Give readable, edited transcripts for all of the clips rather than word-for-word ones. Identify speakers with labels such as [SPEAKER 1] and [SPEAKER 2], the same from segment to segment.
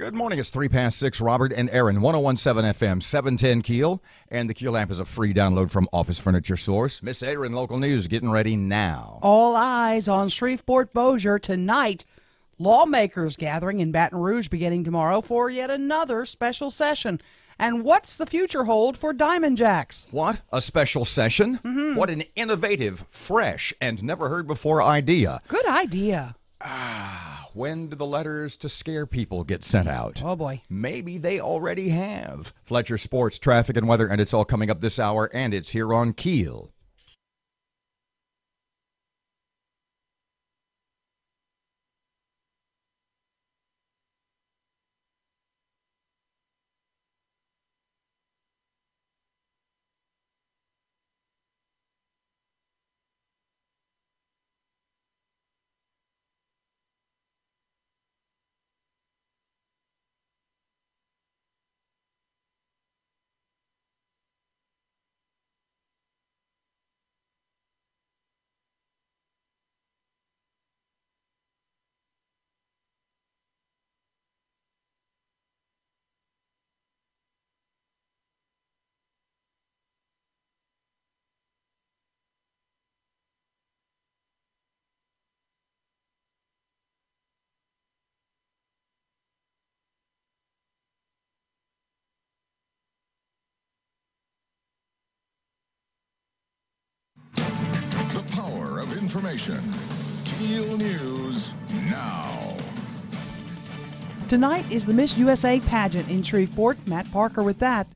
[SPEAKER 1] Good morning. It's 6:03, Robert and Erin, 101.7 FM, 710 KEEL. And the KEEL app is a free download from Office Furniture Source. Miss Erin, local news, getting ready now.
[SPEAKER 2] All eyes on Shreveport-Bossier tonight. Lawmakers gathering in Baton Rouge beginning tomorrow for yet another special session. And what's the future hold for Diamond Jacks?
[SPEAKER 1] What? A special session? What an innovative, fresh, and never-heard-before idea.
[SPEAKER 2] Good idea.
[SPEAKER 1] When do the letters to scare people get sent out?
[SPEAKER 2] Oh, boy.
[SPEAKER 1] Maybe they already have. Fletcher Sports, traffic, and weather, and it's all coming up this hour, and it's here on KEEL.
[SPEAKER 3] The power of information. KEEL News now.
[SPEAKER 2] Tonight is the Miss USA pageant in Shreveport. Matt Parker with that.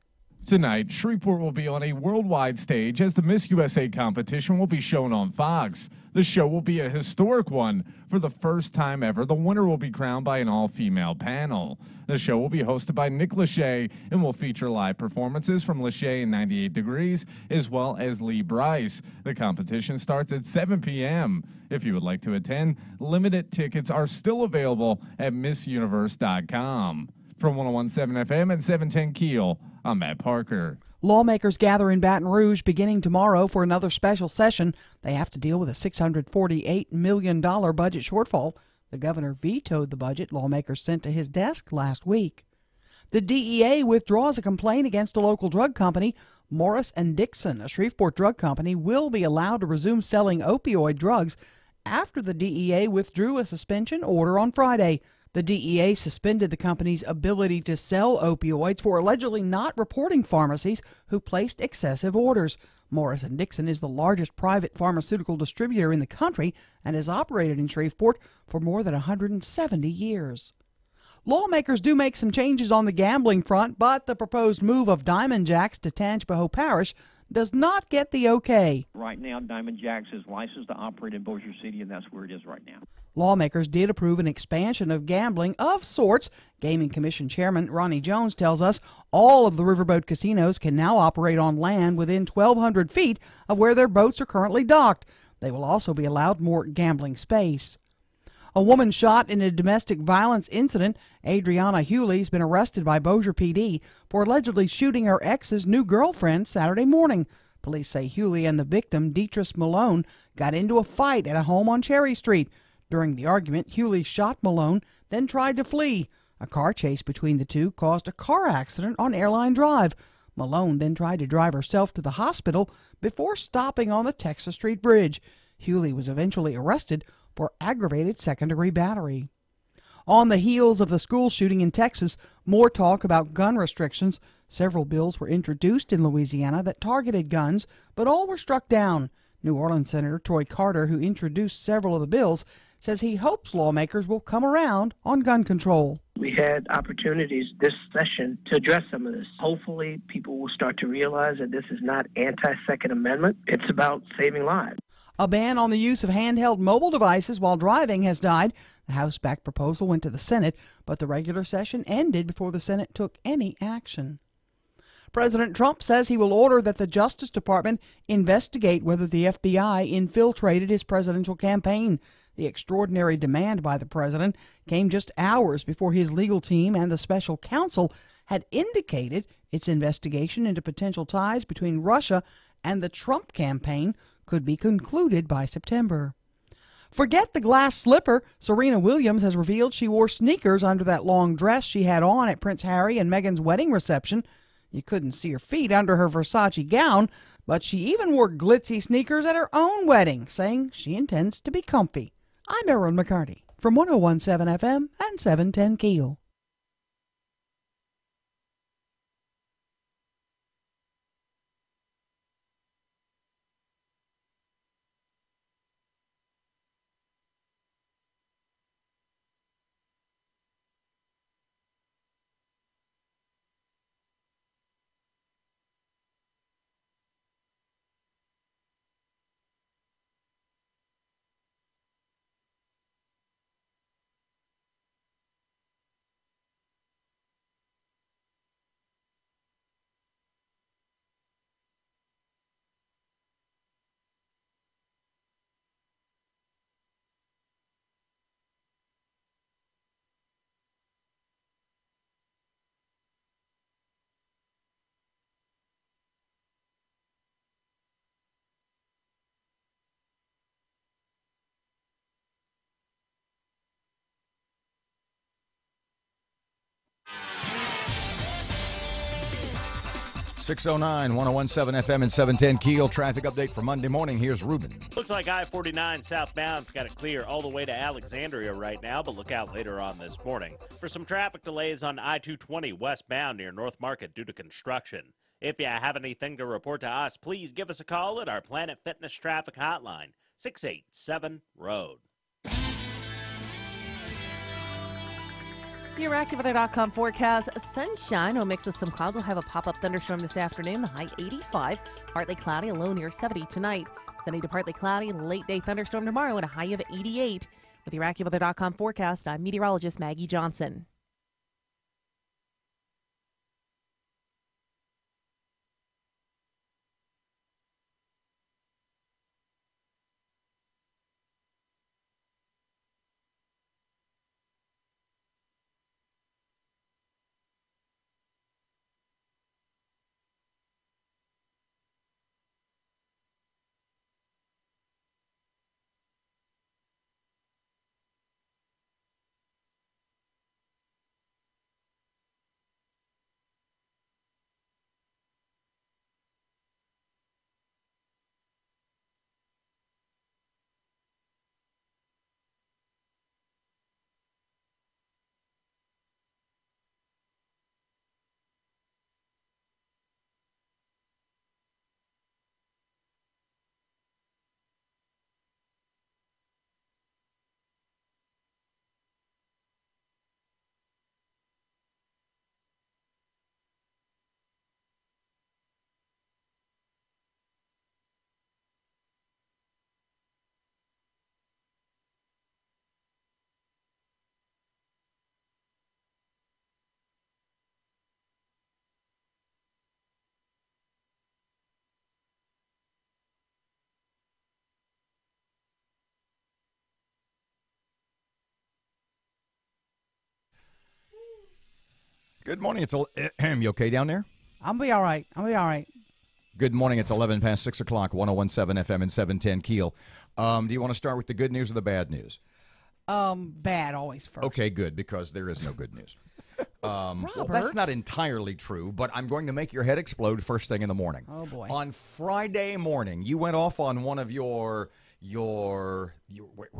[SPEAKER 4] Tonight, Shreveport will be on a worldwide stage as the Miss USA competition will be shown on Fox. The show will be a historic one. For the first time ever, the winner will be crowned by an all-female panel. The show will be hosted by Nick Lachey and will feature live performances from Lachey and 98 Degrees, as well as Lee Bryce. The competition starts at 7 p.m. If you would like to attend, limited tickets are still available at MissUniverse.com. From 101.7 FM and 710 KEEL, I'm Matt Parker.
[SPEAKER 2] Lawmakers gather in Baton Rouge beginning tomorrow for another special session. They have to deal with a $648 million budget shortfall. The governor vetoed the budget lawmakers sent to his desk last week. The DEA withdraws a complaint against a local drug company. Morris & Dixon, a Shreveport drug company, will be allowed to resume selling opioid drugs after the DEA withdrew a suspension order on Friday. The DEA suspended the company's ability to sell opioids for allegedly not reporting pharmacies who placed excessive orders. Morris & Dixon is the largest private pharmaceutical distributor in the country and has operated in Shreveport for more than 170 years. Lawmakers do make some changes on the gambling front, but the proposed move of Diamond Jacks to Tangipahoa Parish does not get the okay.
[SPEAKER 5] Right now, Diamond Jacks is licensed to operate in Bossier City, and that's where it is right now.
[SPEAKER 2] Lawmakers did approve an expansion of gambling of sorts. Gaming Commission Chairman Ronnie Jones tells us all of the riverboat casinos can now operate on land within 1,200 feet of where their boats are currently docked. They will also be allowed more gambling space. A woman shot in a domestic violence incident. Adriana Hewley has been arrested by Bossier PD for allegedly shooting her ex's new girlfriend Saturday morning. Police say Hewley and the victim, Deetris Malone, got into a fight at a home on Cherry Street. During the argument, Hewley shot Malone, then tried to flee. A car chase between the two caused a car accident on Airline Drive. Malone then tried to drive herself to the hospital before stopping on the Texas Street Bridge. Hewley was eventually arrested for aggravated second-degree battery. On the heels of the school shooting in Texas, more talk about gun restrictions. Several bills were introduced in Louisiana that targeted guns, but all were struck down. New Orleans Senator Troy Carter, who introduced several of the bills, says he hopes lawmakers will come around on gun control.
[SPEAKER 6] We had opportunities this session to address some of this. Hopefully, people will start to realize that this is not anti-Second Amendment. It's about saving lives.
[SPEAKER 2] A ban on the use of handheld mobile devices while driving has died. The House-backed proposal went to the Senate, but the regular session ended before the Senate took any action. President Trump says he will order that the Justice Department investigate whether the FBI infiltrated his presidential campaign. The extraordinary demand by the president came just hours before his legal team and the special counsel had indicated its investigation into potential ties between Russia and the Trump campaign could be concluded by September. Forget the glass slipper. Serena Williams has revealed she wore sneakers under that long dress she had on at Prince Harry and Meghan's wedding reception. You couldn't see her feet under her Versace gown, but she even wore glitzy sneakers at her own wedding, saying she intends to be comfy. I'm Erin McCarty from 101.7 FM and 710 KEEL.
[SPEAKER 1] .609, 101.7 FM and 710 KEEL. Traffic update for Monday morning. Here's Ruben.
[SPEAKER 7] Looks like I-49 southbound's got it clear all the way to Alexandria right now, but look out later on this morning for some traffic delays on I-220 westbound near North Market due to construction. If you have anything to report to us, please give us a call at our Planet Fitness traffic hotline, 687-ROAD.
[SPEAKER 8] Your AccuWeather.com forecast. Sunshine will mix with some clouds. We'll have a pop-up thunderstorm this afternoon. The high 85. Partly cloudy, a low near 70 tonight. Sunny to partly cloudy, late-day thunderstorm tomorrow at a high of 88. With your AccuWeather.com forecast, I'm meteorologist Maggie Johnson.
[SPEAKER 1] Good morning. It's you okay down there?
[SPEAKER 2] I'll be all right.
[SPEAKER 1] Good morning. It's 11 past 6 o'clock, 101.7 FM and 710 KEEL. Do you want to start with the good news or the bad news?
[SPEAKER 2] Bad always first.
[SPEAKER 1] Okay, good, because there is no good news. Well,
[SPEAKER 2] Robert.
[SPEAKER 1] that's not entirely true, but I'm going to make your head explode first thing in the morning.
[SPEAKER 2] Oh, boy.
[SPEAKER 1] On Friday morning, you went off on one of your where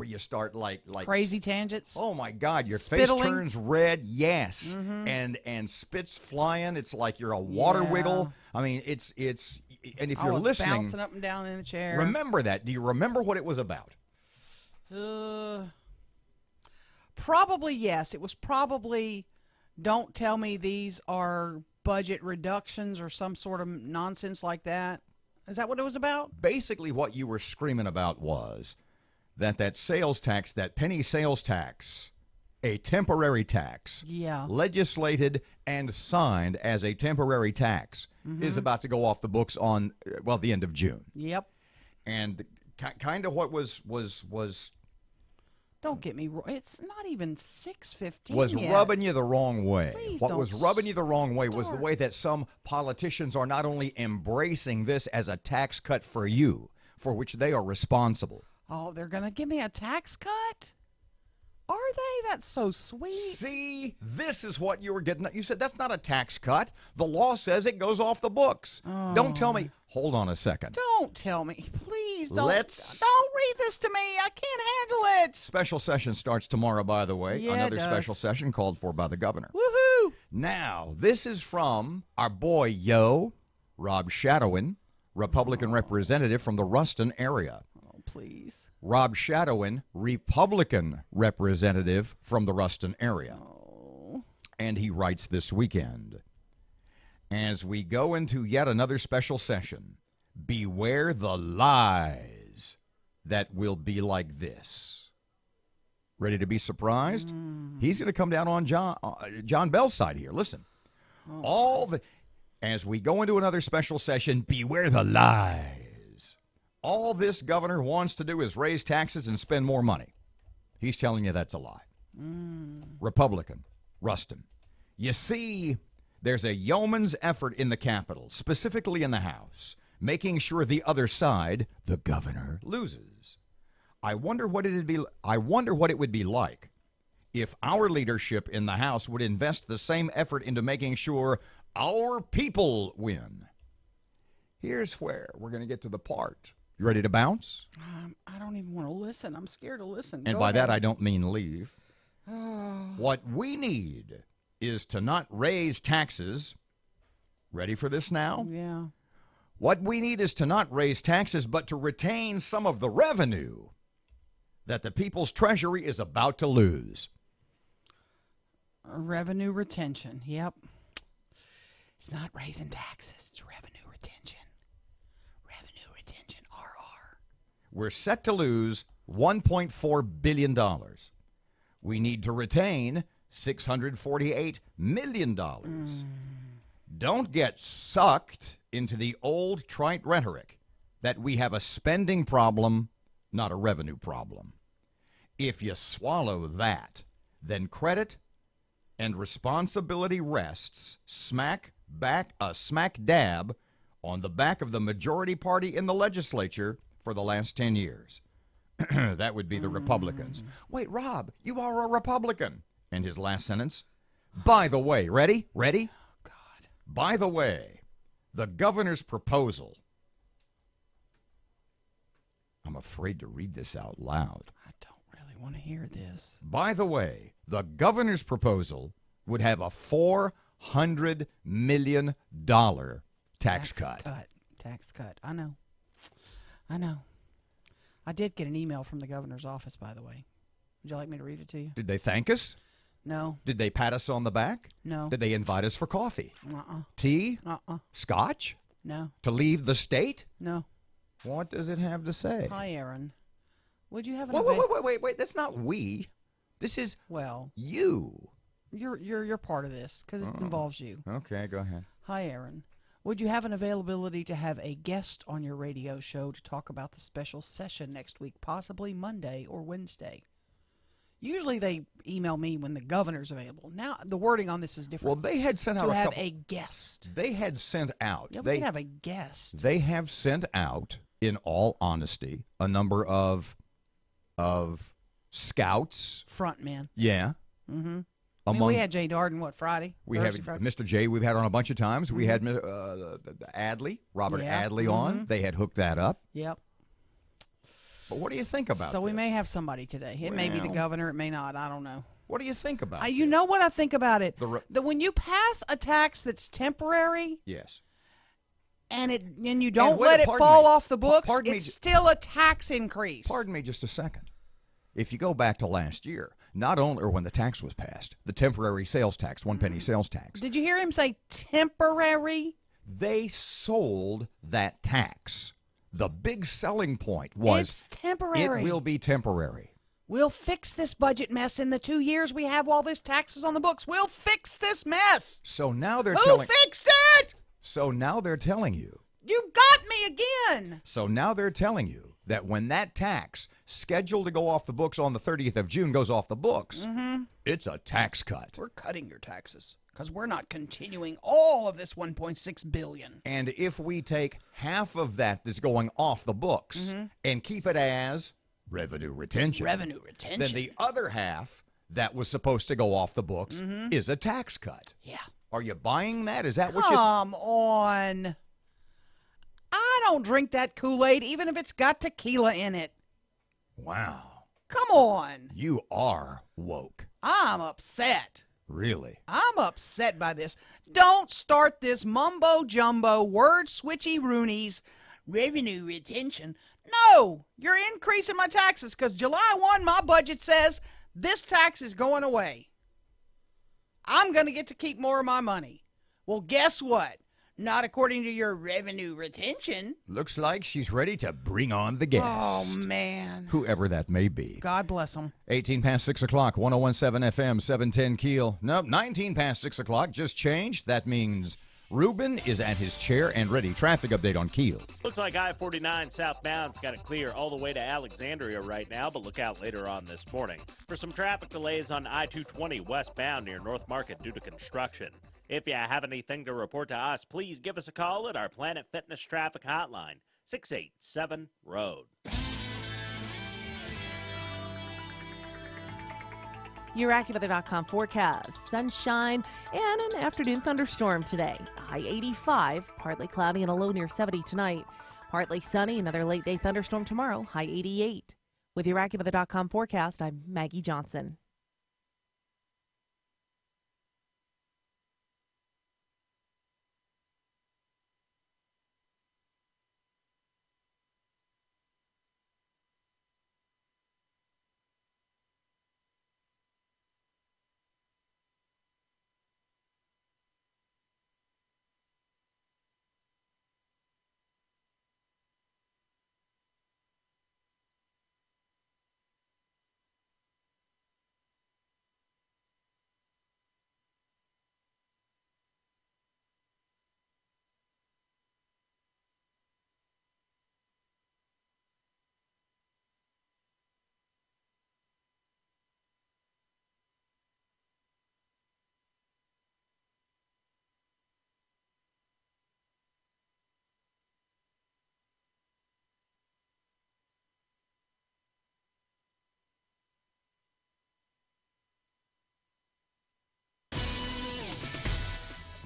[SPEAKER 1] you start like
[SPEAKER 2] Crazy tangents.
[SPEAKER 1] Oh my God, your
[SPEAKER 2] Spittling.
[SPEAKER 1] face turns red. Yes, and spits flying. It's like you're a water
[SPEAKER 2] Yeah.
[SPEAKER 1] wiggle. I mean, it's and if
[SPEAKER 2] I
[SPEAKER 1] you're
[SPEAKER 2] was
[SPEAKER 1] listening,
[SPEAKER 2] bouncing up and down in the chair.
[SPEAKER 1] remember that. Do you remember what it was about?
[SPEAKER 2] Probably yes. It was probably, don't tell me these are budget reductions or some sort of nonsense like that. Is that what it was about?
[SPEAKER 1] Basically, what you were screaming about was that sales tax, that penny sales tax, a temporary tax,
[SPEAKER 2] Yeah.
[SPEAKER 1] legislated and signed as a temporary tax, is about to go off the books on, the end of June.
[SPEAKER 2] Yep.
[SPEAKER 1] And kind of what was
[SPEAKER 2] Don't get me wrong. It's not even 6:15
[SPEAKER 1] was
[SPEAKER 2] yet.
[SPEAKER 1] rubbing you the wrong way.
[SPEAKER 2] Please
[SPEAKER 1] What
[SPEAKER 2] don't
[SPEAKER 1] was rubbing you the wrong way was the
[SPEAKER 2] start.
[SPEAKER 1] way that some politicians are not only embracing this as a tax cut for you, for which they are responsible.
[SPEAKER 2] Oh, they're going to give me a tax cut? Are they? That's so sweet.
[SPEAKER 1] See, this is what you were getting at. You said that's not a tax cut. The law says it goes off the books.
[SPEAKER 2] Oh.
[SPEAKER 1] Don't tell me. Hold on a second.
[SPEAKER 2] Don't tell me. Please don't.
[SPEAKER 1] Let's-
[SPEAKER 2] Don't read this to me. I can't handle it.
[SPEAKER 1] Special session starts tomorrow, by the way.
[SPEAKER 2] Yeah, it
[SPEAKER 1] Another
[SPEAKER 2] does.
[SPEAKER 1] special session called for by the governor.
[SPEAKER 2] Woohoo.
[SPEAKER 1] Now, this is from our boy, Rob Shadowin, Republican representative from the Ruston area.
[SPEAKER 2] Oh, please.
[SPEAKER 1] Rob Shadowin, Republican representative from the Ruston area.
[SPEAKER 2] Oh.
[SPEAKER 1] And he writes this weekend, as we go into yet another special session, beware the lies that will be like this. Ready to be surprised? He's going to come down on John Bell's side here. Listen. As we go into another special session, beware the lies. All this governor wants to do is raise taxes and spend more money. He's telling you that's a lie. Republican, Ruston. You see, there's a yeoman's effort in the Capitol, specifically in the House, making sure the other side, the governor, loses. I wonder what it would be like if our leadership in the House would invest the same effort into making sure our people win. Here's where we're going to get to the part. You ready to bounce?
[SPEAKER 2] I don't even want to listen. I'm scared to listen.
[SPEAKER 1] And
[SPEAKER 2] Go
[SPEAKER 1] by that,
[SPEAKER 2] ahead.
[SPEAKER 1] I don't mean leave. What we need is to not raise taxes. Ready for this now?
[SPEAKER 2] Yeah.
[SPEAKER 1] What we need is to not raise taxes, but to retain some of the revenue that the people's treasury is about to lose.
[SPEAKER 2] Revenue retention. Yep. It's not raising taxes. It's revenue retention. Revenue retention. RR.
[SPEAKER 1] We're set to lose $1.4 billion. We need to retain $648 million. Don't get sucked into the old trite rhetoric that we have a spending problem, not a revenue problem. If you swallow that, then credit and responsibility rests smack dab on the back of the majority party in the legislature for the last 10 years. That would be the Republicans. Wait, Rob, you are a Republican. And his last sentence, by the way, ready?
[SPEAKER 2] God.
[SPEAKER 1] By the way, the governor's proposal. I'm afraid to read this out loud.
[SPEAKER 2] I don't really want to hear this.
[SPEAKER 1] By the way, the governor's proposal would have a $400 million tax cut.
[SPEAKER 2] Tax cut. I know. I did get an email from the governor's office, by the way. Would you like me to read it to you?
[SPEAKER 1] Did they thank us?
[SPEAKER 2] No.
[SPEAKER 1] Did they pat us on the back?
[SPEAKER 2] No.
[SPEAKER 1] Did they invite us for coffee?
[SPEAKER 2] Uh-uh.
[SPEAKER 1] Tea?
[SPEAKER 2] Uh-uh.
[SPEAKER 1] Scotch?
[SPEAKER 2] No.
[SPEAKER 1] To leave the state?
[SPEAKER 2] No.
[SPEAKER 1] What does it have to say?
[SPEAKER 2] Hi, Erin. Would you have an
[SPEAKER 1] Wait. That's not we. This is
[SPEAKER 2] Well,
[SPEAKER 1] you.
[SPEAKER 2] you're part of this because it involves you.
[SPEAKER 1] Okay, go ahead.
[SPEAKER 2] Hi, Erin. Would you have an availability to have a guest on your radio show to talk about the special session next week, possibly Monday or Wednesday? Usually they email me when the governor's available. Now, the wording on this is different.
[SPEAKER 1] Well, they had sent out
[SPEAKER 2] to
[SPEAKER 1] a
[SPEAKER 2] have
[SPEAKER 1] couple.
[SPEAKER 2] a guest.
[SPEAKER 1] They had sent out.
[SPEAKER 2] Yeah, we can have a guest.
[SPEAKER 1] They have sent out, in all honesty, a number of scouts.
[SPEAKER 2] Frontmen.
[SPEAKER 1] Yeah.
[SPEAKER 2] Mm-hmm. I mean, we had Jay Darden, Friday?
[SPEAKER 1] We have
[SPEAKER 2] Friday?
[SPEAKER 1] Mr. J. We've had on a bunch of times. We had Adley, Robert Adley on. They had hooked that up.
[SPEAKER 2] Yep.
[SPEAKER 1] But what do you think about
[SPEAKER 2] So we
[SPEAKER 1] this?
[SPEAKER 2] may have somebody today. It may be the governor. It may not. I don't know.
[SPEAKER 1] What do you think about it?
[SPEAKER 2] You know what I think about it?
[SPEAKER 1] The
[SPEAKER 2] that when you pass a tax that's temporary
[SPEAKER 1] Yes.
[SPEAKER 2] and you don't
[SPEAKER 1] wait,
[SPEAKER 2] let it
[SPEAKER 1] pardon
[SPEAKER 2] fall
[SPEAKER 1] me.
[SPEAKER 2] off the books,
[SPEAKER 1] Pardon me.
[SPEAKER 2] it's still a tax increase.
[SPEAKER 1] Pardon me just a second. If you go back to last year, not only or when the tax was passed, the temporary sales tax, 1 penny sales tax,
[SPEAKER 2] Did you hear him say temporary?
[SPEAKER 1] they sold that tax. The big selling point was
[SPEAKER 2] It's temporary.
[SPEAKER 1] it will be temporary.
[SPEAKER 2] We'll fix this budget mess in the 2 years we have all this taxes on the books. We'll fix this mess.
[SPEAKER 1] So now they're
[SPEAKER 2] Who
[SPEAKER 1] telling
[SPEAKER 2] fixed it?
[SPEAKER 1] So now they're telling you.
[SPEAKER 2] You got me again.
[SPEAKER 1] So now they're telling you that when that tax scheduled to go off the books on the 30th of June goes off the books, it's a tax cut.
[SPEAKER 2] We're cutting your taxes because we're not continuing all of this $1.6 billion.
[SPEAKER 1] And if we take half of that that's going off the books and keep it as revenue retention.
[SPEAKER 2] Revenue retention.
[SPEAKER 1] Then the other half that was supposed to go off the books is a tax cut.
[SPEAKER 2] Yeah.
[SPEAKER 1] Are you buying that? Is that what you...
[SPEAKER 2] Come on. I don't drink that Kool-Aid even if it's got tequila in it.
[SPEAKER 1] Wow.
[SPEAKER 2] Come on.
[SPEAKER 1] You are woke.
[SPEAKER 2] I'm upset.
[SPEAKER 1] Really?
[SPEAKER 2] I'm upset by this. Don't start this mumbo-jumbo, word switchy Roonies, revenue retention. No, you're increasing my taxes because July 1, my budget says this tax is going away. I'm going to get to keep more of my money. Well, guess what? Not according to your revenue retention.
[SPEAKER 1] Looks like she's ready to bring on the guest.
[SPEAKER 2] Oh, man.
[SPEAKER 1] Whoever that may be.
[SPEAKER 2] God bless them.
[SPEAKER 1] 18 past 6 o'clock, 1017 FM, 710 Keel. Nope, 19 past 6 o'clock, just changed. That means Ruben is at his chair and ready. Traffic update on Keel.
[SPEAKER 7] Looks like I-49 southbound's got it clear all the way to Alexandria right now, but look out later on this morning for some traffic delays on I-220 westbound near North Market due to construction. If you have anything to report to us, please give us a call at our Planet Fitness traffic hotline, 687-ROAD.
[SPEAKER 8] Your AccuWeather.com forecast. Sunshine and an afternoon thunderstorm today. High 85, partly cloudy and a low near 70 tonight. Partly sunny, another late day thunderstorm tomorrow. High 88. With your AccuWeather.com forecast, I'm Maggie Johnson.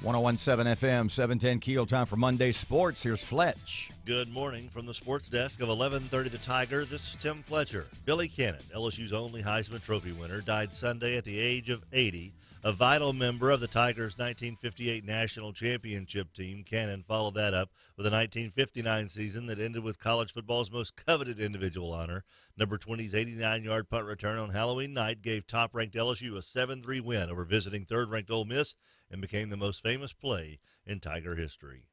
[SPEAKER 1] .117 FM, 710 Keel. Time for Monday Sports. Here's Fletch.
[SPEAKER 9] Good morning from the sports desk of 1130 The Tiger. This is Tim Fletcher. Billy Cannon, LSU's only Heisman Trophy winner, died Sunday at the age of 80. A vital member of the Tigers' 1958 national championship team, Cannon followed that up with a 1959 season that ended with college football's most coveted individual honor. Number 20's 89-yard punt return on Halloween night gave top-ranked LSU a 7-3 win over visiting third-ranked Ole Miss and became the most famous play in Tiger history.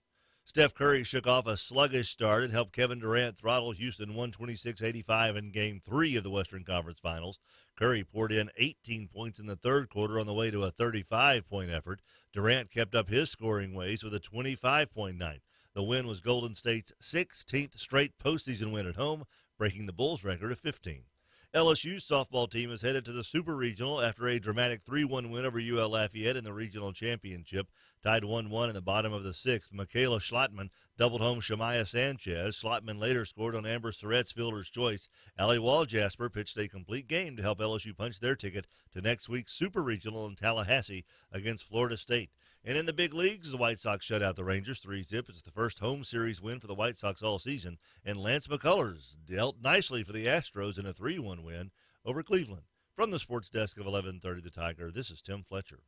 [SPEAKER 9] Steph Curry shook off a sluggish start and helped Kevin Durant throttle Houston 126-85 in Game 3 of the Western Conference Finals. Curry poured in 18 points in the third quarter on the way to a 35-point effort. Durant kept up his scoring ways with a 25-point night. The win was Golden State's 16th straight postseason win at home, breaking the Bulls' record of 15. LSU's softball team is headed to the Super Regional after a dramatic 3-1 win over UL Lafayette in the regional championship. Tied 1-1 in the bottom of the sixth, Michaela Schlottman doubled home Shamaya Sanchez. Schlottman later scored on Amber Surratt's fielder's choice. Allie Walljasper pitched a complete game to help LSU punch their ticket to next week's Super Regional in Tallahassee against Florida State. And in the big leagues, the White Sox shut out the Rangers 3-0. It's the first home series win for the White Sox all season. And Lance McCullers dealt nicely for the Astros in a 3-1 win over Cleveland. From the sports desk of 1130 The Tiger, this is Tim Fletcher.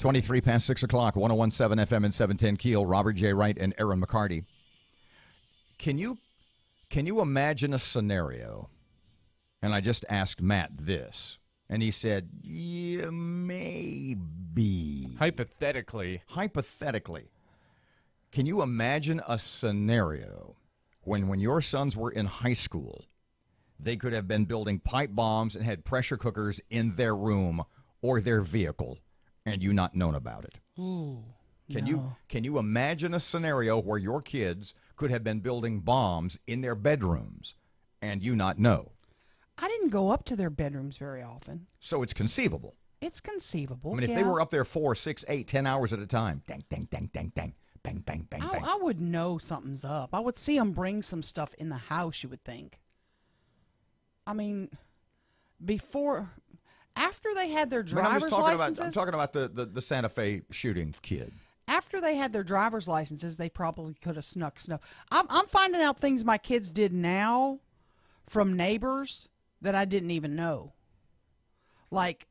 [SPEAKER 1] 23 past 6 o'clock, 101.7 FM and 710 Keel, Robert J. Wright and Erin McCarty. Can you imagine a scenario? And I just asked Matt this, and he said, yeah, maybe.
[SPEAKER 4] Hypothetically.
[SPEAKER 1] Hypothetically. Can you imagine a scenario when your sons were in high school, they could have been building pipe bombs and had pressure cookers in their room or their vehicle, and you not known about it?
[SPEAKER 2] Ooh,
[SPEAKER 1] Can you imagine a scenario where your kids could have been building bombs in their bedrooms and you not know?
[SPEAKER 2] I didn't go up to their bedrooms very often.
[SPEAKER 1] So it's conceivable.
[SPEAKER 2] It's conceivable.
[SPEAKER 1] I mean, if they were up there 4, 6, 8, 10 hours at a time, dang, dang, dang, dang, dang, bang, bang, bang, bang.
[SPEAKER 2] I would know something's up. I would see them bring some stuff in the house, you would think. I mean, after they had their driver's licenses.
[SPEAKER 1] I'm talking about the Santa Fe shooting kid.
[SPEAKER 2] After they had their driver's licenses, they probably could have snuck stuff. I'm finding out things my kids did now from neighbors that I didn't even know. Like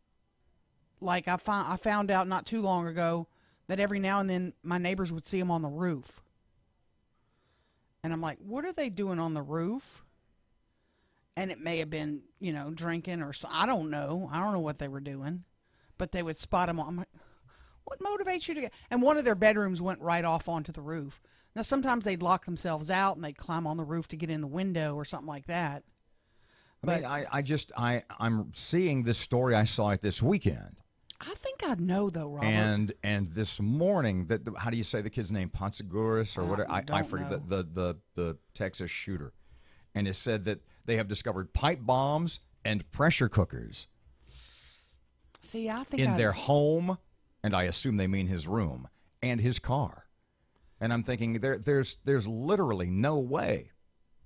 [SPEAKER 2] I found out not too long ago that every now and then my neighbors would see them on the roof. And I'm like, what are they doing on the roof? And it may have been, drinking or so. I don't know. I don't know what they were doing. But they would spot them. I'm like, what motivates you to get? And one of their bedrooms went right off onto the roof. Now, sometimes they'd lock themselves out and they'd climb on the roof to get in the window or something like that.
[SPEAKER 1] I'm seeing this story. I saw it this weekend.
[SPEAKER 2] I think I'd know, though, Robert.
[SPEAKER 1] And this morning, how do you say the kid's name? Ponsaguris or whatever? I forget the Texas shooter. And it said that they have discovered pipe bombs and pressure cookers.
[SPEAKER 2] See, I think
[SPEAKER 1] in their home, and I assume they mean his room, and his car. And I'm thinking there's literally no way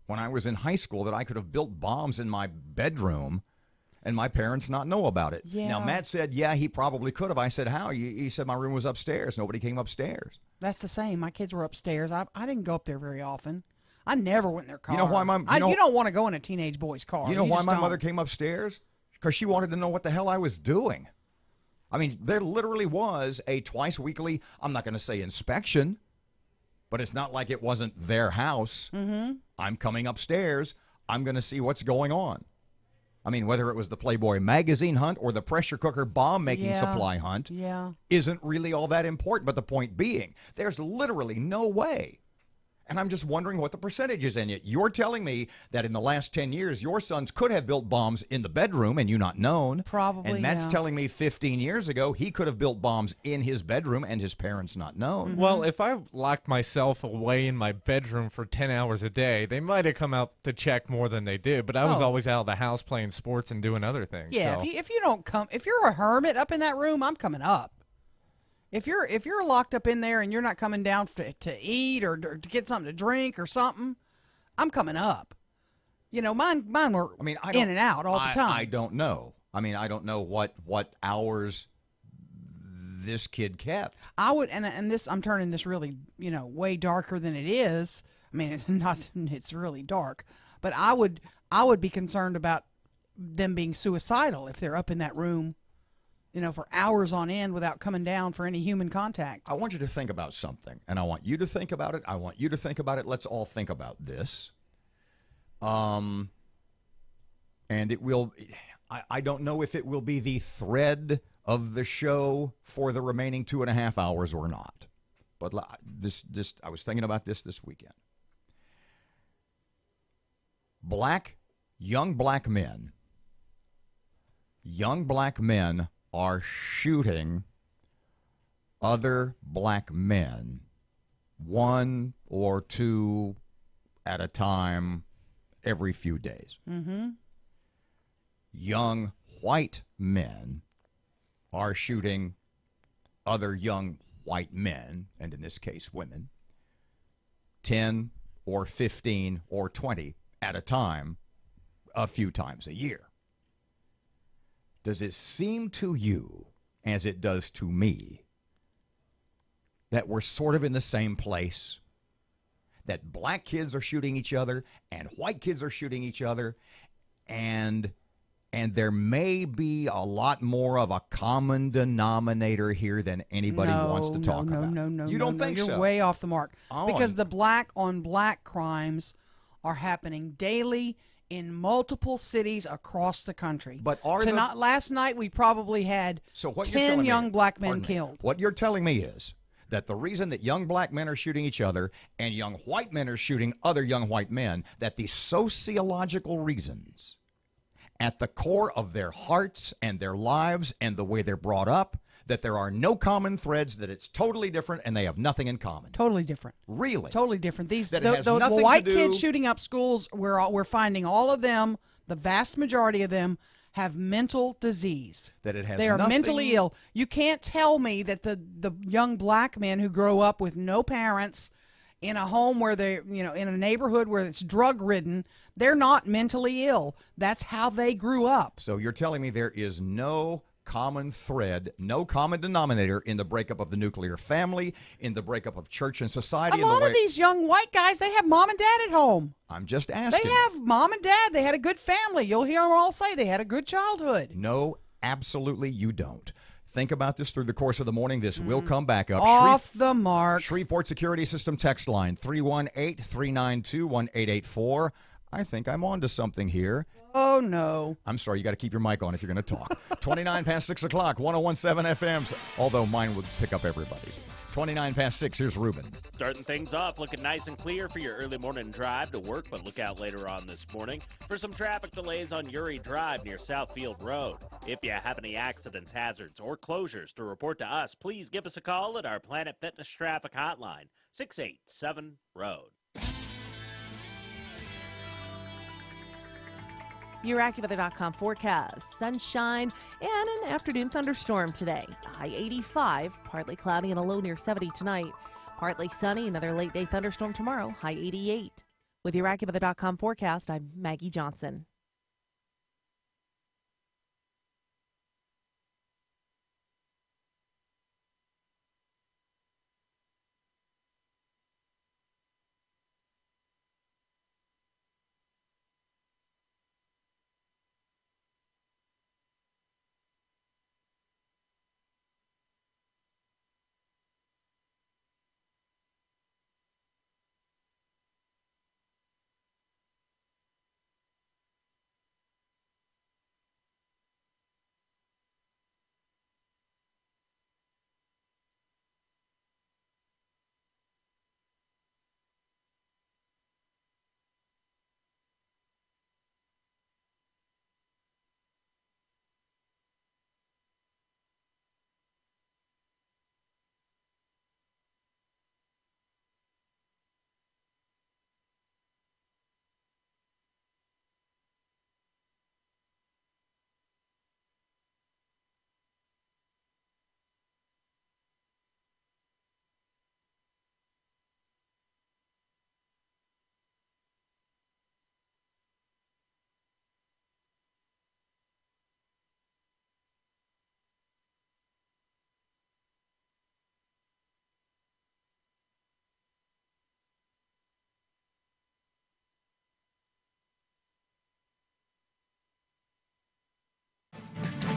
[SPEAKER 1] when I was in high school that I could have built bombs in my bedroom and my parents not know about it.
[SPEAKER 2] Yeah.
[SPEAKER 1] Now, Matt said, yeah, he probably could have. I said, how? He said my room was upstairs. Nobody came upstairs.
[SPEAKER 2] That's the same. My kids were upstairs. I didn't go up there very often. I never went in their car.
[SPEAKER 1] You know why
[SPEAKER 2] you don't want to go in a teenage boy's car.
[SPEAKER 1] You know why my mother came upstairs? Because she wanted to know what the hell I was doing. I mean, there literally was a twice weekly, I'm not going to say inspection, but it's not like it wasn't their house.
[SPEAKER 2] Mm-hmm.
[SPEAKER 1] I'm coming upstairs. I'm going to see what's going on. I mean, whether it was the Playboy magazine hunt or the pressure cooker bomb-making supply hunt isn't really all that important. But the point being, there's literally no way. And I'm just wondering what the percentage is in it. You're telling me that in the last 10 years, your sons could have built bombs in the bedroom and you not known.
[SPEAKER 2] Probably,
[SPEAKER 1] and Matt's telling me 15 years ago he could have built bombs in his bedroom and his parents not known.
[SPEAKER 2] Mm-hmm.
[SPEAKER 4] Well, if I locked myself away in my bedroom for 10 hours a day, they might have come out to check more than they did. But I was always out of the house playing sports and doing other things.
[SPEAKER 2] Yeah,
[SPEAKER 4] so.
[SPEAKER 2] if you don't come, if you're a hermit up in that room, I'm coming up. If you're locked up in there and you're not coming down to eat or to get something to drink or something, I'm coming up. Mine were in and out all the time.
[SPEAKER 1] I don't know. I mean, I don't know what hours this kid kept.
[SPEAKER 2] I would, and this, I'm turning this really, way darker than it is. I mean, it's really dark, but I would be concerned about them being suicidal if they're up in that room, for hours on end without coming down for any human contact.
[SPEAKER 1] I want you to think about something, and I want you to think about it. I want you to think about it. Let's all think about this. And it will, I don't know if it will be the thread of the show for the remaining 2.5 hours or not. But I was thinking about this weekend. Young black men are shooting other black men, one or two at a time, every few days.
[SPEAKER 2] Mm-hmm.
[SPEAKER 1] Young white men are shooting other young white men, and in this case women, 10 or 15 or 20 at a time, a few times a year. Does it seem to you, as it does to me, that we're sort of in the same place? That black kids are shooting each other and white kids are shooting each other, and And there may be a lot more of a common denominator here than anybody wants to talk about.
[SPEAKER 2] No.
[SPEAKER 1] You don't think
[SPEAKER 2] You're
[SPEAKER 1] so?
[SPEAKER 2] You're way off the mark.
[SPEAKER 1] Oh,
[SPEAKER 2] because the black-on-black crimes are happening daily in multiple cities across the country.
[SPEAKER 1] But
[SPEAKER 2] last night we probably had 10 young black men killed.
[SPEAKER 1] What you're telling me is that the reason that young black men are shooting each other and young white men are shooting other young white men, that the sociological reasons at the core of their hearts and their lives and the way they're brought up, that there are no common threads, that it's totally different and they have nothing in common.
[SPEAKER 2] Totally different.
[SPEAKER 1] Really?
[SPEAKER 2] Totally different. These
[SPEAKER 1] That it has
[SPEAKER 2] the
[SPEAKER 1] nothing
[SPEAKER 2] white
[SPEAKER 1] to do-
[SPEAKER 2] kids shooting up schools, we're finding all of them, the vast majority of them, have mental disease.
[SPEAKER 1] That it has
[SPEAKER 2] They are
[SPEAKER 1] nothing-
[SPEAKER 2] mentally ill. You can't tell me that the young black men who grow up with no parents in a home where they're, in a neighborhood where it's drug ridden, they're not mentally ill. That's how they grew up.
[SPEAKER 1] So you're telling me there is no common thread, no common denominator in the breakup of the nuclear family, in the breakup of church and society.
[SPEAKER 2] A lot of these young white guys, they have mom and dad at home.
[SPEAKER 1] I'm just asking.
[SPEAKER 2] They have mom and dad. They had a good family. You'll hear them all say they had a good childhood.
[SPEAKER 1] No, absolutely you don't. Think about this through the course of the morning. This will come back up.
[SPEAKER 2] Off the mark.
[SPEAKER 1] Shreveport Security System text line, 318-392-1884. I think I'm on to something here.
[SPEAKER 2] Oh, no.
[SPEAKER 1] I'm sorry, you got to keep your mic on if you're going to talk. 29 past 6 o'clock, 101.7 FMs, although mine would pick up everybody's. 29 past 6, here's Ruben.
[SPEAKER 7] Starting things off looking nice and clear for your early morning drive to work, but look out later on this morning for some traffic delays on Uri Drive near Southfield Road. If you have any accidents, hazards, or closures to report to us, please give us a call at our Planet Fitness Traffic Hotline, 687-ROAD.
[SPEAKER 8] Your AccuWeather.com forecast. Sunshine and an afternoon thunderstorm today. High 85, partly cloudy and a low near 70 tonight. Partly sunny, another late day thunderstorm tomorrow. High 88. With your AccuWeather.com forecast, I'm Maggie Johnson.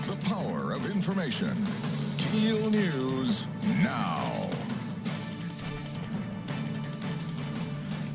[SPEAKER 3] The power of information. KEEL News now.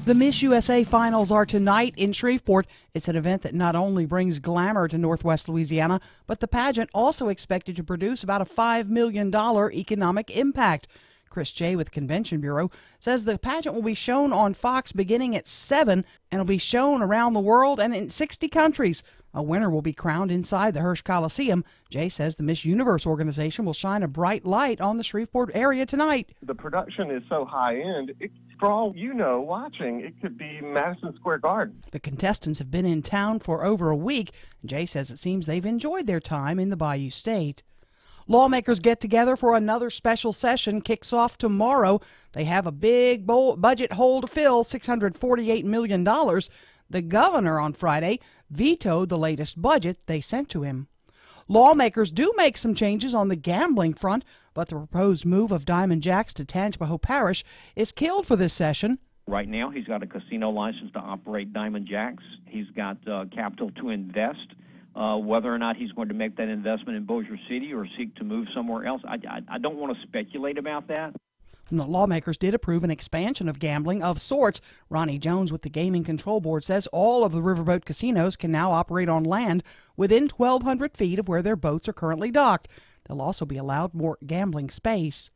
[SPEAKER 2] The Miss USA Finals are tonight in Shreveport. It's an event that not only brings glamour to Northwest Louisiana, but the pageant also expected to produce about a $5 million economic impact. Chris J. with Convention Bureau says the pageant will be shown on Fox beginning at 7 and will be shown around the world and in 60 countries. A winner will be crowned inside the Hirsch Coliseum. Jay says the Miss Universe organization will shine a bright light on the Shreveport area tonight.
[SPEAKER 10] The production is so high-end, for all you know, watching, it could be Madison Square Garden.
[SPEAKER 2] The contestants have been in town for over a week. Jay says it seems they've enjoyed their time in the Bayou State. Lawmakers get together for another special session, kicks off tomorrow. They have a big budget hole to fill, $648 million. The governor on Friday vetoed the latest budget they sent to him. Lawmakers do make some changes on the gambling front, but the proposed move of Diamond Jacks to Tangipahoa Parish is killed for this session.
[SPEAKER 5] Right now, he's got a casino license to operate Diamond Jacks. He's got capital to invest Whether or not he's going to make that investment in Bossier City or seek to move somewhere else, I don't want to speculate about that.
[SPEAKER 2] The lawmakers did approve an expansion of gambling of sorts. Ronnie Jones with the Gaming Control Board says all of the riverboat casinos can now operate on land within 1,200 feet of where their boats are currently docked. They'll also be allowed more gambling space.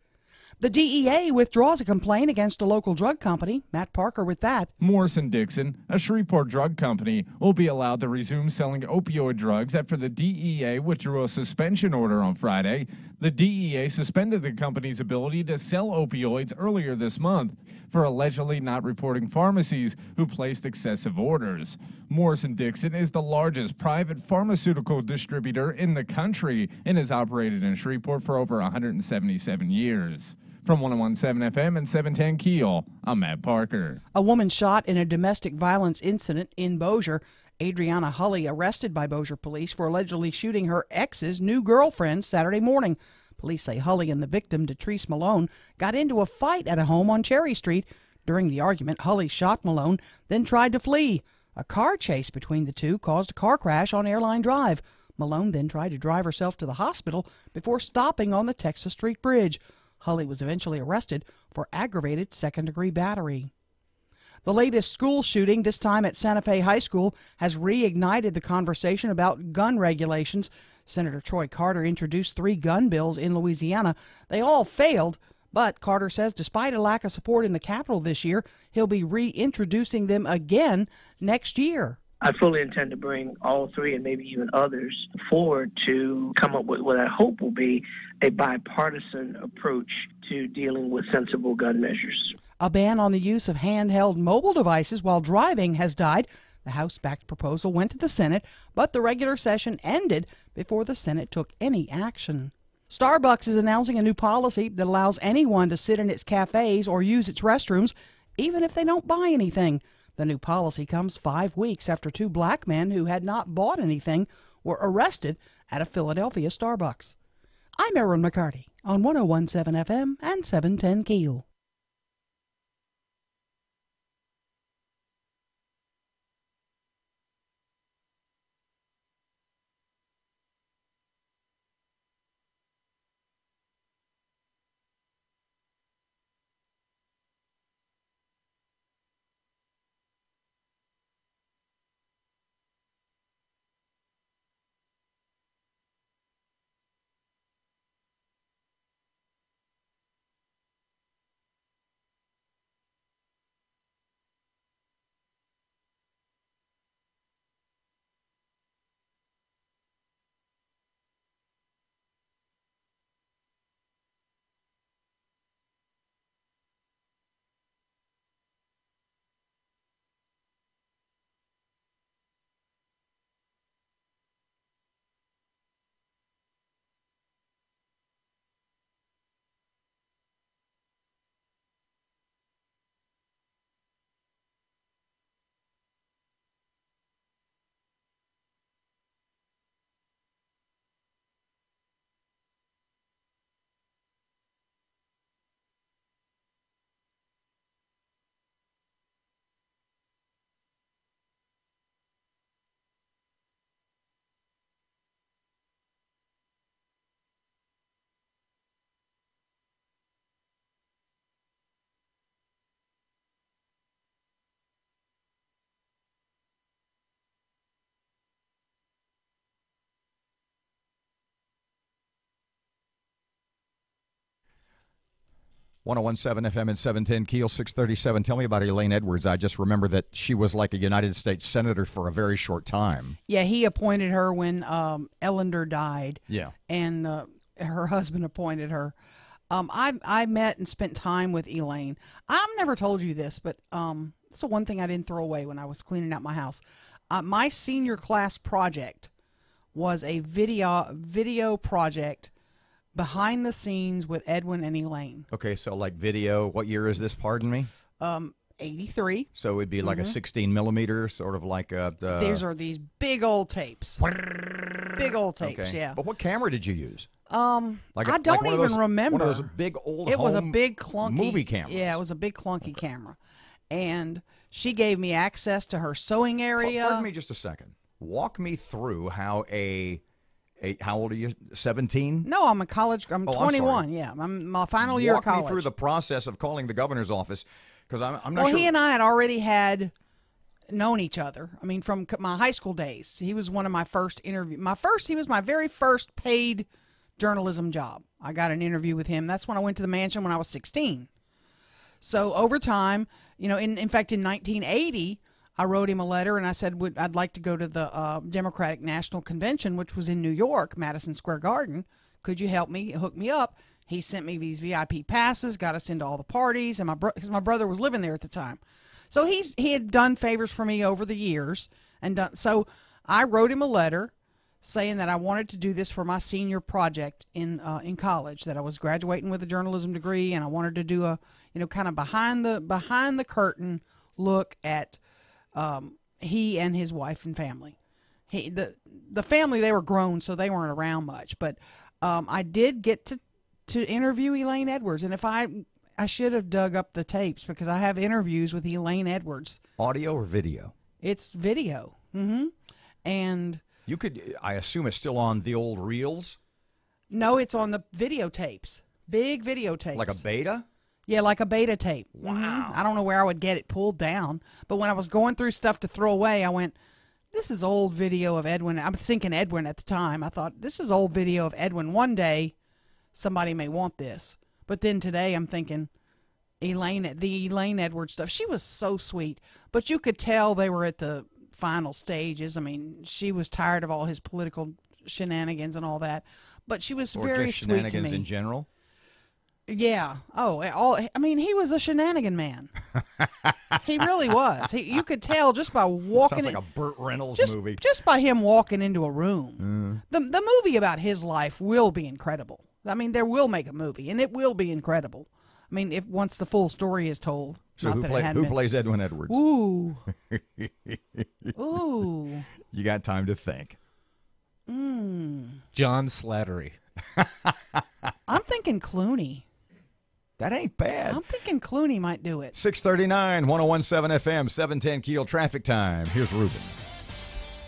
[SPEAKER 2] The DEA withdraws a complaint against a local drug company. Matt Parker with that.
[SPEAKER 4] Morrison-Dixon, a Shreveport drug company, will be allowed to resume selling opioid drugs after the DEA withdrew a suspension order on Friday. The DEA suspended the company's ability to sell opioids earlier this month for allegedly not reporting pharmacies who placed excessive orders. Morrison-Dixon is the largest private pharmaceutical distributor in the country and has operated in Shreveport for over 177 years. From 101.7 FM and 710 KEEL, I'm Matt Parker.
[SPEAKER 2] A woman shot in a domestic violence incident in Bossier. Adriana Hulley arrested by Bossier police for allegedly shooting her ex's new girlfriend Saturday morning. Police say Hulley and the victim, Detrice Malone, got into a fight at a home on Cherry Street. During the argument, Hulley shot Malone, then tried to flee. A car chase between the two caused a car crash on Airline Drive. Malone then tried to drive herself to the hospital before stopping on the Texas Street Bridge. Hulley was eventually arrested for aggravated second-degree battery. The latest school shooting, this time at Santa Fe High School, has reignited the conversation about gun regulations. Senator Troy Carter introduced 3 gun bills in Louisiana. They all failed, but Carter says despite a lack of support in the Capitol this year, he'll be reintroducing them again next year.
[SPEAKER 6] I fully intend to bring all 3 and maybe even others forward to come up with what I hope will be a bipartisan approach to dealing with sensible gun measures.
[SPEAKER 2] A ban on the use of handheld mobile devices while driving has died. The House-backed proposal went to the Senate, but the regular session ended before the Senate took any action. Starbucks is announcing a new policy that allows anyone to sit in its cafes or use its restrooms, even if they don't buy anything. The new policy comes 5 weeks after 2 black men who had not bought anything were arrested at a Philadelphia Starbucks. I'm Erin McCarty on 101.7 FM and 710 KEEL.
[SPEAKER 1] .101.7 FM and 710 KEEL 637. Tell me about Elaine Edwards. I just remember that she was like a United States senator for a very short time.
[SPEAKER 2] Yeah, he appointed her when Ellender died.
[SPEAKER 1] Yeah.
[SPEAKER 2] And her husband appointed her. I met and spent time with Elaine. I've never told you this, but it's the one thing I didn't throw away when I was cleaning out my house. My senior class project was a video project behind the scenes with Edwin and Elaine.
[SPEAKER 1] Okay, so like video, what year is this, pardon me?
[SPEAKER 2] 83.
[SPEAKER 1] So it'd be like a 16 millimeter, sort of like a...
[SPEAKER 2] These are these big old tapes. Big old tapes,
[SPEAKER 1] okay.
[SPEAKER 2] yeah.
[SPEAKER 1] But what camera did you use?
[SPEAKER 2] I don't even remember.
[SPEAKER 1] One of those big old
[SPEAKER 2] It was a
[SPEAKER 1] home
[SPEAKER 2] big clunky
[SPEAKER 1] movie cameras.
[SPEAKER 2] Yeah, it was a big clunky camera. And she gave me access to her sewing area.
[SPEAKER 1] Pardon me just a second. Walk me through how how old are you? 17?
[SPEAKER 2] No, I'm a college. I'm 21.
[SPEAKER 1] I'm
[SPEAKER 2] Yeah, I'm my final year of college.
[SPEAKER 1] Walk me through the process of calling the governor's office, because I'm not
[SPEAKER 2] well,
[SPEAKER 1] sure.
[SPEAKER 2] he and I had already had known each other. I mean, from my high school days. He was one of my first interview. He was my very first paid journalism job. I got an interview with him. That's when I went to the mansion when I was 16. So over time, in fact, in 1980. I wrote him a letter and I said I'd like to go to the Democratic National Convention, which was in New York, Madison Square Garden. Could you help me, hook me up? He sent me these VIP passes, got us into all the parties, and because my brother was living there at the time. So he had done favors for me over the years, so I wrote him a letter saying that I wanted to do this for my senior project in college, that I was graduating with a journalism degree, and I wanted to do a kind of behind the curtain look at he and his wife and family. The family, they were grown, so they weren't around much. But I did get to interview Elaine Edwards, and if I should have dug up the tapes, because I have interviews with Elaine Edwards.
[SPEAKER 1] Audio or video?
[SPEAKER 2] It's video. Mm-hmm. And
[SPEAKER 1] you could, I assume it's still on the old reels?
[SPEAKER 2] No, it's on the videotapes. Big videotapes.
[SPEAKER 1] Like a beta?
[SPEAKER 2] Yeah, like a beta tape.
[SPEAKER 1] Wow.
[SPEAKER 2] Mm-hmm. I don't know where I would get it pulled down, but when I was going through stuff to throw away, I went, this is old video of Edwin. I'm thinking Edwin at the time. I thought, this is old video of Edwin. One day, somebody may want this. But then today, I'm thinking, the Elaine Edwards stuff. She was so sweet, but you could tell they were at the final stages. I mean, she was tired of all his political shenanigans and all that, but she was very sweet to me.
[SPEAKER 1] Shenanigans in general?
[SPEAKER 2] Yeah. He was a shenanigan man. He really was. You could tell just by walking.
[SPEAKER 1] Sounds like a Burt Reynolds movie.
[SPEAKER 2] Just by him walking into a room. The movie about his life will be incredible. I mean, they will make a movie, and it will be incredible. I mean, once the full story is told.
[SPEAKER 1] So who plays Edwin Edwards?
[SPEAKER 2] Ooh. Ooh.
[SPEAKER 1] You got time to think.
[SPEAKER 11] John Slattery.
[SPEAKER 2] I'm thinking Clooney.
[SPEAKER 1] That ain't bad.
[SPEAKER 2] I'm thinking Clooney might do it.
[SPEAKER 1] 639, 101.7 FM, 710 Keel traffic time. Here's Ruben.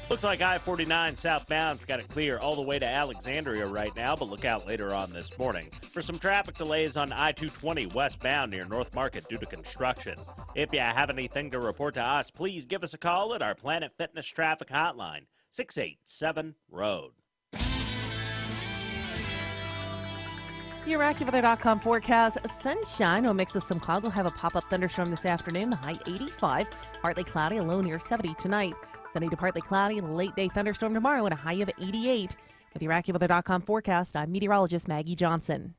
[SPEAKER 7] Looks like I-49 southbound's got it clear all the way to Alexandria right now, but look out later on this morning for some traffic delays on I-220 westbound near North Market due to construction. If you have anything to report to us, please give us a call at our Planet Fitness traffic hotline, 687-ROAD.
[SPEAKER 8] Your AccuWeather.com forecast: sunshine, a mix of some clouds. We'll have a pop-up thunderstorm this afternoon, the high 85. Partly cloudy, a low near 70 tonight. Sunny to partly cloudy, late day thunderstorm tomorrow and a high of 88. With your AccuWeather.com forecast, I'm meteorologist Maggie Johnson.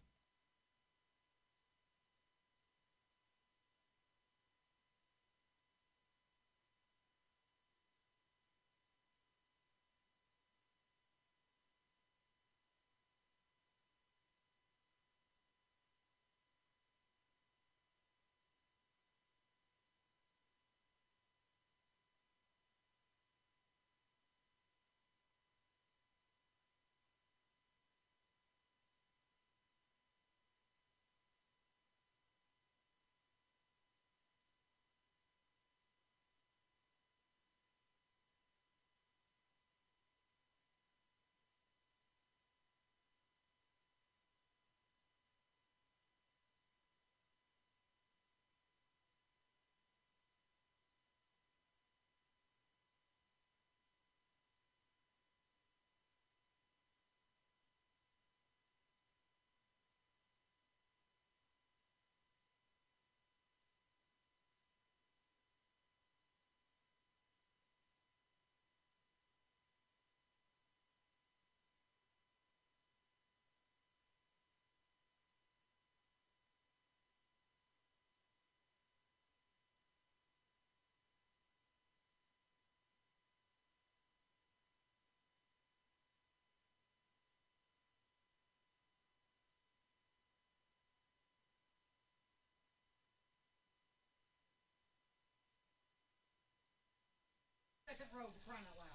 [SPEAKER 2] Second row, crying out loud.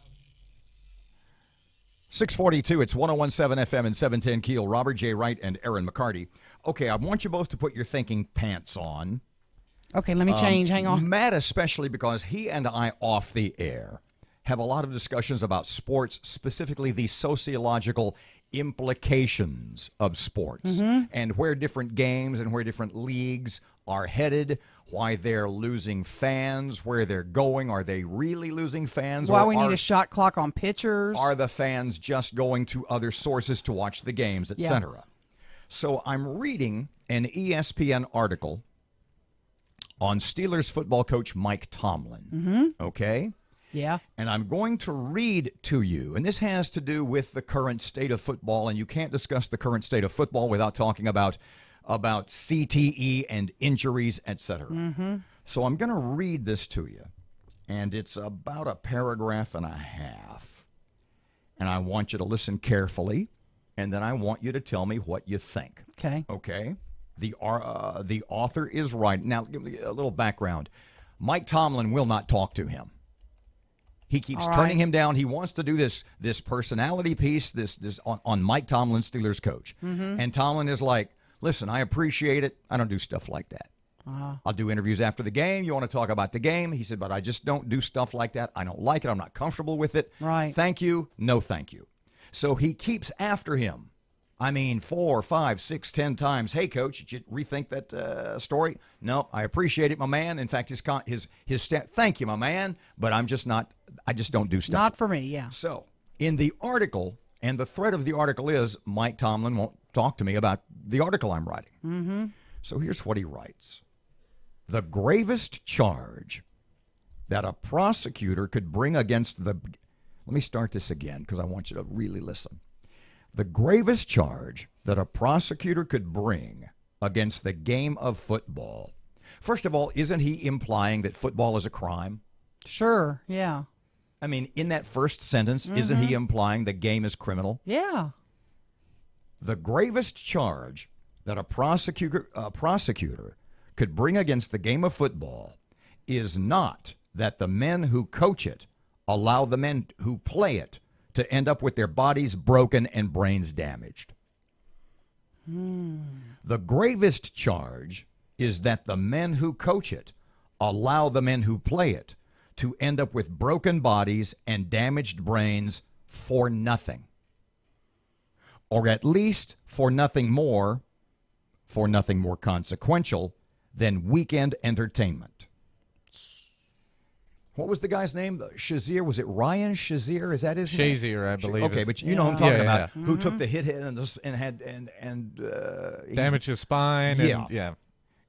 [SPEAKER 1] 642, it's 101.7 FM and 710 Keel. Robert J. Wright and Erin McCarty. Okay, I want you both to put your thinking pants on.
[SPEAKER 2] Okay, let me change. Hang on.
[SPEAKER 1] Matt especially, because he and I off the air have a lot of discussions about sports, specifically the sociological implications of sports and where different games and where different leagues are headed, why they're losing fans, where they're going. Are they really losing fans?
[SPEAKER 2] Why we need a shot clock on pitchers.
[SPEAKER 1] Are the fans just going to other sources to watch the games, etc.? So I'm reading an ESPN article on Steelers football coach Mike Tomlin, okay?
[SPEAKER 2] Yeah.
[SPEAKER 1] And I'm going to read to you, and this has to do with the current state of football, and you can't discuss the current state of football without talking about CTE and injuries, etc. So I'm going to read this to you, and it's about a paragraph and a half. And I want you to listen carefully, and then I want you to tell me what you think.
[SPEAKER 2] Okay.
[SPEAKER 1] Okay? The author is right. Now, give me a little background. Mike Tomlin will not talk to him. He keeps turning him down. He wants to do this personality piece this on Mike Tomlin, Steelers coach. And Tomlin is like, listen, I appreciate it. I don't do stuff like that. I'll do interviews after the game. You want to talk about the game? He said, but I just don't do stuff like that. I don't like it. I'm not comfortable with it.
[SPEAKER 2] Right.
[SPEAKER 1] Thank you. No, thank you. So he keeps after him. I mean, 4, 5, 6, 10 times. Hey, coach, did you rethink that story? No, I appreciate it, my man. In fact, thank you, my man. But I just don't do stuff.
[SPEAKER 2] Not for me, yeah.
[SPEAKER 1] So in the article, and the thread of the article is Mike Tomlin won't talk to me about the article I'm writing. So here's what he writes. The gravest charge that a prosecutor could bring against the... Let me start this again because I want you to really listen. The gravest charge that a prosecutor could bring against the game of football. First of all, isn't he implying that football is a crime?
[SPEAKER 2] Sure, yeah.
[SPEAKER 1] I mean, in that first sentence, isn't he implying the game is criminal?
[SPEAKER 2] Yeah.
[SPEAKER 1] The gravest charge that a prosecutor could bring against the game of football is not that the men who coach it allow the men who play it to end up with their bodies broken and brains damaged. The gravest charge is that the men who coach it allow the men who play it to end up with broken bodies and damaged brains for nothing. Or at least for nothing more consequential than weekend entertainment. What was the guy's name? Shazier? Was it Ryan Shazier? Is that his name?
[SPEAKER 4] Shazier, I believe.
[SPEAKER 1] Okay, but you know who I'm talking about. Who took the hit and
[SPEAKER 4] damaged his spine.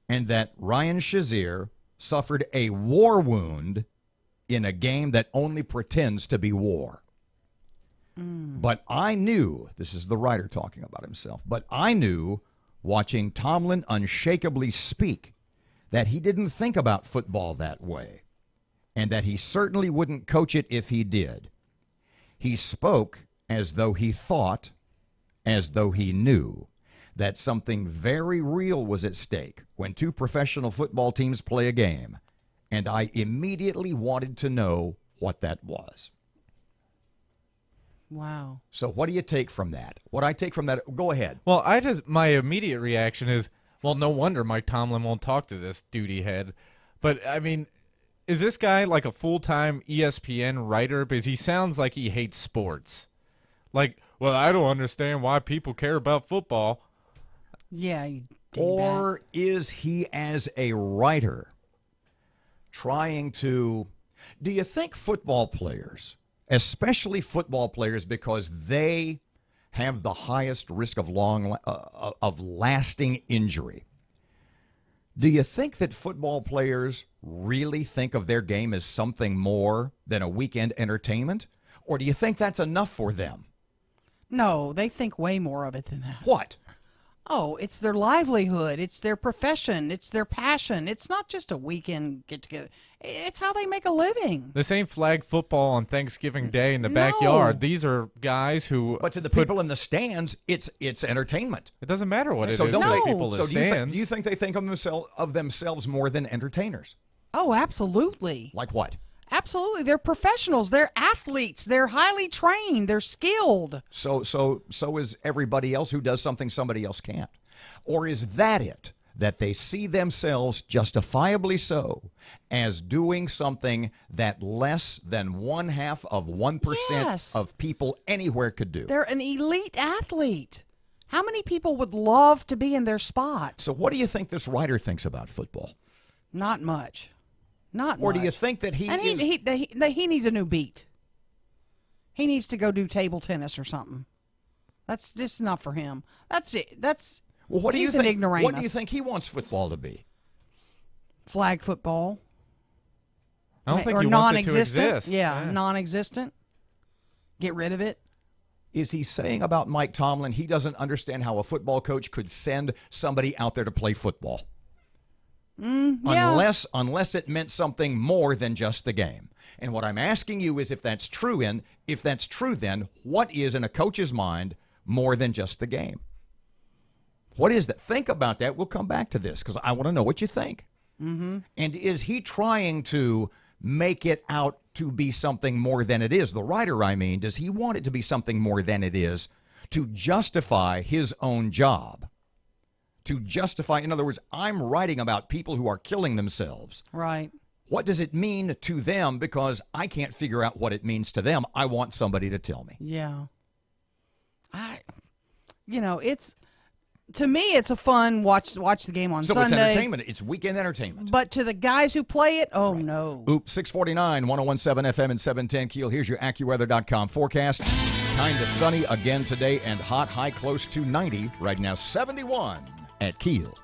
[SPEAKER 1] And that Ryan Shazier suffered a war wound in a game that only pretends to be war. But I knew, this is the writer talking about himself, but I knew, watching Tomlin unshakably speak, that he didn't think about football that way, and that he certainly wouldn't coach it if he did. He spoke as though he thought, as though he knew, that something very real was at stake when two professional football teams play a game, and I immediately wanted to know what that was.
[SPEAKER 2] Wow.
[SPEAKER 1] So what do you take from that? What I take from that, go ahead.
[SPEAKER 4] Well, my immediate reaction is, well, no wonder Mike Tomlin won't talk to this duty head. But, I mean, is this guy like a full-time ESPN writer? Because he sounds like he hates sports. Like, well, I don't understand why people care about football.
[SPEAKER 2] Yeah, you dingbat.
[SPEAKER 1] Or is he, as a writer, trying to... Do you think football players, especially football players, because they have the highest risk of lasting injury, do you think that football players really think of their game as something more than a weekend entertainment? Or do you think that's enough for them?
[SPEAKER 2] No, they think way more of it than that.
[SPEAKER 1] What?
[SPEAKER 2] Oh, it's their livelihood. It's their profession. It's their passion. It's not just a weekend get-together. It's how they make a living.
[SPEAKER 4] This ain't flag football on Thanksgiving Day in the backyard. These are guys who...
[SPEAKER 1] But to the people in the stands, it's entertainment.
[SPEAKER 4] It doesn't matter what it is to
[SPEAKER 1] don't
[SPEAKER 4] the people in the
[SPEAKER 1] do
[SPEAKER 4] stands.
[SPEAKER 1] you think they think of themselves more than entertainers?
[SPEAKER 2] Oh, absolutely.
[SPEAKER 1] Like what?
[SPEAKER 2] Absolutely. They're professionals. They're athletes. They're highly trained. They're skilled.
[SPEAKER 1] So is everybody else who does something somebody else can't. Or is that it? that they see themselves, justifiably so, as doing something that less than 0.5%
[SPEAKER 2] Yes.
[SPEAKER 1] of people anywhere could do.
[SPEAKER 2] They're an elite athlete. How many people would love to be in their spot?
[SPEAKER 1] So what do you think this writer thinks about football?
[SPEAKER 2] Not much. Not much.
[SPEAKER 1] Or do you think that he
[SPEAKER 2] he needs a new beat? He needs to go do table tennis or something. That's just not for him. That's it.
[SPEAKER 1] Well, what do you
[SPEAKER 2] he's an
[SPEAKER 1] think?
[SPEAKER 2] ignoramus.
[SPEAKER 1] What do you think he wants football to be?
[SPEAKER 2] Flag football.
[SPEAKER 4] I don't think
[SPEAKER 2] or
[SPEAKER 4] he wants it to
[SPEAKER 2] non-existent.
[SPEAKER 4] exist.
[SPEAKER 2] Yeah, non-existent. Get rid of it.
[SPEAKER 1] Is he saying about Mike Tomlin he doesn't understand how a football coach could send somebody out there to play football?
[SPEAKER 2] Yeah.
[SPEAKER 1] Unless it meant something more than just the game. And what I'm asking you is if that's true, then what is in a coach's mind more than just the game? What is that? Think about that. We'll come back to this because I want to know what you think. Mm-hmm. And is he trying to make it out to be something more than it is? The writer, I mean, does he want it to be something more than it is to justify his own job? To justify, in other words, I'm writing about people who are killing themselves.
[SPEAKER 2] Right.
[SPEAKER 1] What does it mean to them? Because I can't figure out what it means to them. I want somebody to tell me.
[SPEAKER 2] Yeah. To me, it's a fun watch the game on Sunday.
[SPEAKER 1] So it's entertainment. It's weekend entertainment.
[SPEAKER 2] But to the guys who play it, no.
[SPEAKER 1] Oops, 649, 1017 FM and 710 Keel. Here's your AccuWeather.com forecast. Kind of sunny again today and hot, high close to 90. Right now, 71 at Keel.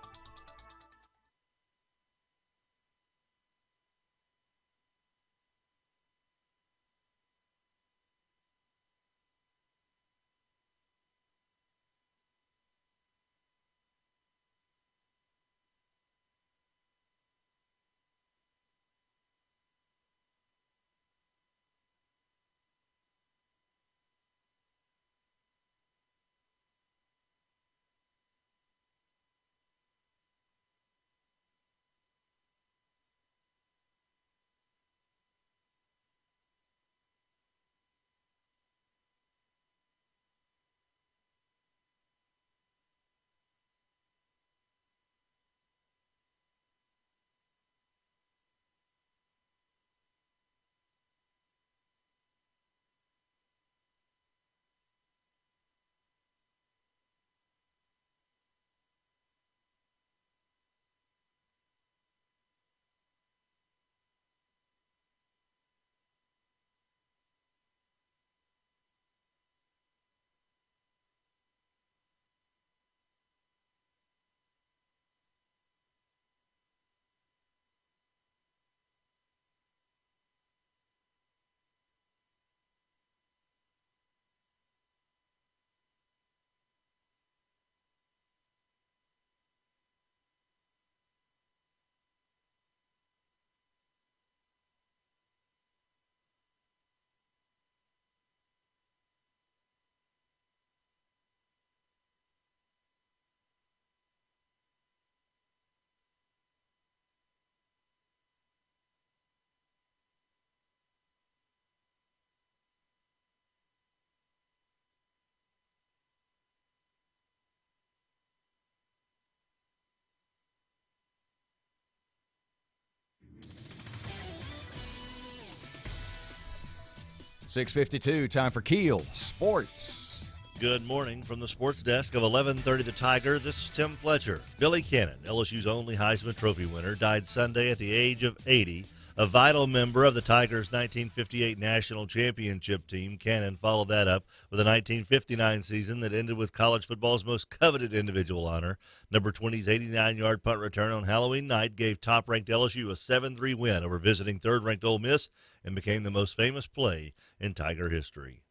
[SPEAKER 1] .652, time for Keel Sports.
[SPEAKER 9] Good morning from the sports desk of 1130 The Tiger. This is Tim Fletcher. Billy Cannon, LSU's only Heisman Trophy winner, died Sunday at the age of 80. A vital member of the Tigers' 1958 national championship team, Cannon followed that up with a 1959 season that ended with college football's most coveted individual honor. Number 20's 89-yard punt return on Halloween night gave top-ranked LSU a 7-3 win over visiting third-ranked Ole Miss and became the most famous play in Tiger history.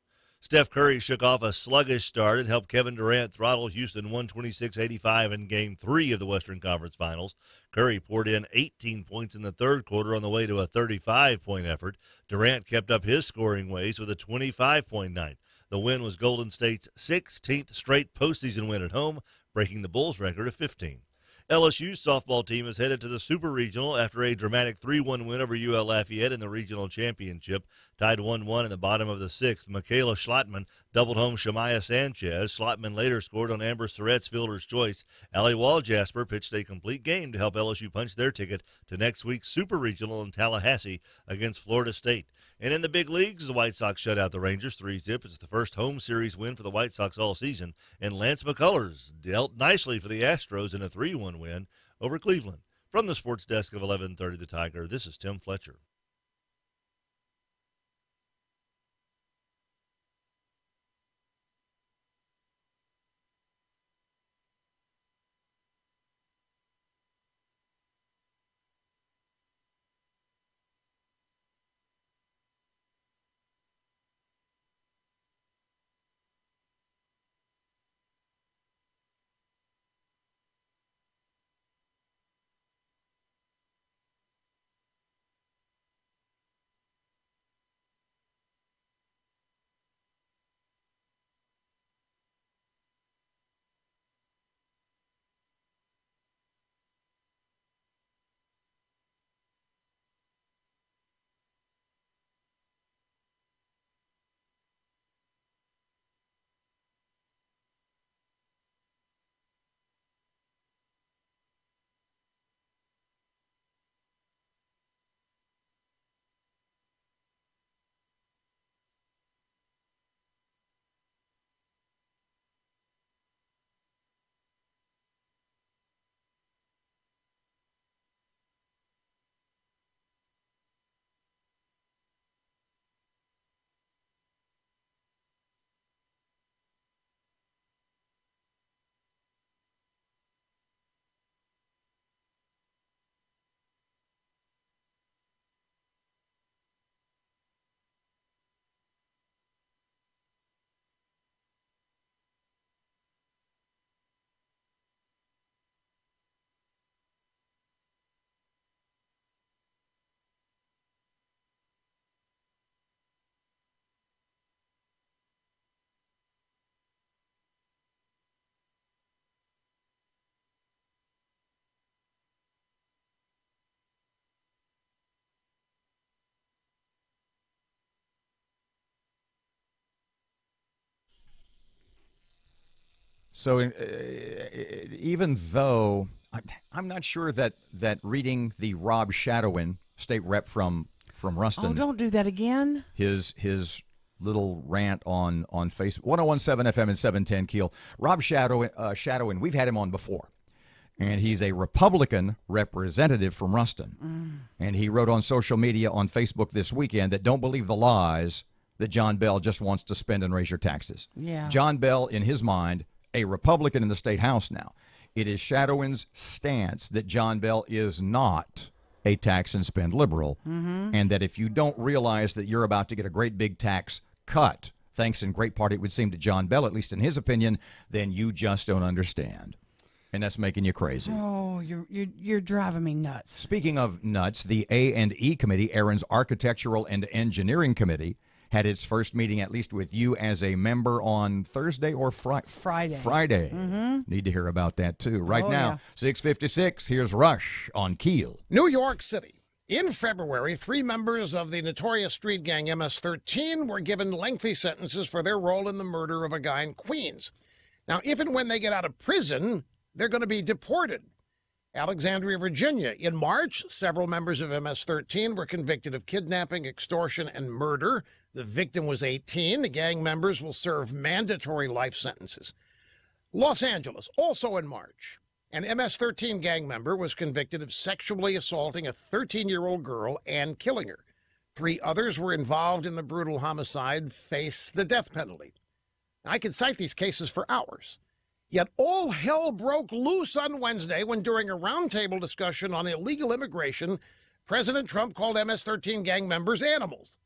[SPEAKER 9] Steph Curry shook off a sluggish start and helped Kevin Durant throttle Houston 126-85 in Game 3 of the Western Conference Finals. Curry poured in 18 points in the third quarter on the way to a 35-point effort. Durant kept up his scoring ways with a 25-point night. The win was Golden State's 16th straight postseason win at home, breaking the Bulls' record of 15. LSU's softball team is headed to the Super Regional after a dramatic 3-1 win over UL Lafayette in the regional championship. Tied 1-1 in the bottom of the sixth. Michaela Schlottman doubled home Shamaya Sanchez. Schlottman later scored on Amber Surratt's fielder's choice. Allie Walljasper pitched a complete game to help LSU punch their ticket to next week's Super Regional in Tallahassee against Florida State. And in the big leagues, the White Sox shut out the Rangers 3-0. It's the first home series win for the White Sox all season. And Lance McCullers dealt nicely for the Astros in a 3-1 win over Cleveland. From the sports desk of 1130 The Tiger, this is Tim Fletcher.
[SPEAKER 1] So even though I'm not sure that reading the Rob Shadowin, state rep from Ruston.
[SPEAKER 2] Oh, don't do that again.
[SPEAKER 1] His little rant on Facebook, 101.7 FM and 710 Keel. Rob Shadowin, we've had him on before. And he's a Republican representative from Ruston. And he wrote on social media on Facebook this weekend that don't believe the lies that John Bell just wants to spend and raise your taxes.
[SPEAKER 2] Yeah.
[SPEAKER 1] John Bell, in his mind, a Republican in the state house now. It is Shadowin's stance that John Bell is not a tax and spend liberal, and that if you don't realize that you're about to get a great big tax cut, thanks in great part, it would seem, to John Bell, at least in his opinion, then you just don't understand. And that's making you crazy.
[SPEAKER 2] Oh, you're driving me nuts.
[SPEAKER 1] Speaking of nuts, the A&E Committee, Erin's Architectural and Engineering Committee, had its first meeting, at least with you as a member, on Thursday or
[SPEAKER 2] Friday.
[SPEAKER 1] Friday. Need to hear about that, too. Right now, 6:56, here's Rush on Keel.
[SPEAKER 11] New York City. In February, 3 members of the notorious street gang MS-13 were given lengthy sentences for their role in the murder of a guy in Queens. Now, if and when they get out of prison, they're going to be deported. Alexandria, Virginia. In March, several members of MS-13 were convicted of kidnapping, extortion, and murder. The victim was 18. The gang members will serve mandatory life sentences. Los Angeles, also in March. An MS-13 gang member was convicted of sexually assaulting a 13-year-old girl and killing her. 3 others were involved in the brutal homicide, face the death penalty. Now, I could cite these cases for hours. Yet all hell broke loose on Wednesday when, during a roundtable discussion on illegal immigration, President Trump called MS-13 gang members animals.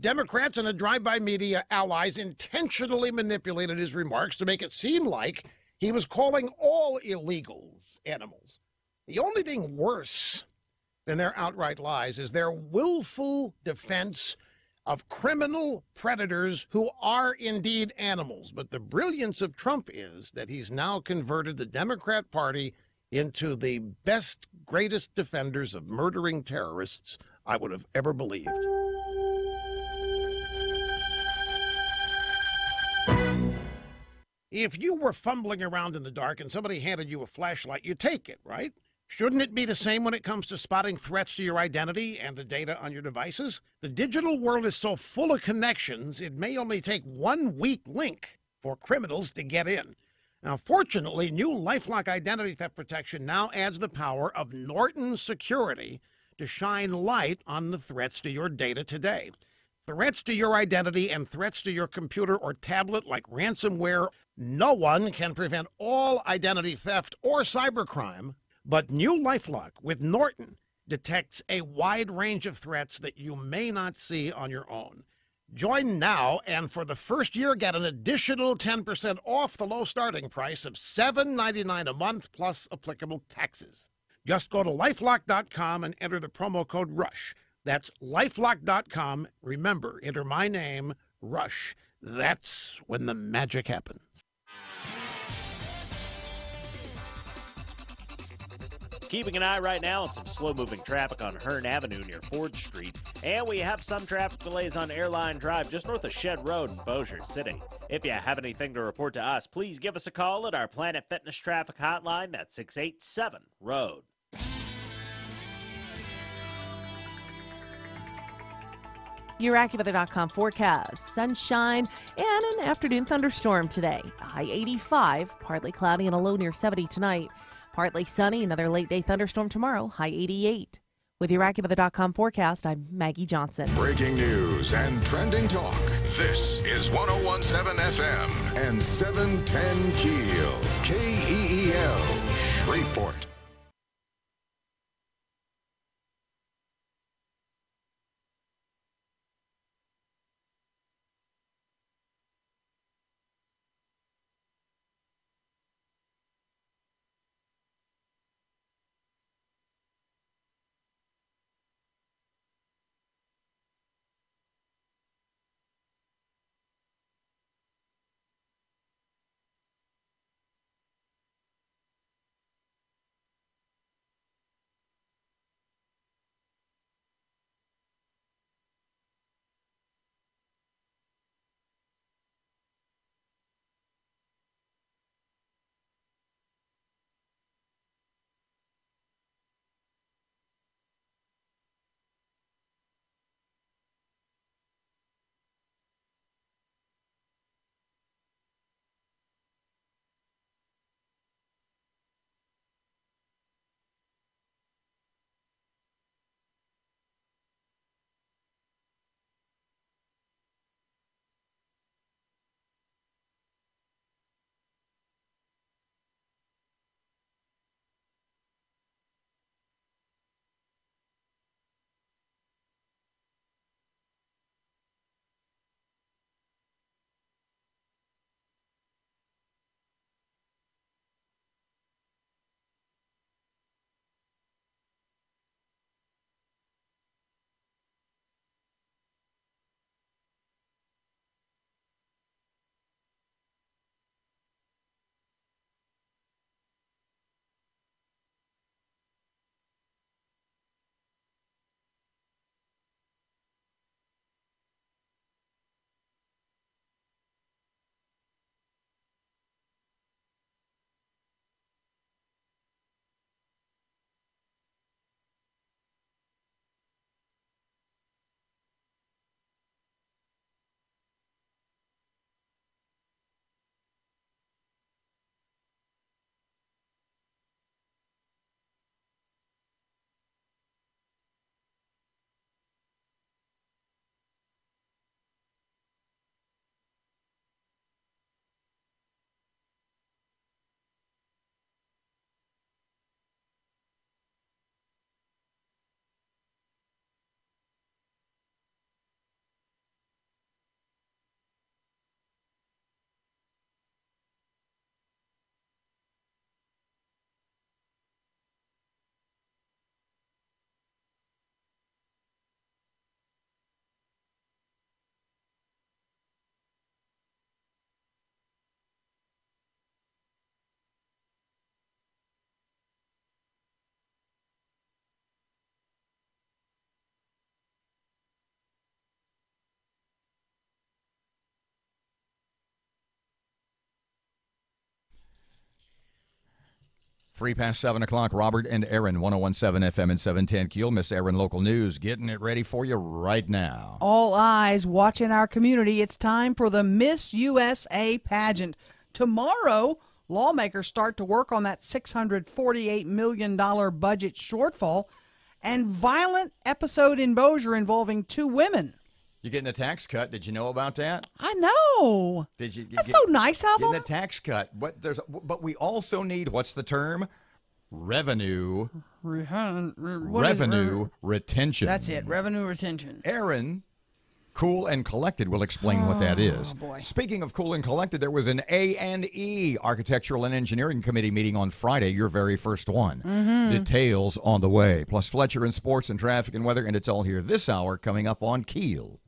[SPEAKER 11] Democrats and a drive-by media allies intentionally manipulated his remarks to make it seem like he was calling all illegals animals. The only thing worse than their outright lies is their willful defense of criminal predators who are indeed animals. But the brilliance of Trump is that he's now converted the Democrat Party into the best, greatest defenders of murdering terrorists I would have ever believed. If you were fumbling around in the dark and somebody handed you a flashlight, you take it, right? Shouldn't it be the same when it comes to spotting threats to your identity and the data on your devices? The digital world is so full of connections, it may only take one weak link for criminals to get in. Now, fortunately, new LifeLock identity theft protection now adds the power of Norton Security to shine light on the threats to your data today. Threats to your identity and threats to your computer or tablet like ransomware. No one can prevent all identity theft or cybercrime, but new LifeLock with Norton detects a wide range of threats that you may not see on your own. Join now, and for the first year, get an additional 10% off the low starting price of $7.99 a month plus applicable taxes. Just go to lifelock.com and enter the promo code RUSH. That's lifelock.com. Remember, enter my name, Rush. That's when the magic happens.
[SPEAKER 7] Keeping an eye right now on some slow-moving traffic on Hearn Avenue near Ford Street. And we have some traffic delays on Airline Drive just north of Shed Road in Bossier City. If you have anything to report to us, please give us a call at our Planet Fitness Traffic Hotline. That's 687-ROAD.
[SPEAKER 8] Your AccuWeather.com forecast. Sunshine and an afternoon thunderstorm today. High 85, partly cloudy and a low near 70 tonight. Partly sunny, another late day thunderstorm tomorrow. High 88. With your AccuWeather.com forecast, I'm Maggie Johnson.
[SPEAKER 3] Breaking news and trending talk. This is 101.7 FM and 710 KEEL. KEEL, Shreveport.
[SPEAKER 1] 3 past 7 o'clock, Robert and Erin, 101.7 FM and 710 KEEL. Miss Erin Local News, getting it ready for you right now.
[SPEAKER 2] All eyes watching our community. It's time for the Miss USA pageant. Tomorrow, lawmakers start to work on that $648 million budget shortfall and violent episode in Bossier involving 2 women.
[SPEAKER 1] You're getting a tax cut. Did you know about that?
[SPEAKER 2] I know.
[SPEAKER 1] Did you?
[SPEAKER 2] That's so nice of them.
[SPEAKER 1] Getting a tax cut. But we also need, what's the term? Revenue. Revenue retention.
[SPEAKER 2] That's it. Revenue retention.
[SPEAKER 1] Erin, Cool and Collected, will explain what that is.
[SPEAKER 2] Boy.
[SPEAKER 1] Speaking of Cool and Collected, there was an A&E Architectural and Engineering Committee meeting on Friday, your very first one. Details on the way. Plus Fletcher and sports and traffic and weather, and it's all here this hour coming up on KEEL.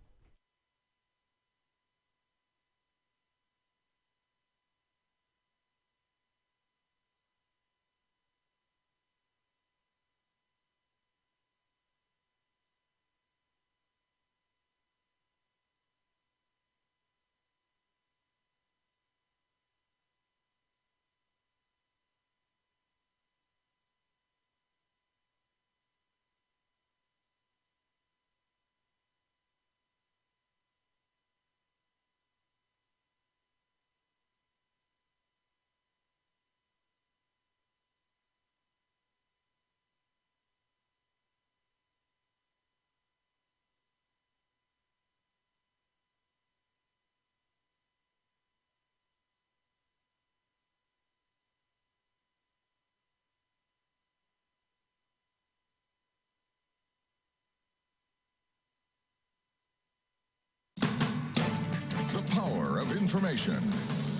[SPEAKER 3] The power of information.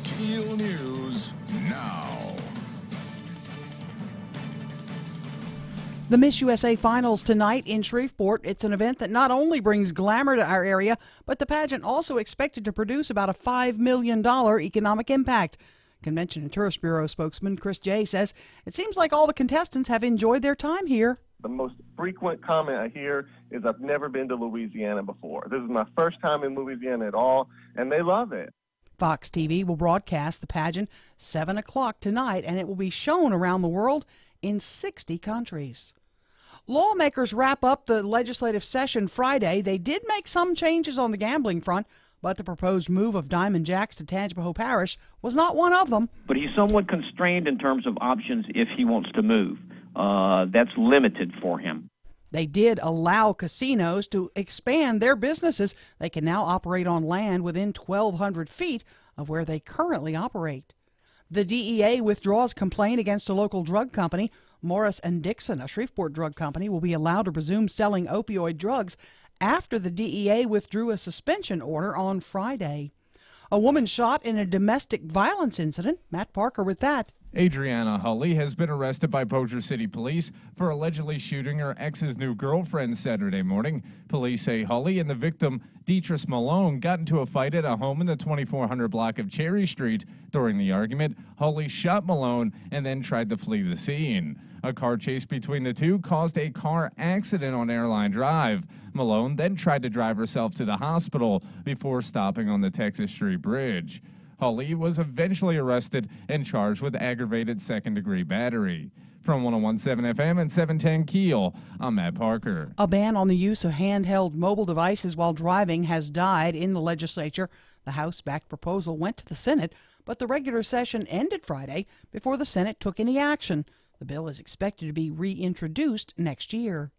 [SPEAKER 3] KEEL News now.
[SPEAKER 2] The Miss USA Finals tonight in Shreveport. It's an event that not only brings glamour to our area, but the pageant also expected to produce about a $5 million economic impact. Convention and Tourist Bureau spokesman Chris J. says it seems like all the contestants have enjoyed their time here.
[SPEAKER 10] The most frequent comment I hear is, I've never been to Louisiana before. This is my first time in Louisiana at all, and they love it.
[SPEAKER 2] Fox TV will broadcast the pageant 7 o'clock tonight, and it will be shown around the world in 60 countries. Lawmakers wrap up the legislative session Friday. They did make some changes on the gambling front, but the proposed move of Diamond Jacks to Tangipahoa Parish was not one of them.
[SPEAKER 5] But he's somewhat constrained in terms of options if he wants to move. That's limited for him.
[SPEAKER 2] They did allow casinos to expand their businesses. They can now operate on land within 1,200 feet of where they currently operate. The DEA withdraws complaint against a local drug company. Morris & Dixon, a Shreveport drug company, will be allowed to resume selling opioid drugs after the DEA withdrew a suspension order on Friday. A woman shot in a domestic violence incident. Matt Parker with that.
[SPEAKER 4] Adriana Hulley has been arrested by Bossier City Police for allegedly shooting her ex's new girlfriend Saturday morning. Police say Hulley and the victim, Deetris Malone, got into a fight at a home in the 2400 block of Cherry Street. During the argument, Hulley shot Malone and then tried to flee the scene. A car chase between the two caused a car accident on Airline Drive. Malone then tried to drive herself to the hospital before stopping on the Texas Street Bridge. Hulley was eventually arrested and charged with aggravated second-degree battery. From 101.7 FM and 710 KEEL, I'm Matt Parker.
[SPEAKER 2] A ban on the use of handheld mobile devices while driving has died in the legislature. The House-backed proposal went to the Senate, but the regular session ended Friday before the Senate took any action. The bill is expected to be reintroduced next year.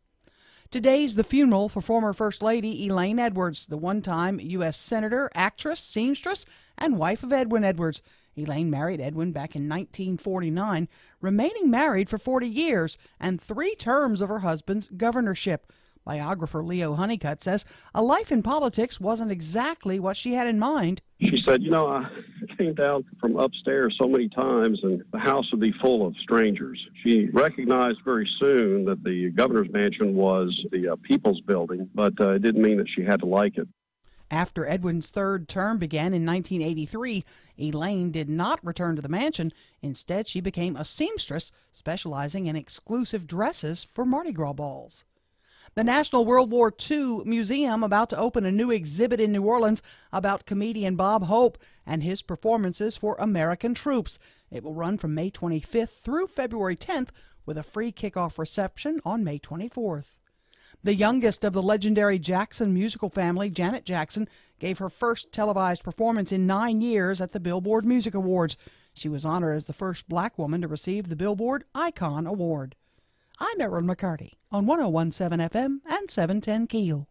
[SPEAKER 2] Today's the funeral for former First Lady Elaine Edwards, the one-time U.S. Senator, actress, seamstress, and wife of Edwin Edwards. Elaine married Edwin back in 1949, remaining married for 40 years and 3 terms of her husband's governorship. Biographer Leo Honeycutt says a life in politics wasn't exactly what she had in mind.
[SPEAKER 12] She said, I came down from upstairs so many times and the house would be full of strangers. She recognized very soon that the governor's mansion was the people's building, but it didn't mean that she had to like it.
[SPEAKER 2] After Edwin's third term began in 1983, Elaine did not return to the mansion. Instead, she became a seamstress, specializing in exclusive dresses for Mardi Gras balls. The National World War II Museum about to open a new exhibit in New Orleans about comedian Bob Hope and his performances for American troops. It will run from May 25th through February 10th with a free kickoff reception on May 24th. The youngest of the legendary Jackson musical family, Janet Jackson, gave her first televised performance in 9 years at the Billboard Music Awards. She was honored as the first black woman to receive the Billboard Icon Award. I'm Erin McCarty on 101.7 FM and 710 KEEL.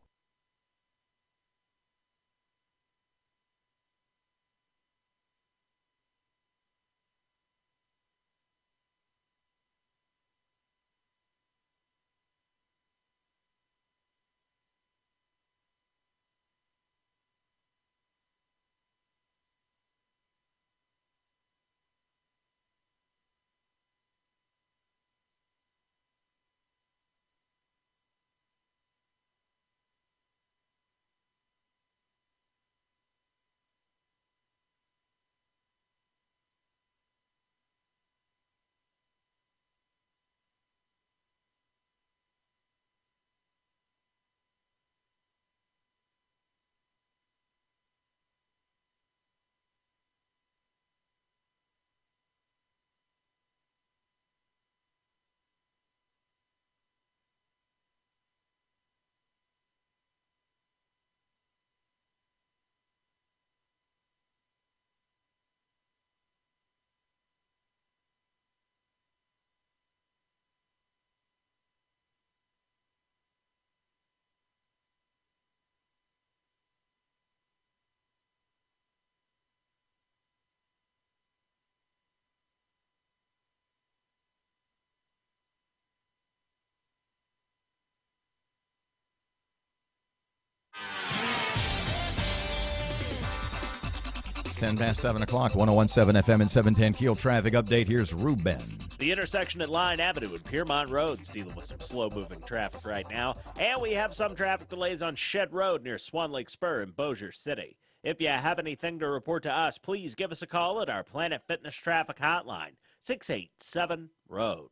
[SPEAKER 1] Ten past 7 o'clock, 101.7 FM and 710 KEEL traffic update. Here's Ruben.
[SPEAKER 7] The intersection at Line Avenue and Piermont Roads dealing with some slow-moving traffic right now. And we have some traffic delays on Shed Road near Swan Lake Spur in Bossier City. If you have anything to report to us, please give us a call at our Planet Fitness Traffic Hotline, 687-ROAD.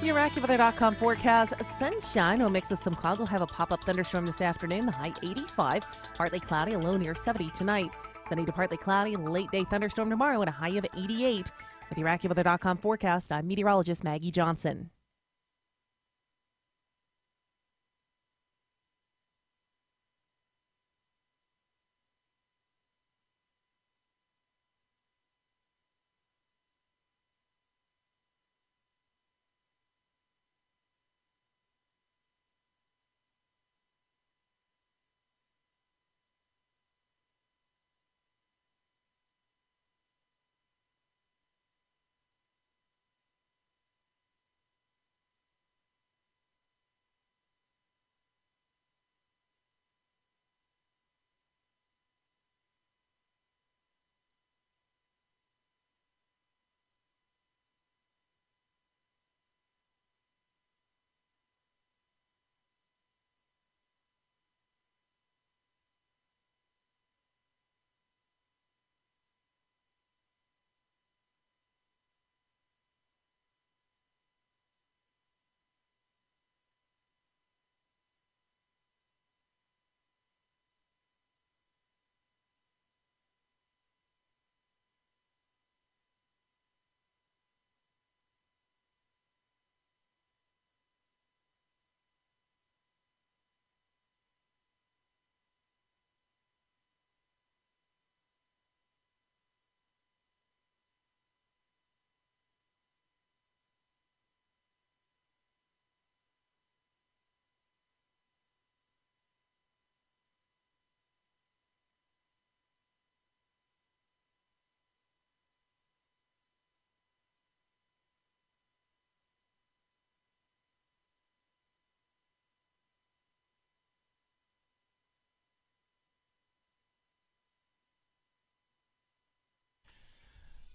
[SPEAKER 8] Your AccuWeather.com forecast: sunshine, a mix of some clouds. We'll have a pop-up thunderstorm this afternoon, the high 85. Partly cloudy, a low near 70 tonight. Sunny to partly cloudy, late day thunderstorm tomorrow at a high of 88. With your AccuWeather.com forecast, I'm meteorologist Maggie Johnson.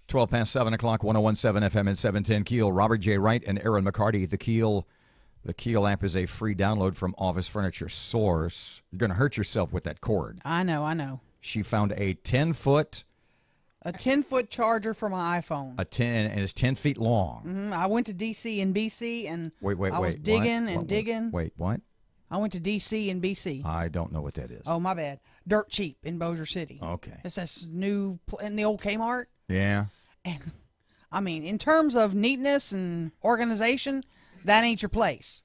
[SPEAKER 1] Twelve past 7 o'clock, 101.7 FM and 710 KEEL. Robert J. Wright and Erin McCarty. The KEEL app is a free download from Office Furniture Source. You're going to hurt yourself with that cord.
[SPEAKER 2] I know.
[SPEAKER 1] She found a 10-foot
[SPEAKER 2] A 10-foot charger for my iPhone.
[SPEAKER 1] And it's 10 feet long.
[SPEAKER 2] I went to D.C. and BC, and I was
[SPEAKER 1] Wait,
[SPEAKER 2] digging.
[SPEAKER 1] Wait, what?
[SPEAKER 2] I went to D.C. and BC.
[SPEAKER 1] I don't know what that is.
[SPEAKER 2] Oh, my bad. Dirt cheap in Bossier City.
[SPEAKER 1] Okay.
[SPEAKER 2] It's this new in the old Kmart.
[SPEAKER 1] Yeah.
[SPEAKER 2] And I mean, in terms of neatness and organization, that ain't your place.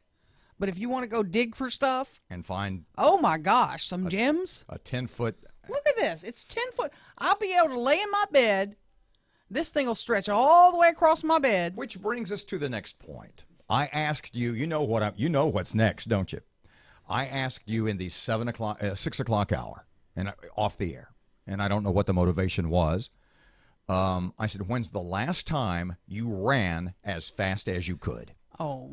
[SPEAKER 2] But if you want to go dig for stuff
[SPEAKER 1] and find,
[SPEAKER 2] oh my gosh, some gems.
[SPEAKER 1] A 10-foot.
[SPEAKER 2] Look at this. It's 10 foot. I'll be able to lay in my bed. This thing will stretch all the way across my bed.
[SPEAKER 1] Which brings us to the next point. I asked you. You know what's next, don't you? I asked you in the 6 o'clock hour, and off the air, and I don't know what the motivation was. I said, when's the last time you ran as fast as you could?
[SPEAKER 2] Oh,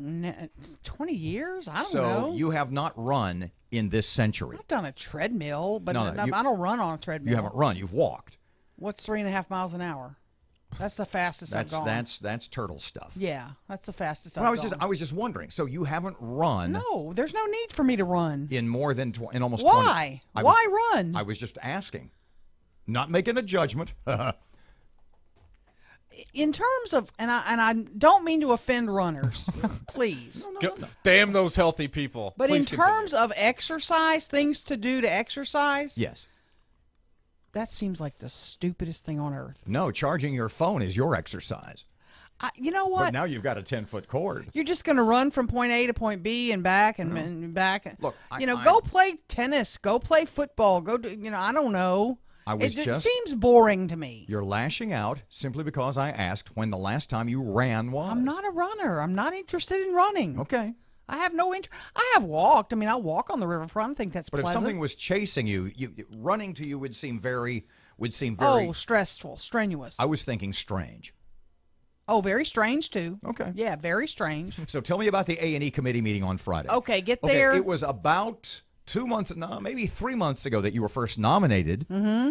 [SPEAKER 2] 20 years? I don't know.
[SPEAKER 1] So you have not run in this century.
[SPEAKER 2] I've done a treadmill, but
[SPEAKER 1] No,
[SPEAKER 2] I don't run on a treadmill.
[SPEAKER 1] You haven't run. You've walked.
[SPEAKER 2] What's 3.5 miles an hour? That's the fastest I've gone.
[SPEAKER 1] That's turtle stuff.
[SPEAKER 2] Yeah, that's the fastest
[SPEAKER 1] Well,
[SPEAKER 2] I've gone.
[SPEAKER 1] I was just wondering. So you haven't run?
[SPEAKER 2] No, there's no need for me to run.
[SPEAKER 1] In more than in almost
[SPEAKER 2] Why?
[SPEAKER 1] 20.
[SPEAKER 2] Why run?
[SPEAKER 1] I was just asking, not making a judgment.
[SPEAKER 2] In terms of, and I don't mean to offend runners, please.
[SPEAKER 1] No.
[SPEAKER 4] Damn those healthy people.
[SPEAKER 2] But
[SPEAKER 4] Please
[SPEAKER 2] in terms of exercise, things to do to exercise,
[SPEAKER 1] yes,
[SPEAKER 2] that seems like the stupidest thing on earth.
[SPEAKER 1] No, charging your phone is your exercise.
[SPEAKER 2] You know what?
[SPEAKER 1] But now you've got a 10-foot cord.
[SPEAKER 2] You're just going to run from point A to point B and back and back.
[SPEAKER 1] Look,
[SPEAKER 2] go play tennis, go play football, go do, I don't know. It seems boring to me.
[SPEAKER 1] You're lashing out simply because I asked when the last time you ran was.
[SPEAKER 2] I'm not a runner. I'm not interested in running.
[SPEAKER 1] Okay.
[SPEAKER 2] I have no interest. I have walked. I mean, I walk on the riverfront. I think that's pleasant.
[SPEAKER 1] But if something was chasing you, running to you would seem very.
[SPEAKER 2] Oh, stressful, strenuous.
[SPEAKER 1] I was thinking strange.
[SPEAKER 2] Oh, very strange too.
[SPEAKER 1] Okay.
[SPEAKER 2] Yeah, very strange.
[SPEAKER 1] So tell me about the A&E committee meeting on Friday.
[SPEAKER 2] Okay, get there.
[SPEAKER 1] It was about 2 months, maybe 3 months ago that you were first nominated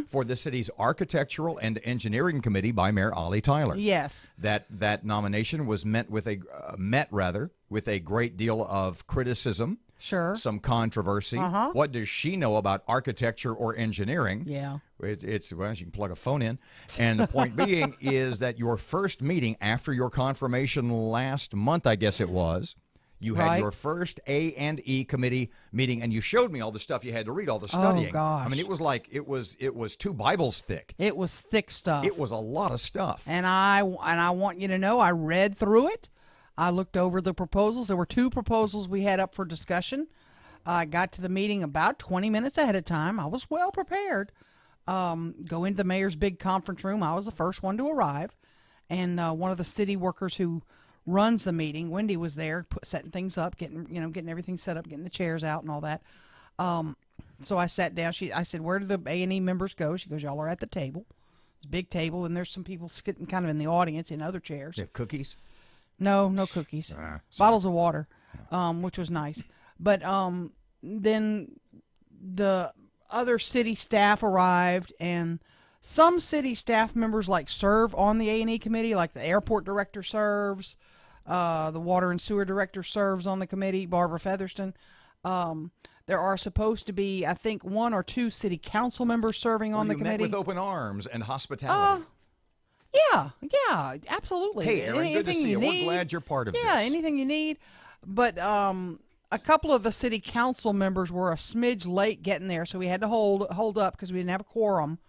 [SPEAKER 1] for the city's Architectural and Engineering Committee by Mayor Ollie Tyler.
[SPEAKER 2] Yes.
[SPEAKER 1] That nomination was met with a great deal of criticism.
[SPEAKER 2] Sure.
[SPEAKER 1] Some controversy. What does she know about architecture or engineering?
[SPEAKER 2] Yeah.
[SPEAKER 1] Well, she can plug a phone in. And the point being is that your first meeting after your confirmation last month, I guess it was, you had your first A&E committee meeting, and you showed me all the stuff you had to read, all the studying.
[SPEAKER 2] Oh, gosh.
[SPEAKER 1] I mean, it was like it was 2 Bibles thick.
[SPEAKER 2] It was thick stuff.
[SPEAKER 1] It was a lot of stuff.
[SPEAKER 2] And I want you to know, I read through it. I looked over the proposals. There were 2 proposals we had up for discussion. I got to the meeting about 20 minutes ahead of time. I was well prepared. Go into the mayor's big conference room. I was the first one to arrive. And one of the city workers who runs the meeting, Wendy, was there setting things up, getting everything set up, getting the chairs out and all that. So I sat down. I said, where do the A&E members go? She goes, y'all are at the table. It's a big table, and there's some people sitting kind of in the audience in other chairs.
[SPEAKER 1] They have cookies?
[SPEAKER 2] No cookies. Bottles of water, which was nice. But then the other city staff arrived, and some city staff members serve on the A&E committee, like the airport director serves, the water and sewer director serves on the committee, Barbara Featherston. There are supposed to be, I think, 1 or 2 city council members serving on the committee.
[SPEAKER 1] Met with open arms and hospitality.
[SPEAKER 2] Yeah, absolutely.
[SPEAKER 1] Hey, Erin, good to see you. We're glad you're part of this.
[SPEAKER 2] Yeah, anything you need. But a couple of the city council members were a smidge late getting there, so we had to hold up because we didn't have a quorum,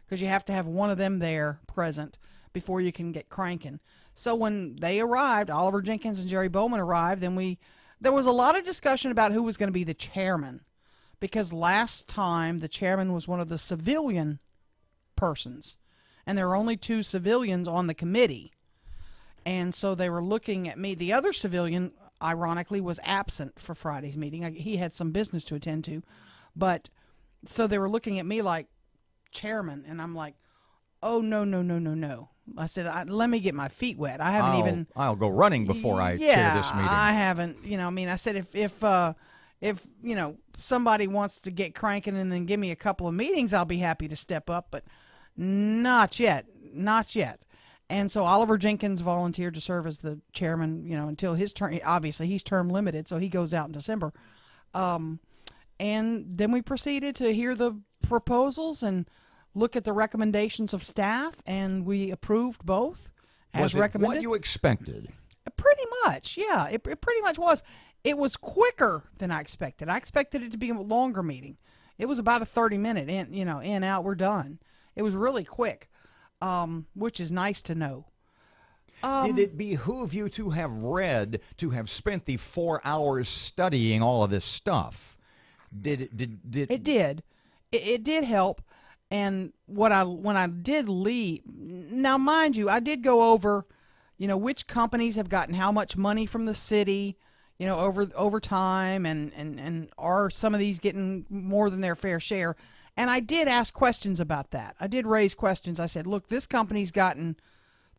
[SPEAKER 2] because you have to have one of them there present before you can get cranking. So when they arrived, Oliver Jenkins and Jerry Bowman arrived, then there was a lot of discussion about who was going to be the chairman, because last time the chairman was one of the civilian persons, and there were only 2 civilians on the committee. And so they were looking at me. The other civilian, ironically, was absent for Friday's meeting. He had some business to attend to. But so they were looking at me like chairman, and I'm like, oh, no. I said, let me get my feet wet. I haven't
[SPEAKER 1] I'll go running before I chair this meeting.
[SPEAKER 2] I haven't, I said, if somebody wants to get cranking and then give me a couple of meetings, I'll be happy to step up, but not yet. And so Oliver Jenkins volunteered to serve as the chairman, until his term. Obviously, he's term limited, so he goes out in December. And then we proceeded to hear the proposals, and look at the recommendations of staff, and we approved both as
[SPEAKER 1] Was it
[SPEAKER 2] recommended.
[SPEAKER 1] what you expected?
[SPEAKER 2] Pretty much, yeah. It pretty much was. It was quicker than I expected. I expected it to be a longer meeting. It was about a 30-minute in, out, we're done. It was really quick, which is nice to know.
[SPEAKER 1] Did it behoove you to have spent the 4 hours studying all of this stuff?
[SPEAKER 2] It did. It did help. And when I did leave, now mind you, I did go over, which companies have gotten how much money from the city, over time, and are some of these getting more than their fair share. And I did ask questions about that. I did raise questions. I said, look, this company's gotten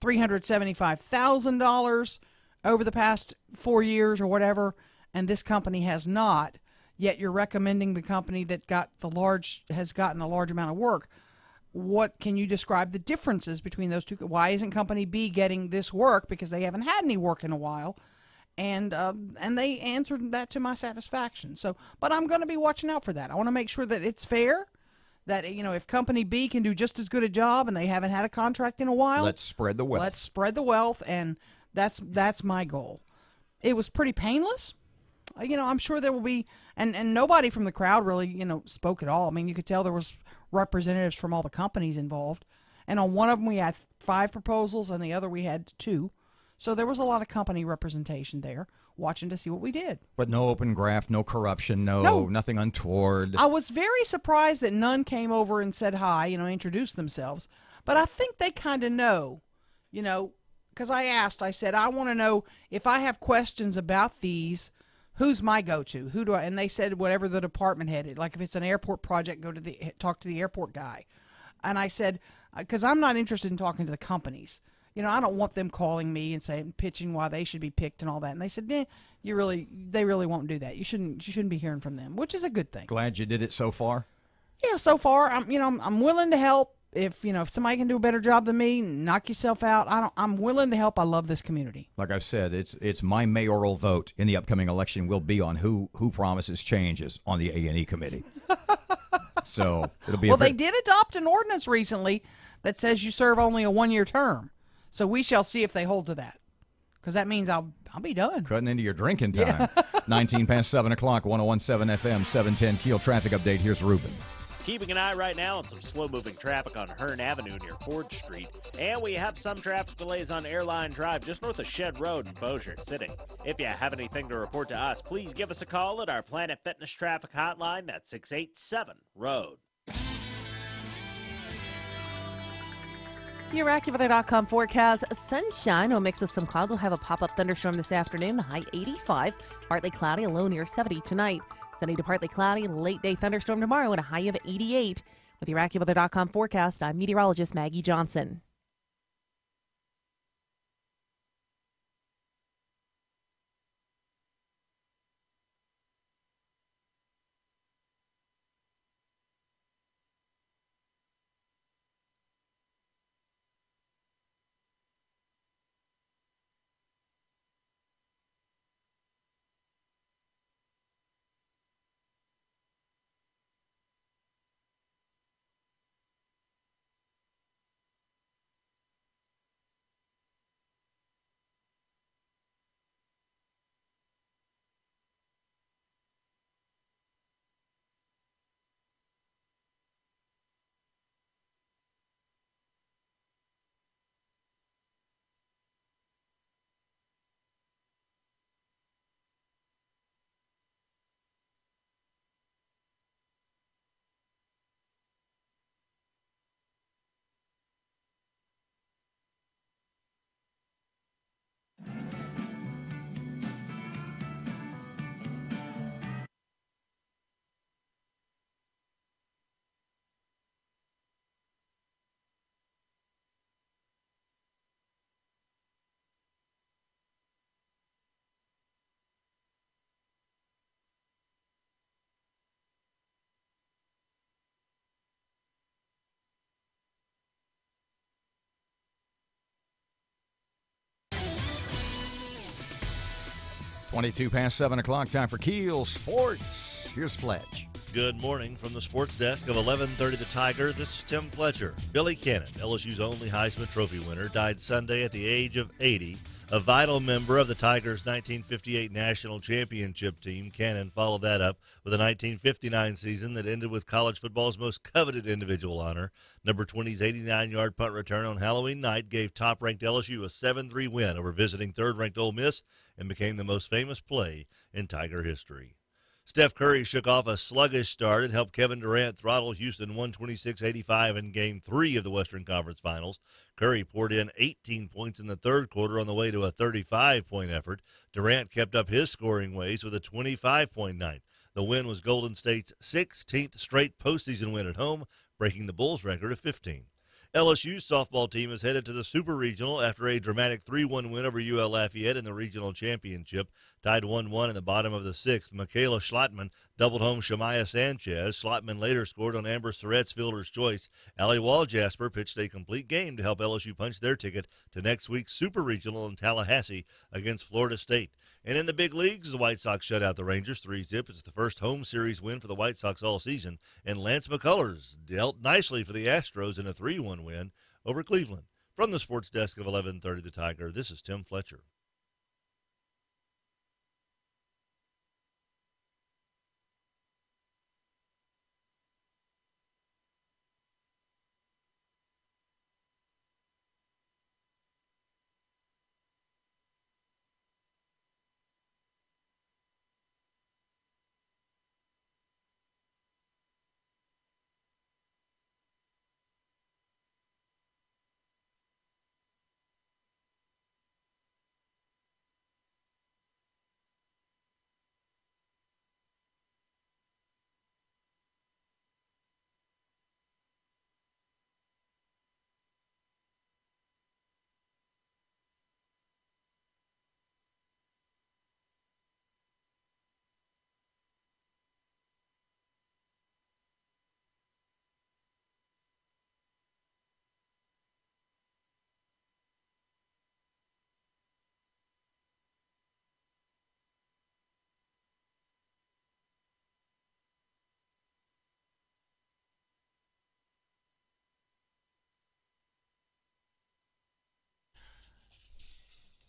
[SPEAKER 2] $375,000 over the past 4 years or whatever, and this company has not. Yet you're recommending the company that has gotten a large amount of work. What can you describe the differences between those two? Why isn't company B getting this work? Because they haven't had any work in a while. And they answered that to my satisfaction. So, but I'm going to be watching out for that. I want to make sure that it's fair. That, if company B can do just as good a job and they haven't had a contract in a while,
[SPEAKER 1] let's spread the wealth.
[SPEAKER 2] And that's my goal. It was pretty painless. I'm sure there will be, and nobody from the crowd really, spoke at all. I mean, you could tell there was representatives from all the companies involved. And on one of them we had 5 proposals, and the other we had 2. So there was a lot of company representation there, watching to see what we did.
[SPEAKER 1] But no open graft, no corruption, nothing untoward.
[SPEAKER 2] I was very surprised that none came over and said hi, introduced themselves. But I think they kind of know, because I said, I want to know if I have questions about these, who's my go-to? Who do I? And they said whatever the department headed. Like if it's an airport project, talk to the airport guy. And I said, because I'm not interested in talking to the companies. I don't want them calling me and saying, pitching why they should be picked and all that. And they said, they really won't do that. You shouldn't be hearing from them, which is a good thing.
[SPEAKER 1] Glad you did it so far.
[SPEAKER 2] Yeah, so far I'm willing to help. If somebody can do a better job than me, knock yourself out. I'm willing to help. I love this community.
[SPEAKER 1] Like I said, it's my mayoral vote in the upcoming election will be on who promises changes on the A&E committee. So it'll be.
[SPEAKER 2] Well, they did adopt an ordinance recently that says you serve only a 1-year term. So we shall see if they hold to that, because that means I'll be done.
[SPEAKER 1] Cutting into your drinking time. Yeah. 19 past 7 o'clock, 101.7 FM, 710 Keel traffic update. Here's Ruben.
[SPEAKER 7] Keeping an eye right now on some slow-moving traffic on Hearn Avenue near Ford Street. And we have some traffic delays on Airline Drive just north of Shed Road in Bossier City. If you have anything to report to us, please give us a call at our Planet Fitness traffic hotline. That's 687-ROAD.
[SPEAKER 8] Your AccuWeather.com forecast: sunshine. A mix of some clouds. We'll have a pop-up thunderstorm this afternoon. The high 85. Partly cloudy, a low near 70 tonight. Sunny to partly cloudy, late day thunderstorm tomorrow and a high of 88. With your AccuWeather.com forecast, I'm meteorologist Maggie Johnson.
[SPEAKER 1] Twenty-two past 7 o'clock, time for Keel Sports. Here's Fletch.
[SPEAKER 9] Good morning from the sports desk of 1130 The Tiger. This is Tim Fletcher. Billy Cannon, LSU's only Heisman Trophy winner, died Sunday at the age of 80. A vital member of the Tigers' 1958 national championship team, Cannon followed that up with a 1959 season that ended with college football's most coveted individual honor. Number 20's 89-yard punt return on Halloween night gave top-ranked LSU a 7-3 win over visiting third-ranked Ole Miss and became the most famous play in Tiger history. Steph Curry shook off a sluggish start and helped Kevin Durant throttle Houston 126-85 in Game 3 of the Western Conference Finals. Curry poured in 18 points in the third quarter on the way to a 35-point effort. Durant kept up his scoring ways with a 25-point night. The win was Golden State's 16th straight postseason win at home, breaking the Bulls' record of 15. LSU's softball team is headed to the Super Regional after a dramatic 3-1 win over UL Lafayette in the regional championship. Tied 1-1 in the bottom of the sixth, Michaela Schlottman doubled home Shamaya Sanchez. Schlottman later scored on Amber Surratt's fielder's choice. Allie Walljasper pitched a complete game to help LSU punch their ticket to next week's Super Regional in Tallahassee against Florida State. And in the big leagues, the White Sox shut out the Rangers 3-0. It's the first home series win for the White Sox all season. And Lance McCullers dealt nicely for the Astros in a 3-1 win over Cleveland. From the sports desk of 1130 The Tiger, this is Tim Fletcher.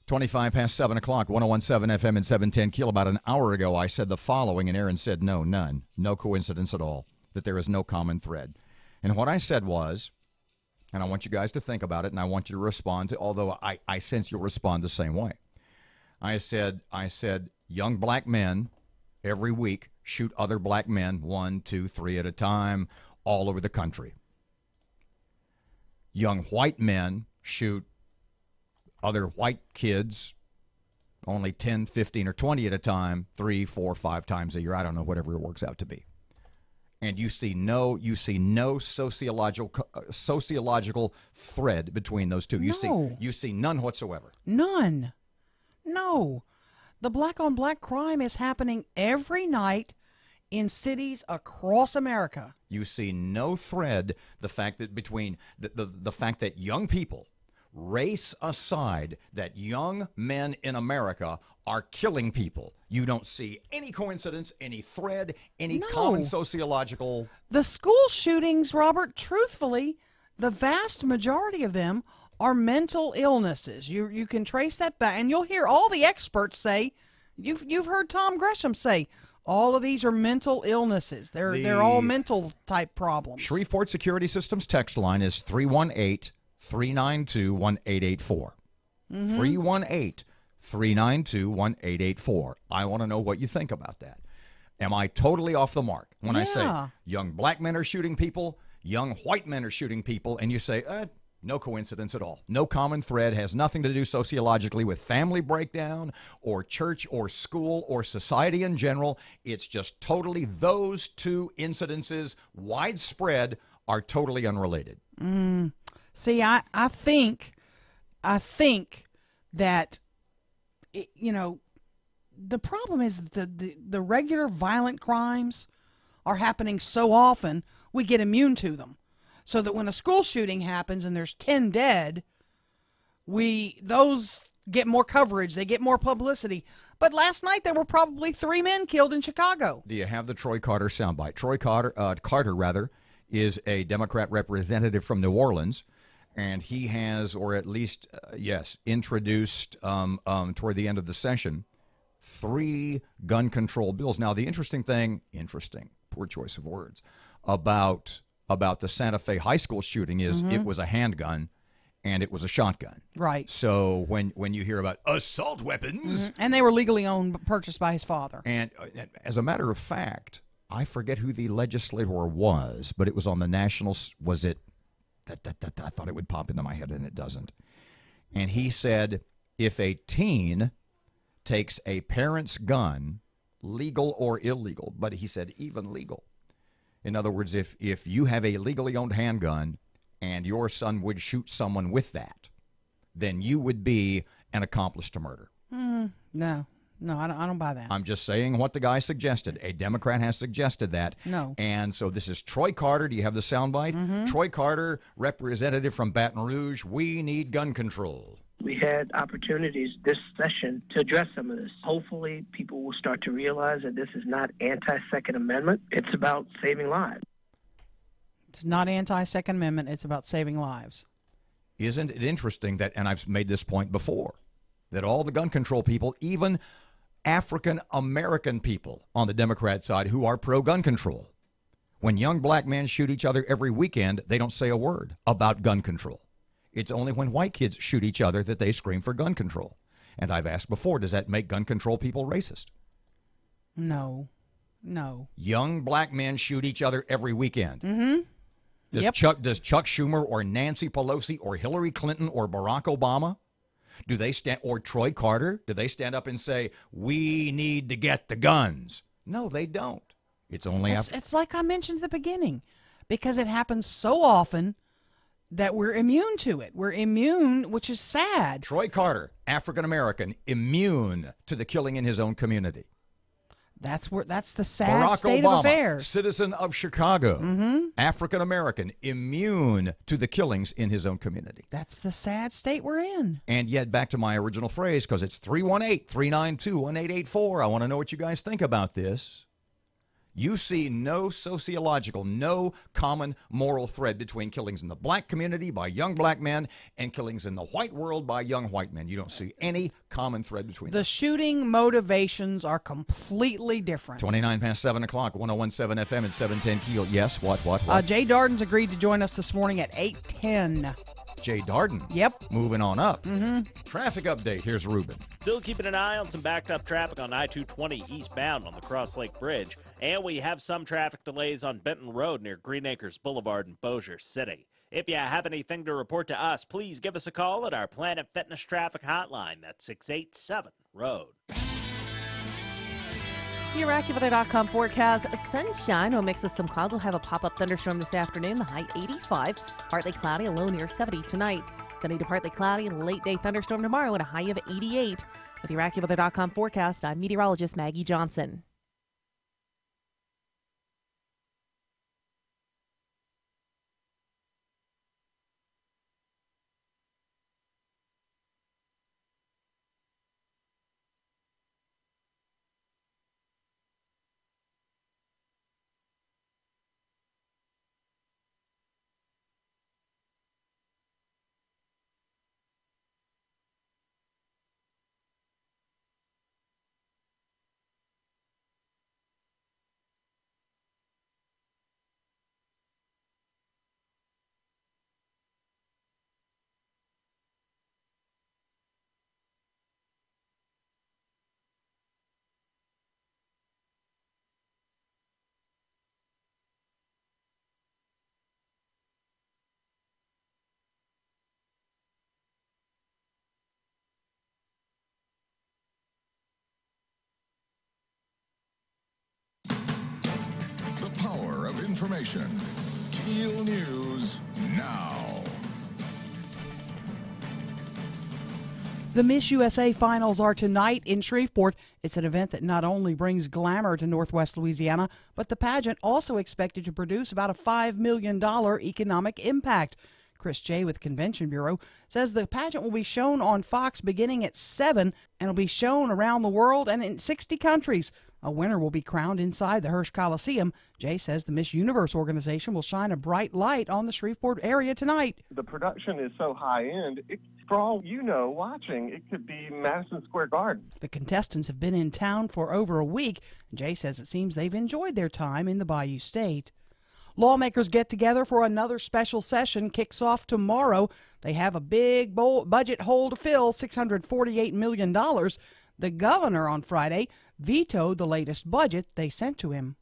[SPEAKER 1] Twenty-five past 7 o'clock, 101.7 FM and 710 KEEL. About an hour ago, I said the following, and Erin said no, none. No coincidence at all, that there is no common thread. And what I said was, and I want you guys to think about it, and I want you to respond to, although I sense you'll respond the same way. I said, young black men every week shoot other black men 1, 2, 3 at a time all over the country. Young white men shoot other white kids only 10, 15, or 20 at a time, 3, 4, 5 times a year. I don't know, whatever it works out to be. And you see no sociological thread between those two. You see none whatsoever.
[SPEAKER 2] None. No. The black-on-black crime is happening every night in cities across America.
[SPEAKER 1] You see no thread. The fact that between the fact that young people, race aside, that young men in America are killing people. You don't see any coincidence, any thread, any common sociological.
[SPEAKER 2] The school shootings, Robert, truthfully, the vast majority of them are mental illnesses. You can trace that back, and you'll hear all the experts say, you've heard Tom Gresham say, all of these are mental illnesses. They're all mental type problems.
[SPEAKER 1] Shreveport Security Systems text line is 318-392-1884. 318-392-1884. I want to know what you think about that. Am I totally off the mark when I say young black men are shooting people, young white men are shooting people, and you say, no coincidence at all. No common thread, has nothing to do sociologically with family breakdown or church or school or society in general. It's just totally those two incidences, widespread, are totally unrelated.
[SPEAKER 2] See, I think that, the problem is the regular violent crimes are happening so often, we get immune to them. So that when a school shooting happens and there's 10 dead, those get more coverage. They get more publicity. But last night there were probably 3 men killed in Chicago.
[SPEAKER 1] Do you have the Troy Carter soundbite? Troy Carter is a Democrat representative from New Orleans, and he has, or at least, introduced toward the end of the session 3 gun control bills. Now, the interesting, poor choice of words, about the Santa Fe high school shooting is it was a handgun and it was a shotgun.
[SPEAKER 2] Right.
[SPEAKER 1] So when you hear about assault weapons.
[SPEAKER 2] And they were legally owned, purchased by his father.
[SPEAKER 1] And as a matter of fact, I forget who the legislator was, but it was on the national, was it, I thought it would pop into my head and it doesn't. And he said, if a teen takes a parent's gun, legal or illegal, but he said even legal. In other words, if you have a legally owned handgun and your son would shoot someone with that, then you would be an accomplice to murder.
[SPEAKER 2] No, I don't buy that.
[SPEAKER 1] I'm just saying what the guy suggested. A Democrat has suggested that.
[SPEAKER 2] No.
[SPEAKER 1] And so this is Troy Carter. Do you have the soundbite? Troy Carter, representative from Baton Rouge. We need gun control.
[SPEAKER 6] We had opportunities this session to address some of this. Hopefully, people will start to realize that this is not anti-Second Amendment. It's about saving lives.
[SPEAKER 2] It's not anti-Second Amendment. It's about saving lives.
[SPEAKER 1] Isn't it interesting that, and I've made this point before, that all the gun control people, even African-American people on the Democrat side who are pro-gun control, when young black men shoot each other every weekend, they don't say a word about gun control. It's only when white kids shoot each other that they scream for gun control. And I've asked before, does that make gun control people racist?
[SPEAKER 2] No.
[SPEAKER 1] Young black men shoot each other every weekend. Does
[SPEAKER 2] Yep.
[SPEAKER 1] Does Chuck Schumer or Nancy Pelosi or Hillary Clinton or Barack Obama, do they stand, or Troy Carter, do they stand up and say, we need to get the guns? No, they don't. It's only
[SPEAKER 2] It's like I mentioned at the beginning, because it happens so often that we're immune to it. We're immune, which is sad.
[SPEAKER 1] Troy Carter, African-American, immune to the killing in his own community.
[SPEAKER 2] That's the sad
[SPEAKER 1] Barack
[SPEAKER 2] state
[SPEAKER 1] Obama,
[SPEAKER 2] of affairs.
[SPEAKER 1] citizen of Chicago, African-American, immune to the killings in his own community.
[SPEAKER 2] That's the sad state we're in.
[SPEAKER 1] And yet, back to my original phrase, because it's 318-392-1884. I want to know what you guys think about this. You see no common moral thread between killings in the black community by young black men and killings in the white world by young white men. You don't see any common thread between them.
[SPEAKER 2] The shooting motivations are completely different.
[SPEAKER 1] 29 past 7 o'clock, 101.7 FM and 710 KEEL. Yes, what?
[SPEAKER 2] Jay Darden's agreed to join us this morning at 8:10.
[SPEAKER 1] Jay Darden.
[SPEAKER 2] Yep.
[SPEAKER 1] Moving on up. Traffic update. Here's Ruben.
[SPEAKER 7] Still keeping an eye on some backed up traffic on I-220 eastbound on the Cross Lake Bridge. And we have some traffic delays on Benton Road near Green Acres Boulevard in Bossier City. If you have anything to report to us, please give us a call at our Planet Fitness traffic hotline. That's 687-ROAD.
[SPEAKER 8] Your AccuWeather.com forecast. Sunshine will mix with some clouds. We'll have a pop-up thunderstorm this afternoon. The high 85. Partly cloudy, a low near 70 tonight. Sunny to partly cloudy, late-day thunderstorm tomorrow at a high of 88. With your AccuWeather.com forecast, I'm meteorologist Maggie Johnson.
[SPEAKER 3] The power of information. KEEL News now.
[SPEAKER 2] The Miss USA finals are tonight in Shreveport. It's an event that not only brings glamour to Northwest Louisiana, but the pageant also expected to produce about a $5 million economic impact. Chris J. with Convention Bureau, says the pageant will be shown on Fox beginning at 7 and will be shown around the world and in 60 countries. A winner will be crowned inside the Hirsch Coliseum. Jay says the Miss Universe organization will shine a bright light on the Shreveport area tonight.
[SPEAKER 10] The production is so high-end, for all you know, watching, it could be Madison Square Garden.
[SPEAKER 2] The contestants have been in town for over a week. Jay says it seems they've enjoyed their time in the Bayou State. Lawmakers get together for another special session. Kicks off tomorrow. They have a big budget hole to fill, $648 million. The governor on Friday vetoed the latest budget they sent to him.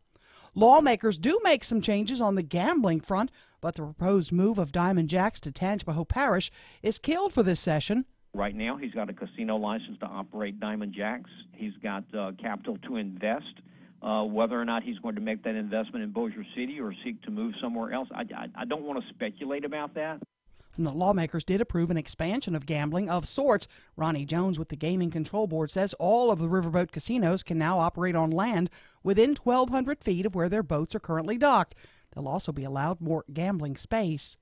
[SPEAKER 2] Lawmakers do make some changes on the gambling front, but the proposed move of Diamond Jacks to Tangipahoa Parish is killed for this session.
[SPEAKER 5] Right now, he's got a casino license to operate Diamond Jacks. He's got capital to invest. Whether or not he's going to make that investment in Bossier City or seek to move somewhere else, I don't want to speculate about that.
[SPEAKER 2] And the lawmakers did approve an expansion of gambling of sorts. Ronnie Jones with the Gaming Control Board says all of the riverboat casinos can now operate on land within 1,200 feet of where their boats are currently docked. They'll also be allowed more gambling space.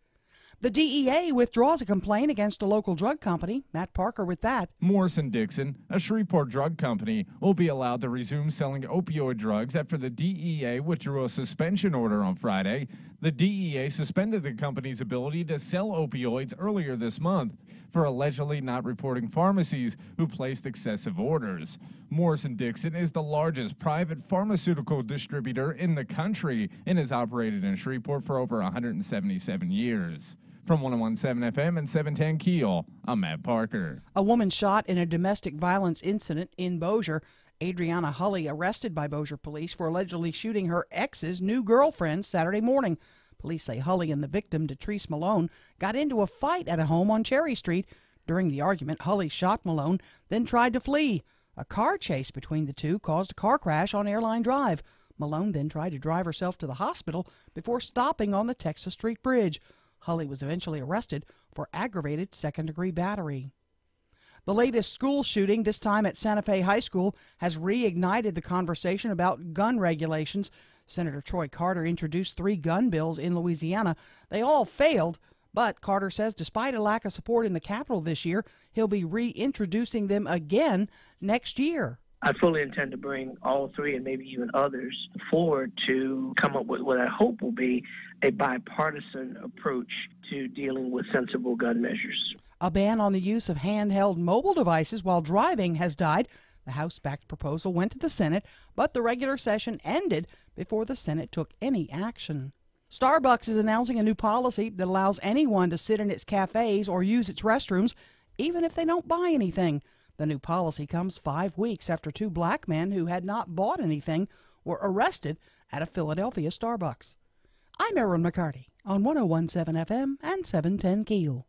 [SPEAKER 2] The DEA withdraws a complaint against a local drug company. Matt Parker with that.
[SPEAKER 4] Morrison-Dixon, a Shreveport drug company, will be allowed to resume selling opioid drugs after the DEA withdrew a suspension order on Friday. The DEA suspended the company's ability to sell opioids earlier this month for allegedly not reporting pharmacies who placed excessive orders. Morrison-Dixon is the largest private pharmaceutical distributor in the country and has operated in Shreveport for over 177 years. From 101.7 FM and 710 KEEL, I'm Matt Parker.
[SPEAKER 2] A woman shot in a domestic violence incident in Bossier. Adriana Hulley arrested by Bossier police for allegedly shooting her ex's new girlfriend Saturday morning. Police say Hulley and the victim, Detrice Malone, got into a fight at a home on Cherry Street. During the argument, Hulley shot Malone, then tried to flee. A car chase between the two caused a car crash on Airline Drive. Malone then tried to drive herself to the hospital before stopping on the Texas Street Bridge. Hulley was eventually arrested for aggravated second-degree battery. The latest school shooting, this time at Santa Fe High School, has reignited the conversation about gun regulations. Senator Troy Carter introduced 3 gun bills in Louisiana. They all failed, but Carter says despite a lack of support in the Capitol this year, he'll be reintroducing them again next year.
[SPEAKER 6] I fully intend to bring all 3 and maybe even others forward to come up with what I hope will be a bipartisan approach to dealing with sensible gun measures.
[SPEAKER 2] A ban on the use of handheld mobile devices while driving has died. The House-backed proposal went to the Senate, but the regular session ended before the Senate took any action. Starbucks is announcing a new policy that allows anyone to sit in its cafes or use its restrooms, even if they don't buy anything. The new policy comes 5 weeks after 2 black men who had not bought anything were arrested at a Philadelphia Starbucks. I'm Erin McCarty on 101.7 FM and 710 KEEL.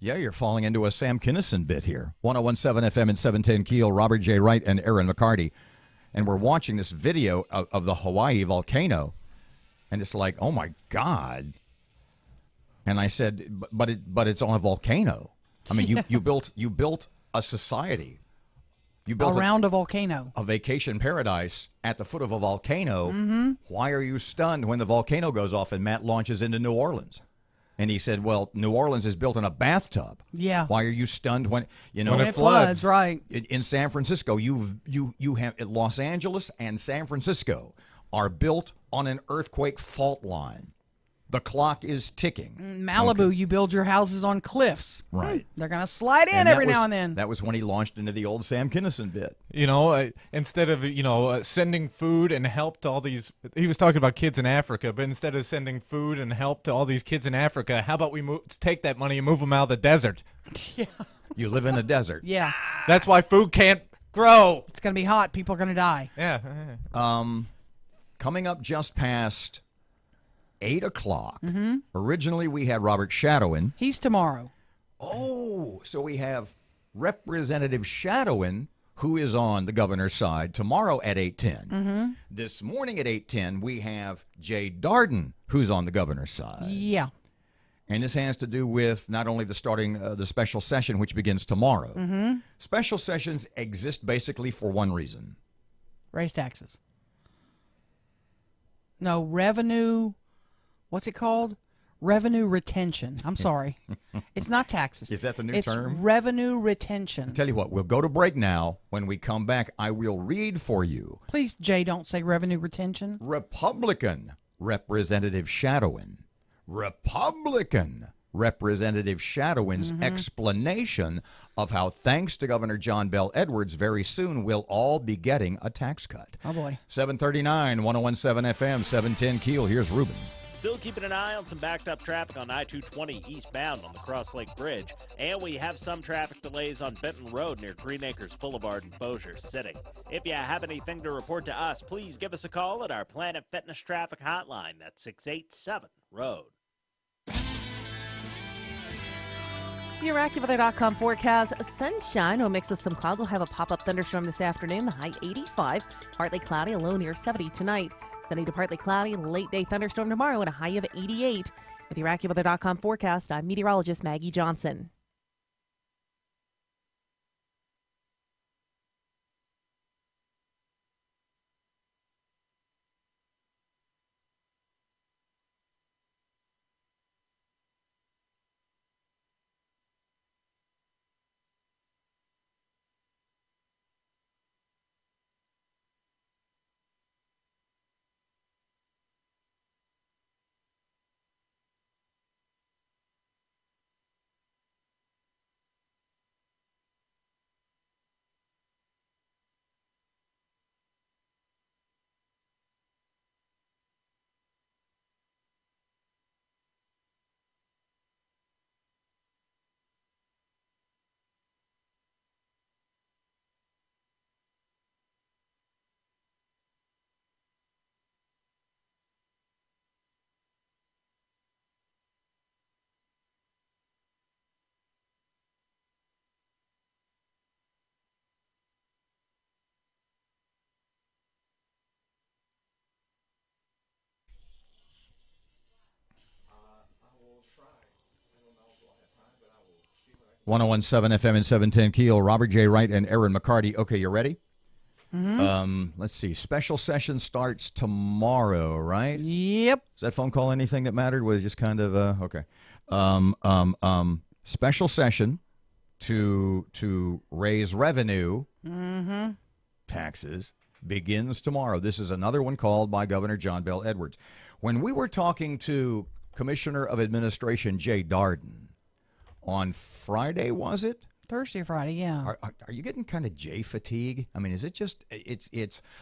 [SPEAKER 1] Yeah, you're falling into a Sam Kinison bit here. 101.7 FM and 710 KEEL, Robert J. Wright and Erin McCarty. And we're watching this video of the Hawaii volcano. And it's like, oh, my God. And I said, but it's on a volcano. I mean, you built a society. You built
[SPEAKER 2] around a volcano.
[SPEAKER 1] A vacation paradise at the foot of a volcano.
[SPEAKER 2] Mm-hmm.
[SPEAKER 1] Why are you stunned when the volcano goes off and Matt launches into New Orleans? And he said, well, New Orleans is built in a bathtub.
[SPEAKER 2] Yeah.
[SPEAKER 1] Why are you stunned when
[SPEAKER 2] when it floods? Right.
[SPEAKER 1] In San Francisco, you have Los Angeles and San Francisco are built on an earthquake fault line. The clock is ticking.
[SPEAKER 2] Malibu, you build your houses on cliffs.
[SPEAKER 1] Right.
[SPEAKER 2] They're going to slide in every now and then.
[SPEAKER 1] That was when he launched into the old Sam Kinison bit.
[SPEAKER 4] Instead of, sending food and help to all these, he was talking about kids in Africa, but instead of sending food and help to all these kids in Africa, how about we take that money and move them out of the desert?
[SPEAKER 2] Yeah.
[SPEAKER 1] You live in the desert.
[SPEAKER 2] Yeah.
[SPEAKER 4] That's why food can't grow.
[SPEAKER 2] It's going to be hot. People are going to die.
[SPEAKER 4] Yeah.
[SPEAKER 1] Coming up just past 8 o'clock. Originally, we had Robert Shadowin.
[SPEAKER 2] He's tomorrow.
[SPEAKER 1] Oh, so we have Representative Shadowin, who is on the governor's side, tomorrow at 8:10. This morning at 8:10, we have Jay Darden, who's on the governor's side.
[SPEAKER 2] Yeah.
[SPEAKER 1] And this has to do with not only the starting the special session, which begins tomorrow. Special sessions exist basically for one reason.
[SPEAKER 2] Raise taxes. No, revenue. What's it called? Revenue retention. I'm sorry. It's not taxes.
[SPEAKER 1] Is that the new term?
[SPEAKER 2] It's revenue retention.
[SPEAKER 1] I tell you what, we'll go to break now. When we come back, I will read for you.
[SPEAKER 2] Please, Jay, don't say revenue retention.
[SPEAKER 1] Republican Representative Shadowin. Republican Representative Shadowin's explanation of how, thanks to Governor John Bel Edwards, very soon we'll all be getting a tax cut.
[SPEAKER 2] Oh, boy.
[SPEAKER 1] 739, 1017 FM, 710 Keel. Here's Ruben.
[SPEAKER 7] Still keeping an eye on some backed-up traffic on I-220 eastbound on the Cross Lake Bridge. And we have some traffic delays on Benton Road near Green Acres Boulevard in Bossier City. If you have anything to report to us, please give us a call at our Planet Fitness Traffic Hotline. That's 687-ROAD.
[SPEAKER 8] Your AccuWeather.com forecast: sunshine, a mix of some clouds. We'll have a pop-up thunderstorm this afternoon, the high 85. Partly cloudy, a low near 70 tonight. Sunny to partly cloudy, late day thunderstorm tomorrow and a high of 88. With your AccuWeather.com forecast, I'm meteorologist Maggie Johnson.
[SPEAKER 1] I 1017 FM and 710 Keel. Robert J. Wright and Erin McCarty. Okay, you ready? Let's see. Special session starts tomorrow, right?
[SPEAKER 2] Yep.
[SPEAKER 1] Is that phone call anything that mattered? Was it just kind of okay? Special session to raise revenue, taxes, begins tomorrow. This is another one called by Governor John Bel Edwards. When we were talking to Commissioner of Administration Jay Darden on Friday, was it?
[SPEAKER 2] Thursday or Friday, yeah.
[SPEAKER 1] Are you getting kind of Jay fatigue? I mean, is it just,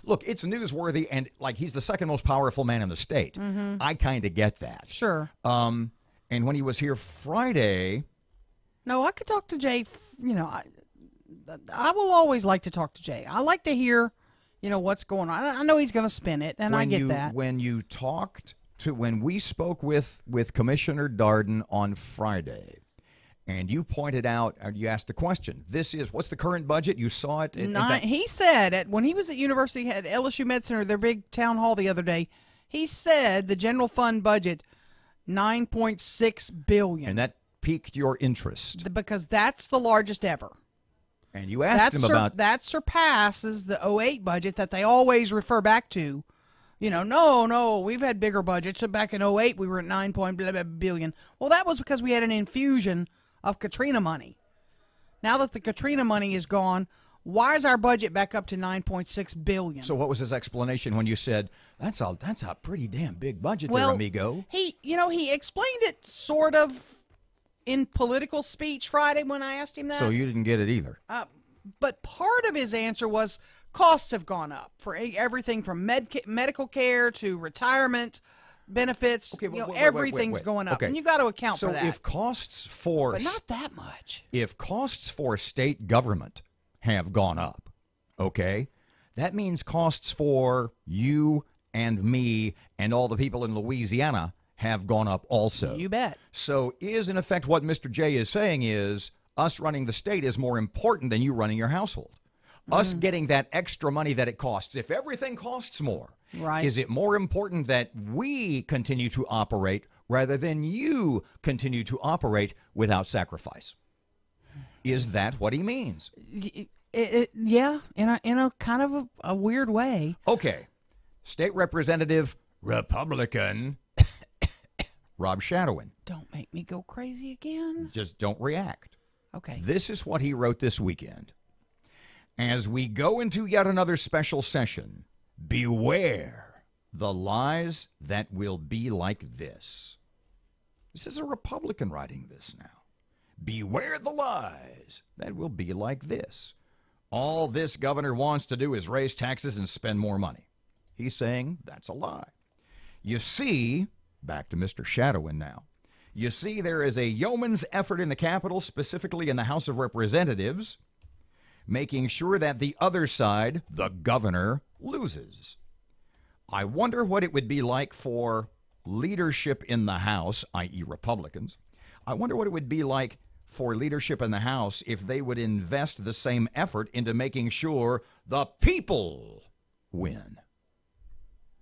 [SPEAKER 1] look, it's newsworthy, and like he's the second most powerful man in the state. I kind of get that.
[SPEAKER 2] Sure.
[SPEAKER 1] And when he was here Friday.
[SPEAKER 2] No, I could talk to Jay, I will always like to talk to Jay. I like to hear, what's going on. I know he's going to spin it, and I get that. When
[SPEAKER 1] we spoke with Commissioner Darden on Friday, and you pointed out, you asked the question, what's the current budget? You saw it.
[SPEAKER 2] He said, when he was at University at LSU Med Center, their big town hall the other day, he said the general fund budget, $9.6 billion.
[SPEAKER 1] And that piqued your interest.
[SPEAKER 2] Because that's the largest ever.
[SPEAKER 1] And you asked him about.
[SPEAKER 2] That surpasses the 08 budget that they always refer back to No, we've had bigger budgets. So back in '08, we were at 9 point blah, blah, billion. Well, that was because we had an infusion of Katrina money. Now that the Katrina money is gone, why is our budget back up to 9.6 billion?
[SPEAKER 1] So what was his explanation when you said that's a pretty damn big budget there, amigo?
[SPEAKER 2] He explained it sort of in political speech Friday when I asked him that.
[SPEAKER 1] So you didn't get it either.
[SPEAKER 2] But part of his answer was costs have gone up for everything from medical care to retirement benefits.
[SPEAKER 1] Okay,
[SPEAKER 2] everything's going up,
[SPEAKER 1] okay.
[SPEAKER 2] and you got to account for that.
[SPEAKER 1] So if costs for
[SPEAKER 2] but not that much.
[SPEAKER 1] If costs for state government have gone up, okay, that means costs for you and me and all the people in Louisiana have gone up also.
[SPEAKER 2] You bet.
[SPEAKER 1] So is in effect what Mr. J is saying is us running the state is more important than you running your household. Us getting that extra money that it costs. If everything costs more,
[SPEAKER 2] right,
[SPEAKER 1] is it more important that we continue to operate rather than you continue to operate without sacrifice? Is that what he means?
[SPEAKER 2] Yeah, in a kind of a weird way.
[SPEAKER 1] Okay. State Representative Republican Rob Shadowin.
[SPEAKER 2] Don't make me go crazy again.
[SPEAKER 1] Just don't react.
[SPEAKER 2] Okay.
[SPEAKER 1] This is what he wrote this weekend. As we go into yet another special session, beware the lies that will be like this. This is a Republican writing this now. Beware the lies that will be like this. All this governor wants to do is raise taxes and spend more money. He's saying that's a lie. You see, back to Mr. Shadowin now. You see, there is a yeoman's effort in the Capitol, specifically in the House of Representatives, making sure that the other side, the governor, loses. I wonder what it would be like for leadership in the House, i.e. Republicans. I wonder what it would be like for leadership in the House if they would invest the same effort into making sure the people win.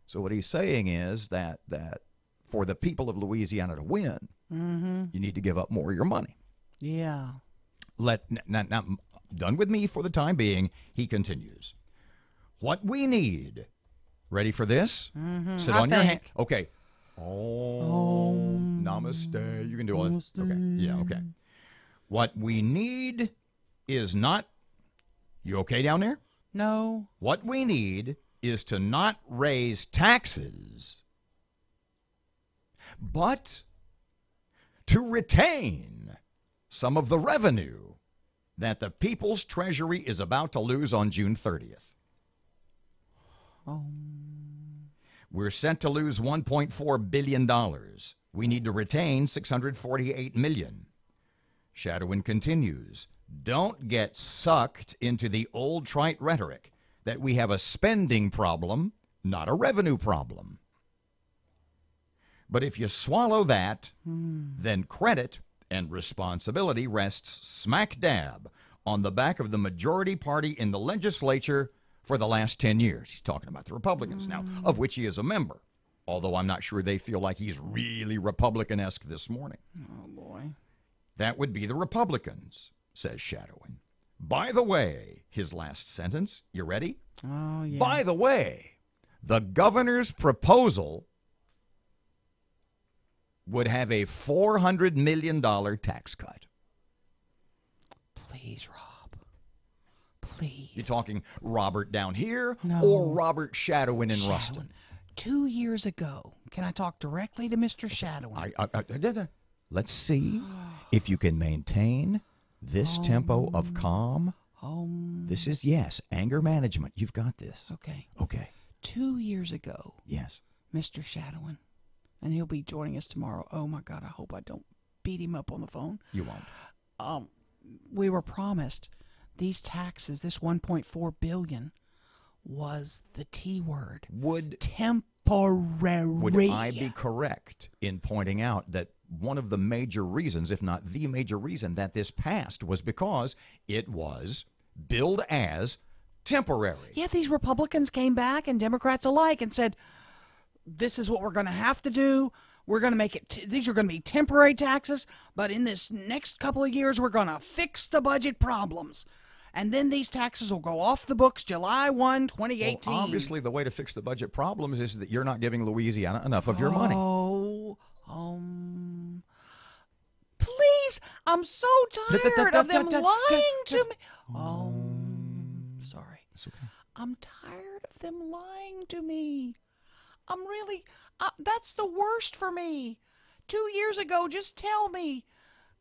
[SPEAKER 1] So what he's saying is that for the people of Louisiana to win, you need to give up more of your money.
[SPEAKER 2] Yeah.
[SPEAKER 1] Now, done with me for the time being, he continues. What we need, ready for this? Sit on your hand. Okay. Namaste. You can do all that. Okay. Yeah, okay. What we need is not, you okay down there?
[SPEAKER 2] No.
[SPEAKER 1] What we need is to not raise taxes, but to retain some of the revenue that the People's Treasury is about to lose on June 30th. We're set to lose $1.4 billion. We need to retain $648 million. Shadowin continues, don't get sucked into the old trite rhetoric that we have a spending problem, not a revenue problem. But if you swallow that, then credit and responsibility rests smack dab on the back of the majority party in the legislature for the last 10 years. He's talking about the Republicans now, of which he is a member, although I'm not sure they feel like he's really Republican-esque this morning.
[SPEAKER 2] Oh, boy.
[SPEAKER 1] That would be the Republicans, says Shadowin. By the way, his last sentence, you ready?
[SPEAKER 2] Oh, yeah.
[SPEAKER 1] By the way, the governor's proposal would have a $400 million tax cut.
[SPEAKER 2] Please, Rob. Please.
[SPEAKER 1] You're talking Robert down here
[SPEAKER 2] No.
[SPEAKER 1] or Robert Shadowin in Ruston?
[SPEAKER 2] 2 years ago. Can I talk directly to Mr. Shadowin?
[SPEAKER 1] Let's see if you can maintain this tempo of calm. This is, yes, anger management. You've got this.
[SPEAKER 2] Okay.
[SPEAKER 1] Okay.
[SPEAKER 2] 2 years ago.
[SPEAKER 1] Yes.
[SPEAKER 2] Mr. Shadowin. And he'll be joining us tomorrow. Oh, my God, I hope I don't beat him up on the phone.
[SPEAKER 1] You won't.
[SPEAKER 2] We were promised these taxes, this $1.4 billion, was the T word. Temporary.
[SPEAKER 1] Would I be correct in pointing out that one of the major reasons, if not the major reason, that this passed was because it was billed as temporary?
[SPEAKER 2] Yeah, these Republicans came back, and Democrats alike, and said, this is what we're going to have to do. We're going to make it, these are going to be temporary taxes, but in this next couple of years, we're going to fix the budget problems. and then these taxes will go off the books July 1, 2018.
[SPEAKER 1] Well, obviously, the way to fix the budget problems is that you're not giving Louisiana enough of your money.
[SPEAKER 2] Please, I'm so tired of them lying to me. Sorry.
[SPEAKER 1] It's okay.
[SPEAKER 2] I'm tired of them lying to me. I'm really, that's the worst for me. 2 years ago, just tell me,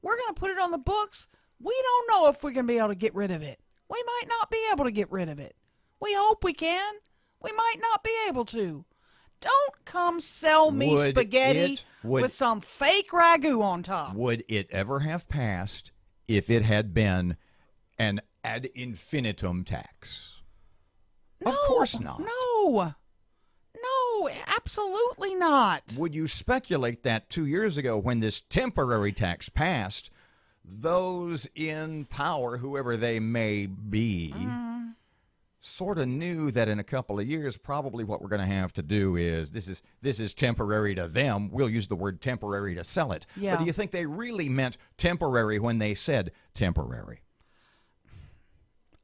[SPEAKER 2] we're going to put it on the books. We don't know if we're going to be able to get rid of it. We might not be able to get rid of it. We hope we can. We might not be able to. Don't come sell me spaghetti with some fake ragu on top.
[SPEAKER 1] Would it ever have passed if it had been an ad infinitum tax?
[SPEAKER 2] No,
[SPEAKER 1] of course not.
[SPEAKER 2] No, absolutely not.
[SPEAKER 1] Would you speculate that 2 years ago when this temporary tax passed, those in power, whoever they may be, sort of knew that in a couple of years, probably what we're going to have to do is, this is temporary to them. We'll use the word temporary to sell it.
[SPEAKER 2] Yeah.
[SPEAKER 1] But do you think they really meant temporary when they said temporary?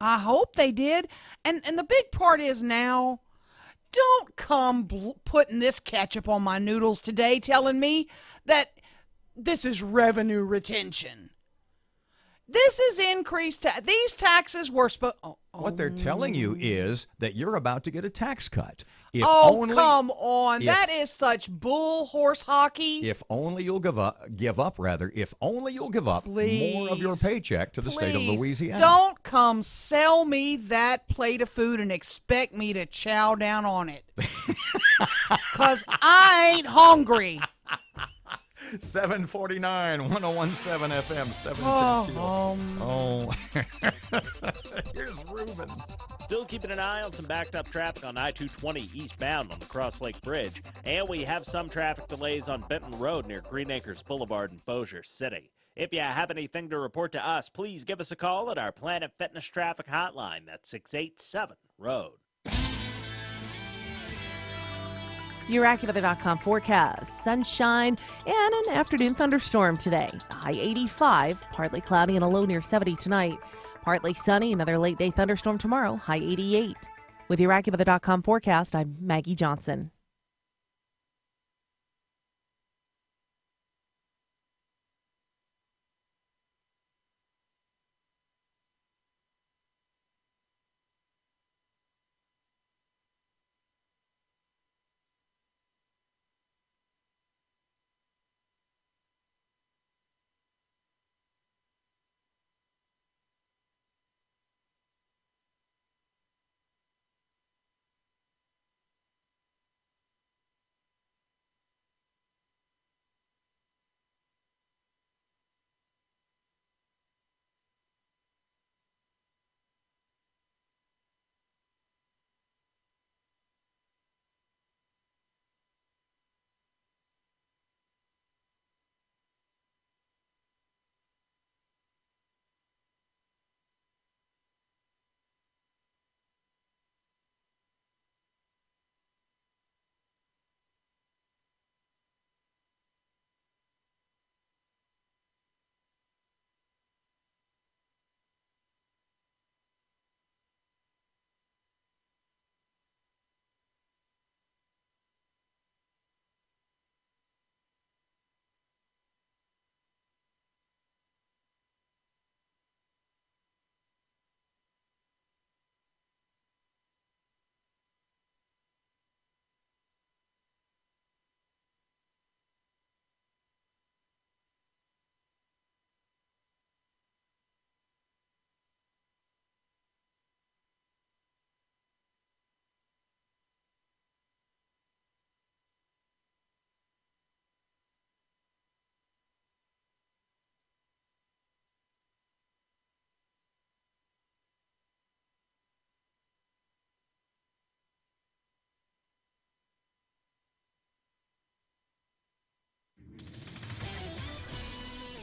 [SPEAKER 2] I hope they did. And the big part is now, don't come putting this ketchup on my noodles today telling me that this is revenue retention. This is increased. These taxes were supposed.
[SPEAKER 1] What they're telling you is that you're about to get a tax cut. If
[SPEAKER 2] Come on. That is such bull horse hockey.
[SPEAKER 1] If only you'll give up, if only you'll give up more of your paycheck to the state of Louisiana.
[SPEAKER 2] Don't come sell me that plate of food and expect me to chow down on it. Because I ain't hungry.
[SPEAKER 1] 749, 1017 FM, 710. Here's Reuben.
[SPEAKER 7] Still keeping an eye on some backed up traffic on I-220 eastbound on the Cross Lake Bridge. And we have some traffic delays on Benton Road near Green Acres Boulevard in Bossier City. If you have anything to report to us, please give us a call at our Planet Fitness traffic hotline. That's 687-ROAD.
[SPEAKER 8] Your AccuWeather.com forecast. Sunshine and an afternoon thunderstorm today. High 85, partly cloudy and a low near 70 tonight. Partly sunny, another late day thunderstorm tomorrow. High 88. With your AccuWeather.com forecast, I'm Maggie Johnson.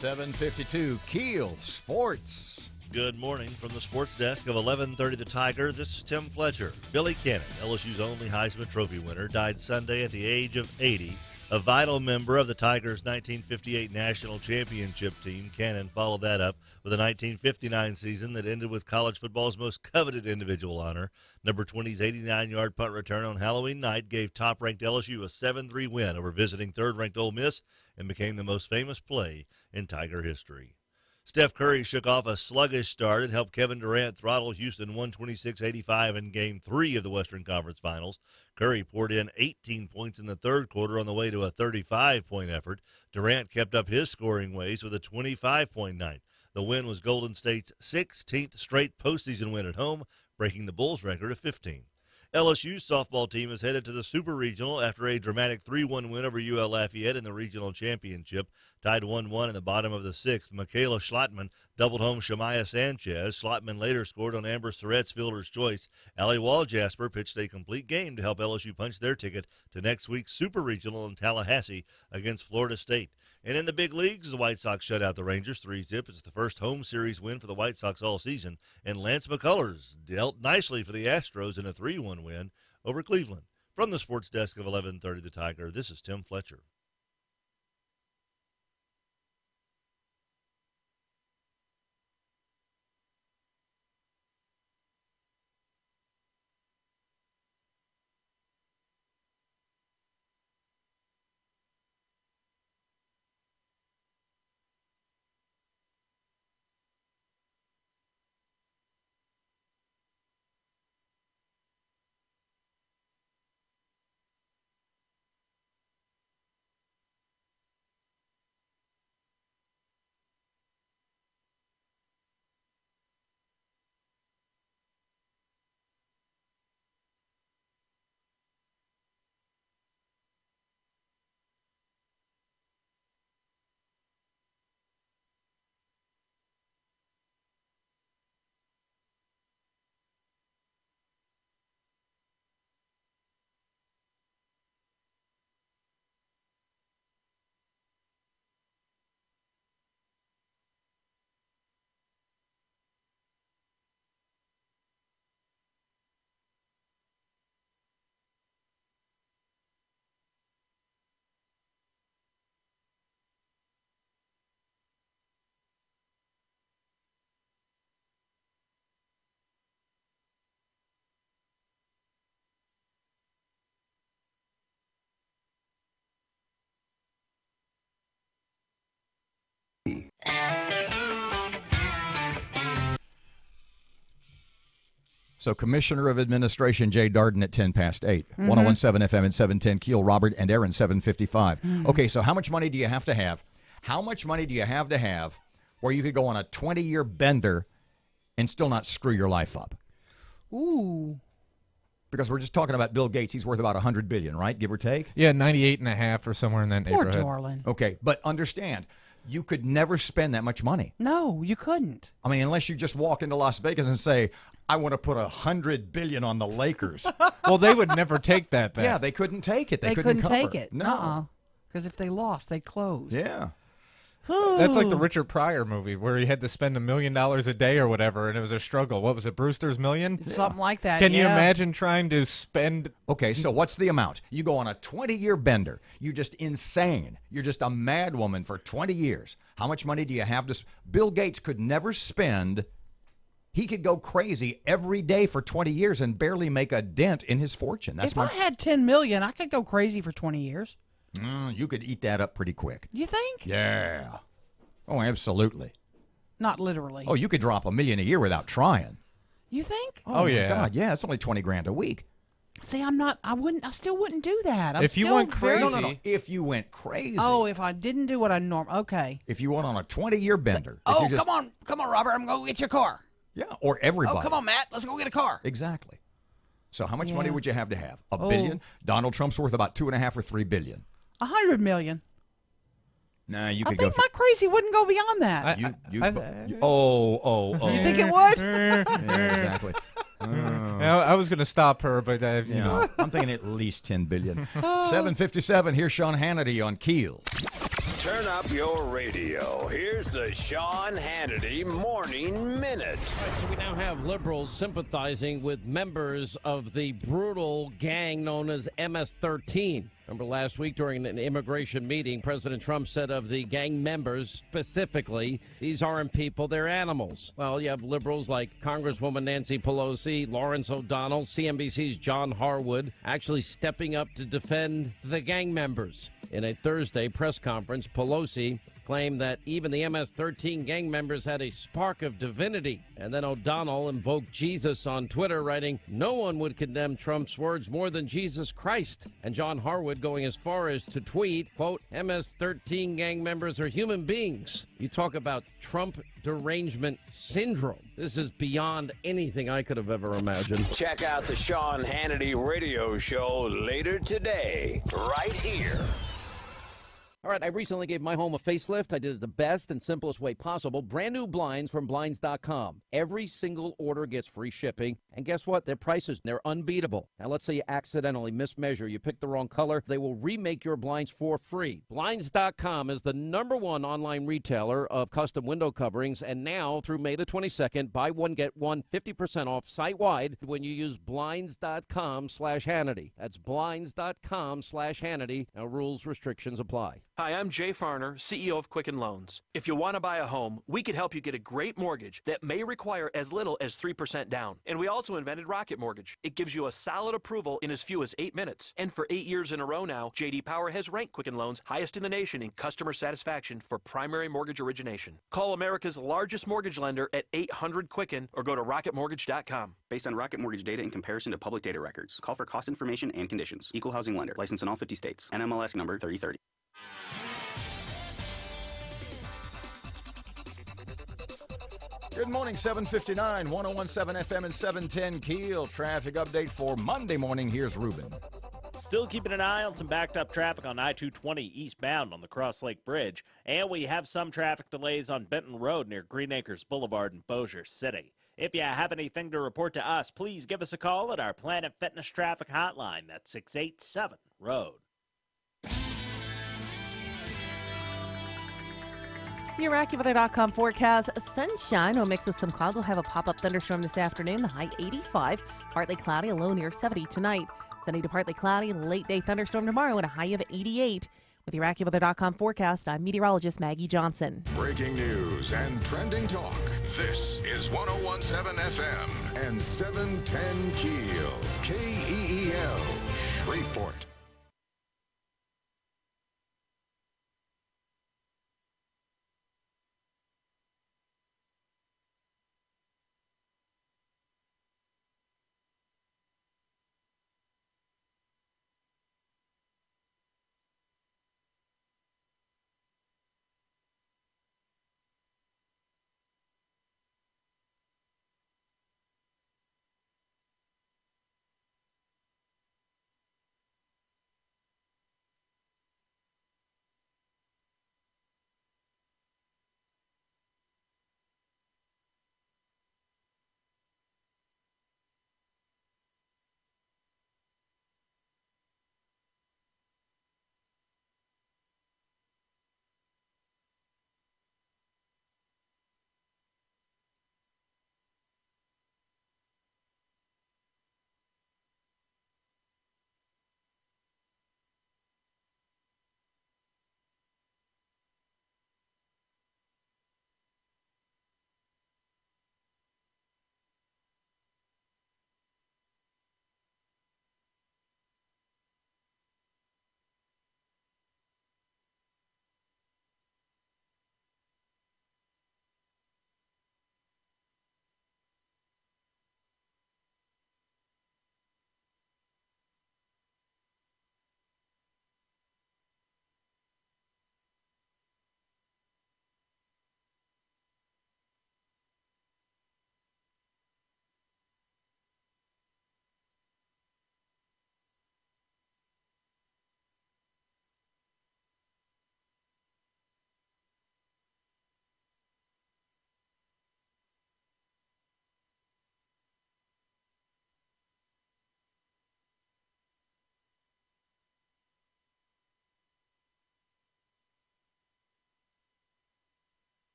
[SPEAKER 1] $7:52, KEEL Sports.
[SPEAKER 9] Good morning from the sports desk of 1130 The Tiger. This is Tim Fletcher. Billy Cannon, LSU's only Heisman Trophy winner, died Sunday at the age of 80 A vital member of the Tigers' 1958 national championship team, Cannon followed that up with a 1959 season that ended with college football's most coveted individual honor. Number 20's 89-yard punt return on Halloween night gave top-ranked LSU a 7-3 win over visiting third-ranked Ole Miss and became the most famous play in Tiger history. Steph Curry shook off a sluggish start and helped Kevin Durant throttle Houston 126-85 in Game 3 of the Western Conference Finals. Curry poured in 18 points in the third quarter on the way to a 35-point effort. Durant kept up his scoring ways with a 25-point night. The win was Golden State's 16th straight postseason win at home, breaking the Bulls' record of 15. LSU's softball team is headed to the Super Regional after a dramatic 3-1 win over UL Lafayette in the regional championship. Tied 1-1 in the bottom of the sixth, Michaela Schlottman doubled home Shemaya Sanchez. Schlottman later scored on Amber Surratt's fielder's choice. Allie Walljasper pitched a complete game to help LSU punch their ticket to next week's Super Regional in Tallahassee against Florida State. And in the big leagues, the White Sox shut out the Rangers 3-0. It's the first home series win for the White Sox all season. And Lance McCullers dealt nicely for the Astros in a 3-1 win over Cleveland. From the sports desk of 1130 The Tiger, this is Tim Fletcher.
[SPEAKER 1] So Commissioner of Administration Jay Darden at 10 past 8. 1017 FM and 710 Keel, Robert and Erin 755. Okay, so how much money do you have to have? How much money do you have to have where you could go on a 20-year bender and still not screw your life up?
[SPEAKER 2] Ooh.
[SPEAKER 1] Because we're just talking about Bill Gates. He's worth about $100 billion, right? Give or take?
[SPEAKER 4] Yeah, 98.5 or somewhere in that
[SPEAKER 2] Poor
[SPEAKER 4] neighborhood.
[SPEAKER 2] darling.
[SPEAKER 1] Okay, but understand, you could never spend that much money.
[SPEAKER 2] No, you couldn't.
[SPEAKER 1] I mean, unless you just walk into Las Vegas and say, I want to put $100 billion on the Lakers.
[SPEAKER 4] Well, they would never take that back.
[SPEAKER 1] Yeah, they couldn't take it. They
[SPEAKER 2] couldn't
[SPEAKER 1] cover.
[SPEAKER 2] take it.
[SPEAKER 1] No.
[SPEAKER 2] Because if they lost, they'd close.
[SPEAKER 1] Yeah.
[SPEAKER 4] That's like the Richard Pryor movie where he had to spend $1 million a day or whatever, and it was a struggle. What was it, Brewster's Million?
[SPEAKER 2] Something like that.
[SPEAKER 4] Can you imagine trying to spend?
[SPEAKER 1] Okay, so what's the amount? You go on a 20-year bender. You're just insane. You're just a mad woman for 20 years. How much money do you have to? Bill Gates could never spend. He could go crazy every day for 20 years and barely make a dent in his fortune. That's
[SPEAKER 2] if I had $10 million, I could go crazy for 20 years.
[SPEAKER 1] You could eat that up pretty quick.
[SPEAKER 2] You think?
[SPEAKER 1] Yeah. Oh, absolutely.
[SPEAKER 2] Not literally.
[SPEAKER 1] Oh, you could drop $1 million a year without trying.
[SPEAKER 2] You think?
[SPEAKER 1] Oh,
[SPEAKER 4] yeah.
[SPEAKER 1] my God, yeah. It's only $20,000 a week.
[SPEAKER 2] See, I still wouldn't do that. I'm
[SPEAKER 4] If you
[SPEAKER 2] still
[SPEAKER 4] went
[SPEAKER 2] very-
[SPEAKER 4] crazy-
[SPEAKER 1] No. If you went crazy.
[SPEAKER 2] Oh, if I didn't do what I okay.
[SPEAKER 1] If you went on a 20-year bender.
[SPEAKER 2] Oh, come on, Robert. I'm going to go get your car.
[SPEAKER 1] Yeah, or everybody.
[SPEAKER 2] Oh, come on, Matt. Let's go get a car.
[SPEAKER 1] Exactly. So how much
[SPEAKER 2] Yeah.
[SPEAKER 1] money would you have to have? $1
[SPEAKER 2] Oh.
[SPEAKER 1] billion? Donald Trump's worth about $2.5 or $3 billion.
[SPEAKER 2] $100 million.
[SPEAKER 1] Nah, you
[SPEAKER 2] I
[SPEAKER 1] could
[SPEAKER 2] think
[SPEAKER 1] go.
[SPEAKER 2] my crazy wouldn't go beyond that.
[SPEAKER 1] You
[SPEAKER 2] you think it would?
[SPEAKER 1] Yeah, exactly.
[SPEAKER 4] I was going to stop her, but you know.
[SPEAKER 1] I'm thinking at least $10 billion. 7:57. Here's Sean Hannity on Keel.
[SPEAKER 13] Turn up your radio. Here's the Sean Hannity Morning Minute.
[SPEAKER 14] So we now have liberals sympathizing with members of the brutal gang known as MS-13. Remember last week during an immigration meeting, President Trump said of the gang members specifically, these aren't people, they're animals. Well, you have liberals like Congresswoman Nancy Pelosi, Lawrence O'Donnell, CNBC's John Harwood actually stepping up to defend the gang members. In a Thursday press conference, Pelosi claimed that even the MS-13 gang members had a spark of divinity. And then O'Donnell invoked Jesus on Twitter, writing, "No one would condemn Trump's words more than Jesus Christ." And John Harwood going as far as to tweet, quote, "MS-13 gang members are human beings." You talk about Trump derangement syndrome. This is beyond anything I could have ever imagined.
[SPEAKER 13] Check out the Sean Hannity radio show later today, right here.
[SPEAKER 14] All right, I recently gave my home a facelift. I did it the best and simplest way possible. Brand new blinds from Blinds.com. Every single order gets free shipping. And guess what? Their prices, they're unbeatable. Now, let's say you accidentally mismeasure. You pick the wrong color. They will remake your blinds for free. Blinds.com is the #1 online retailer of custom window coverings. And now, through May the 22nd, buy one, get one 50% off site-wide when you use Blinds.com/Hannity. That's Blinds.com/Hannity. Now, rules, restrictions apply.
[SPEAKER 15] Hi, I'm Jay Farner, CEO of Quicken Loans. If you want to buy a home, we could help you get a great mortgage that may require as little as 3% down. And we also invented Rocket Mortgage. It gives you a solid approval in as few as 8 minutes. And for 8 years in a row now, J.D. Power has ranked Quicken Loans highest in the nation in customer satisfaction for primary mortgage origination. Call America's largest mortgage lender at 800-QUICKEN or go to rocketmortgage.com.
[SPEAKER 16] Based on Rocket Mortgage data in comparison to public data records. Call for cost information and conditions. Equal housing lender. License in all 50 states. NMLS number 3030.
[SPEAKER 1] Good morning, 759, 1017 FM and 710 KEEL. Traffic update for Monday morning. Here's Ruben.
[SPEAKER 7] Still keeping an eye on some backed up traffic on I-220 eastbound on the Cross Lake Bridge. And we have some traffic delays on Benton Road near Green Acres Boulevard in Bossier City. If you have anything to report to us, please give us a call at our Planet Fitness traffic hotline. That's 687-ROAD.
[SPEAKER 8] Your AccuWeather.com forecast: sunshine will mix with some clouds. We'll have a pop-up thunderstorm this afternoon, the high 85. Partly cloudy, a low near 70 tonight. Sunny to partly cloudy, late day thunderstorm tomorrow at a high of 88. With your AccuWeather.com forecast, I'm meteorologist Maggie Johnson.
[SPEAKER 3] Breaking news and trending talk. This is 1017 FM and 710 KEEL. KEEL, Shreveport.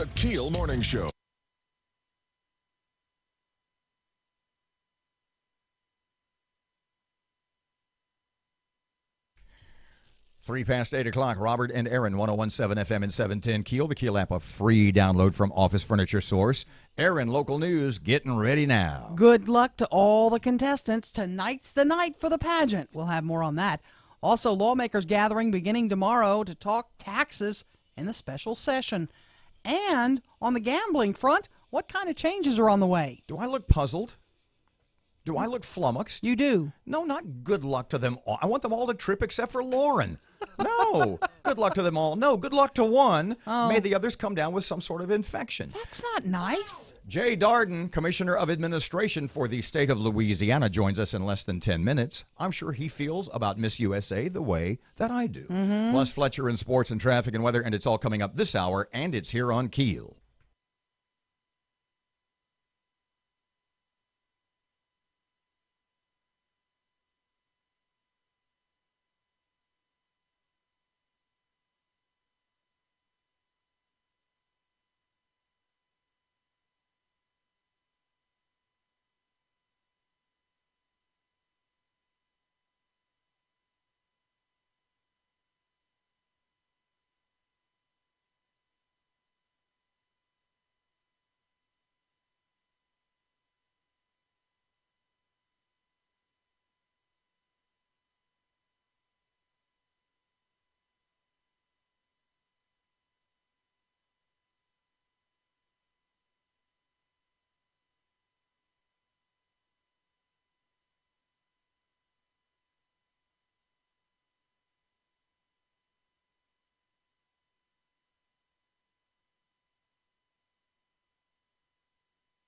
[SPEAKER 3] The KEEL Morning Show.
[SPEAKER 1] Three past 8 o'clock. Robert and Erin, 101.7 FM and 710 KEEL. The KEEL app, a free download from Office Furniture Source. Erin, local news, getting ready now.
[SPEAKER 2] Good luck to all the contestants. Tonight's the night for the pageant. We'll have more on that. Also, lawmakers gathering beginning tomorrow to talk taxes in the special session. And on the gambling front, what kind of changes are on the way?
[SPEAKER 1] Do I look puzzled? Do I look flummoxed?
[SPEAKER 2] You do.
[SPEAKER 1] No, not good luck to them all. I want them all to trip except for Lauren. No, good luck to them all. No, good luck to one.
[SPEAKER 2] Oh.
[SPEAKER 1] May the others come down with some sort of infection.
[SPEAKER 2] That's not nice.
[SPEAKER 1] Jay Darden, Commissioner of Administration for the state of Louisiana, joins us in less than 10 minutes. I'm sure he feels about Miss USA the way that I do.
[SPEAKER 2] Mm-hmm.
[SPEAKER 1] Plus Fletcher in sports and traffic and weather, and it's all coming up this hour, and it's here on KEEL.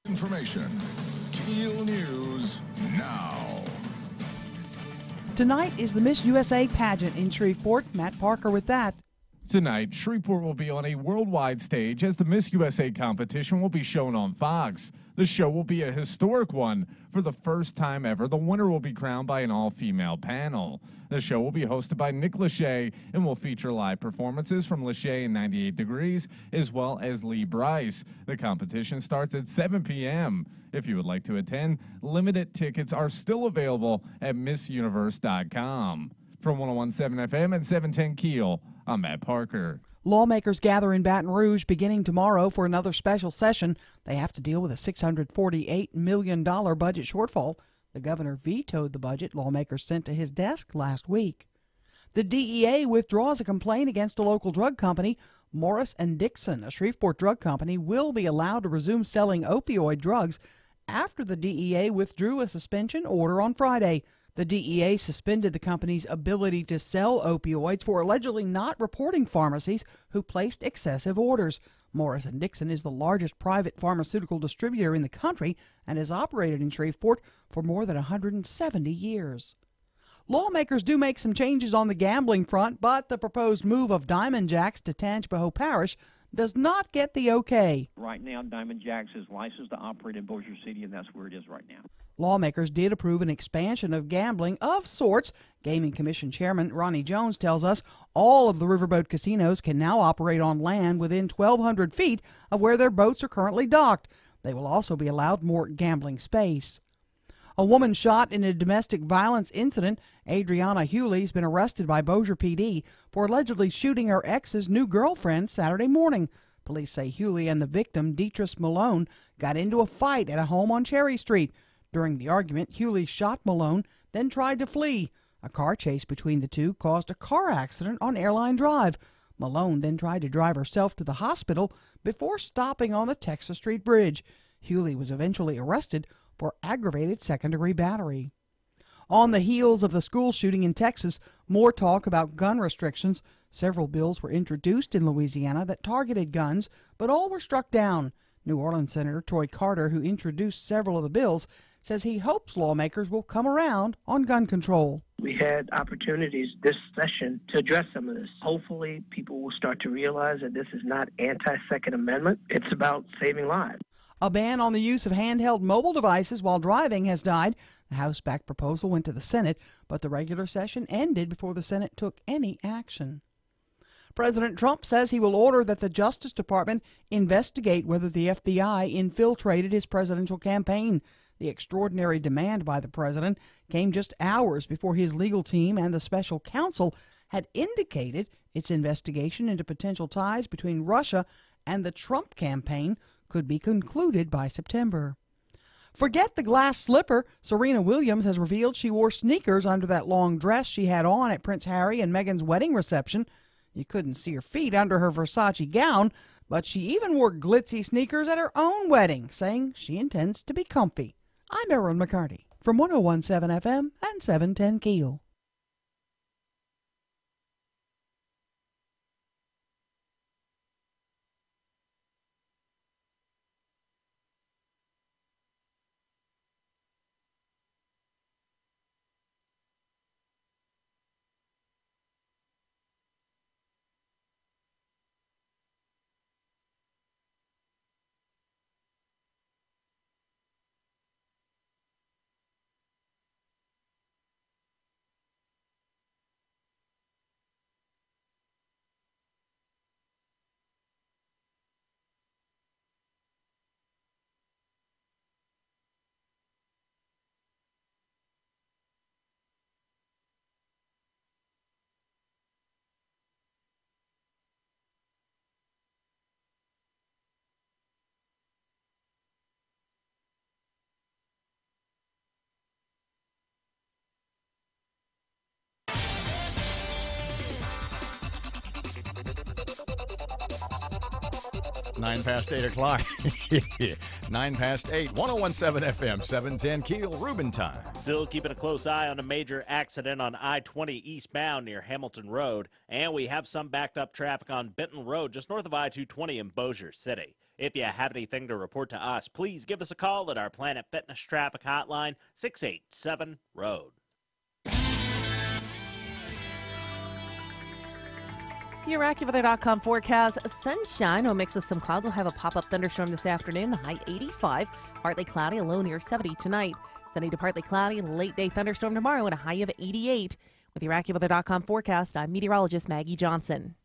[SPEAKER 3] Information. KEEL News now.
[SPEAKER 2] Tonight is the Miss USA pageant in Shreveport. Matt Parker with that.
[SPEAKER 4] Tonight, Shreveport will be on a worldwide stage as the Miss USA competition will be shown on Fox. The show will be a historic one. For the first time ever, the winner will be crowned by an all-female panel. The show will be hosted by Nick Lachey and will feature live performances from Lachey and 98 Degrees, as well as Lee Bryce. The competition starts at 7 p.m. If you would like to attend, limited tickets are still available at MissUniverse.com. From 101.7 FM and 710 KEEL, I'm Matt Parker.
[SPEAKER 2] Lawmakers gather in Baton Rouge beginning tomorrow for another special session. They have to deal with a $648 million budget shortfall. The governor vetoed the budget lawmakers sent to his desk last week. The DEA withdraws a complaint against a local drug company. Morris & Dixon, a Shreveport drug company, will be allowed to resume selling opioid drugs after the DEA withdrew a suspension order on Friday. The DEA suspended the company's ability to sell opioids for allegedly not reporting pharmacies who placed excessive orders. Morris & Dixon is the largest private pharmaceutical distributor in the country and has operated in Shreveport for more than 170 years. Lawmakers do make some changes on the gambling front, but the proposed move of Diamond Jacks to Tangipahoa Parish does not get the okay.
[SPEAKER 5] Right now, Diamond Jacks is licensed to operate in Bossier City, and that's where it is right now.
[SPEAKER 2] Lawmakers did approve an expansion of gambling of sorts. Gaming Commission Chairman Ronnie Jones tells us all of the riverboat casinos can now operate on land within 1,200 feet of where their boats are currently docked. They will also be allowed more gambling space. A woman shot in a domestic violence incident. Adriana Hewley has been arrested by Bossier PD for allegedly shooting her ex's new girlfriend Saturday morning. Police say Hewley and the victim, Deetris Malone, got into a fight at a home on Cherry Street. During the argument, Hewley shot Malone, then tried to flee. A car chase between the two caused a car accident on Airline Drive. Malone then tried to drive herself to the hospital before stopping on the Texas Street Bridge. Hewley was eventually arrested for aggravated second-degree battery. On the heels of the school shooting in Texas, more talk about gun restrictions. Several bills were introduced in Louisiana that targeted guns, but all were struck down. New Orleans Senator Troy Carter, who introduced several of the bills, says he hopes lawmakers will come around on gun control.
[SPEAKER 6] We had opportunities this session to address some of this. Hopefully, people will start to realize that this is not anti-Second Amendment. It's about saving lives.
[SPEAKER 2] A ban on the use of handheld mobile devices while driving has died. The House-backed proposal went to the Senate, but the regular session ended before the Senate took any action. President Trump says he will order that the Justice Department investigate whether the FBI infiltrated his presidential campaign. The extraordinary demand by the president came just hours before his legal team and the special counsel had indicated its investigation into potential ties between Russia and the Trump campaign could be concluded by September. Forget the glass slipper. Serena Williams has revealed she wore sneakers under that long dress she had on at Prince Harry and Meghan's wedding reception. You couldn't see her feet under her Versace gown, but she even wore glitzy sneakers at her own wedding, saying she intends to be comfy. I'm Erin McCarty from 101.7 FM and 710 KEEL.
[SPEAKER 1] Nine past 8 o'clock. 9 past 8. 101.7 FM, 710 KEEL, Reuben time.
[SPEAKER 7] Still keeping a close eye on a major accident on I-20 eastbound near Hamilton Road. And we have some backed up traffic on Benton Road just north of I-220 in Bossier City. If you have anything to report to us, please give us a call at our Planet Fitness traffic hotline, 687-ROAD.
[SPEAKER 8] Your AccuWeather.com forecast: sunshine will mix with some clouds. We'll have a pop-up thunderstorm this afternoon, the high 85. Partly cloudy, a low near 70 tonight. Sunny to partly cloudy, late day thunderstorm tomorrow and a high of 88. With your AccuWeather.com forecast, I'm meteorologist Maggie Johnson.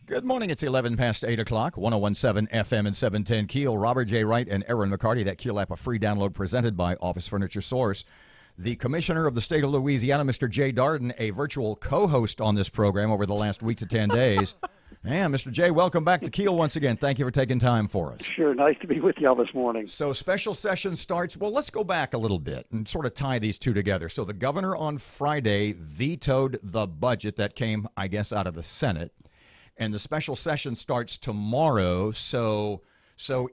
[SPEAKER 1] Good morning. It's 11 past 8 o'clock, 101.7 FM and 710 KEEL. Robert J. Wright and Erin McCarty. That KEEL app, a free download presented by Office Furniture Source. The Commissioner of the State of Louisiana, Mr. Jay Darden, a virtual co-host on this program over the last week to 10 days. And Mr. Jay, welcome back to KEEL once again. Thank you for taking time for us.
[SPEAKER 17] Sure. Nice to be with y'all this morning.
[SPEAKER 1] So special session starts. Well, let's go back a little bit and sort of tie these two together. So the governor on Friday vetoed the budget that came, I guess, out of the Senate. And the special session starts tomorrow. So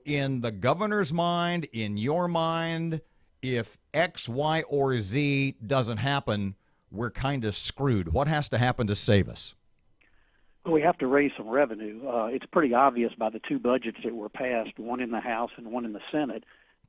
[SPEAKER 1] in the governor's mind, in your mind, if X, Y, or Z doesn't happen, we're kind of screwed. What has to happen to save us?
[SPEAKER 17] Well, we have to raise some revenue. It's pretty obvious by the two budgets that were passed, one in the House and one in the Senate,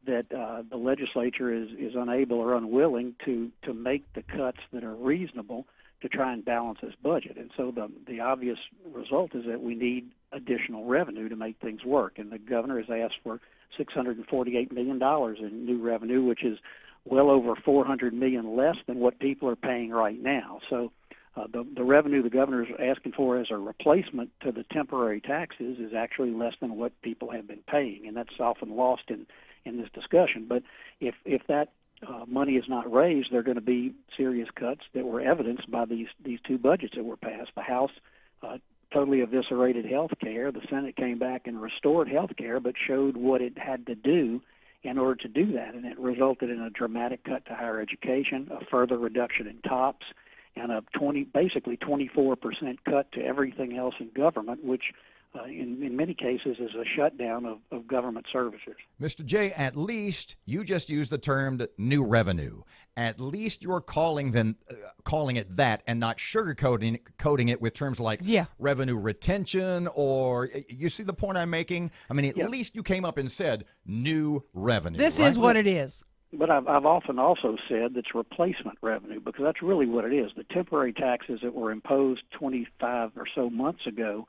[SPEAKER 17] that the legislature is unable or unwilling to make the cuts that are reasonable to try and balance this budget. And so the obvious result is that we need additional revenue to make things work. And the governor has asked for $648 million in new revenue, which is well over $400 million less than what people are paying right now. So the revenue the governor is asking for as a replacement to the temporary taxes is actually less than what people have been paying, and that's often lost in this discussion. But if that money is not raised, there are going to be serious cuts that were evidenced by these two budgets that were passed. The House totally eviscerated health care. The Senate came back and restored health care, but showed what it had to do in order to do that, and it resulted in a dramatic cut to higher education, a further reduction in TOPS, and a basically 24% cut to everything else in government, which in many cases is a shutdown of government services.
[SPEAKER 1] Mr. J, at least you just used the term new revenue. At least you're calling it that and not sugarcoating it with terms like revenue retention, or you see the point I'm making? I mean, at least you came up and said new revenue.
[SPEAKER 2] This
[SPEAKER 1] right?
[SPEAKER 2] is what it is.
[SPEAKER 17] But I've often also said that's replacement revenue, because that's really what it is. The temporary taxes that were imposed 25 or so months ago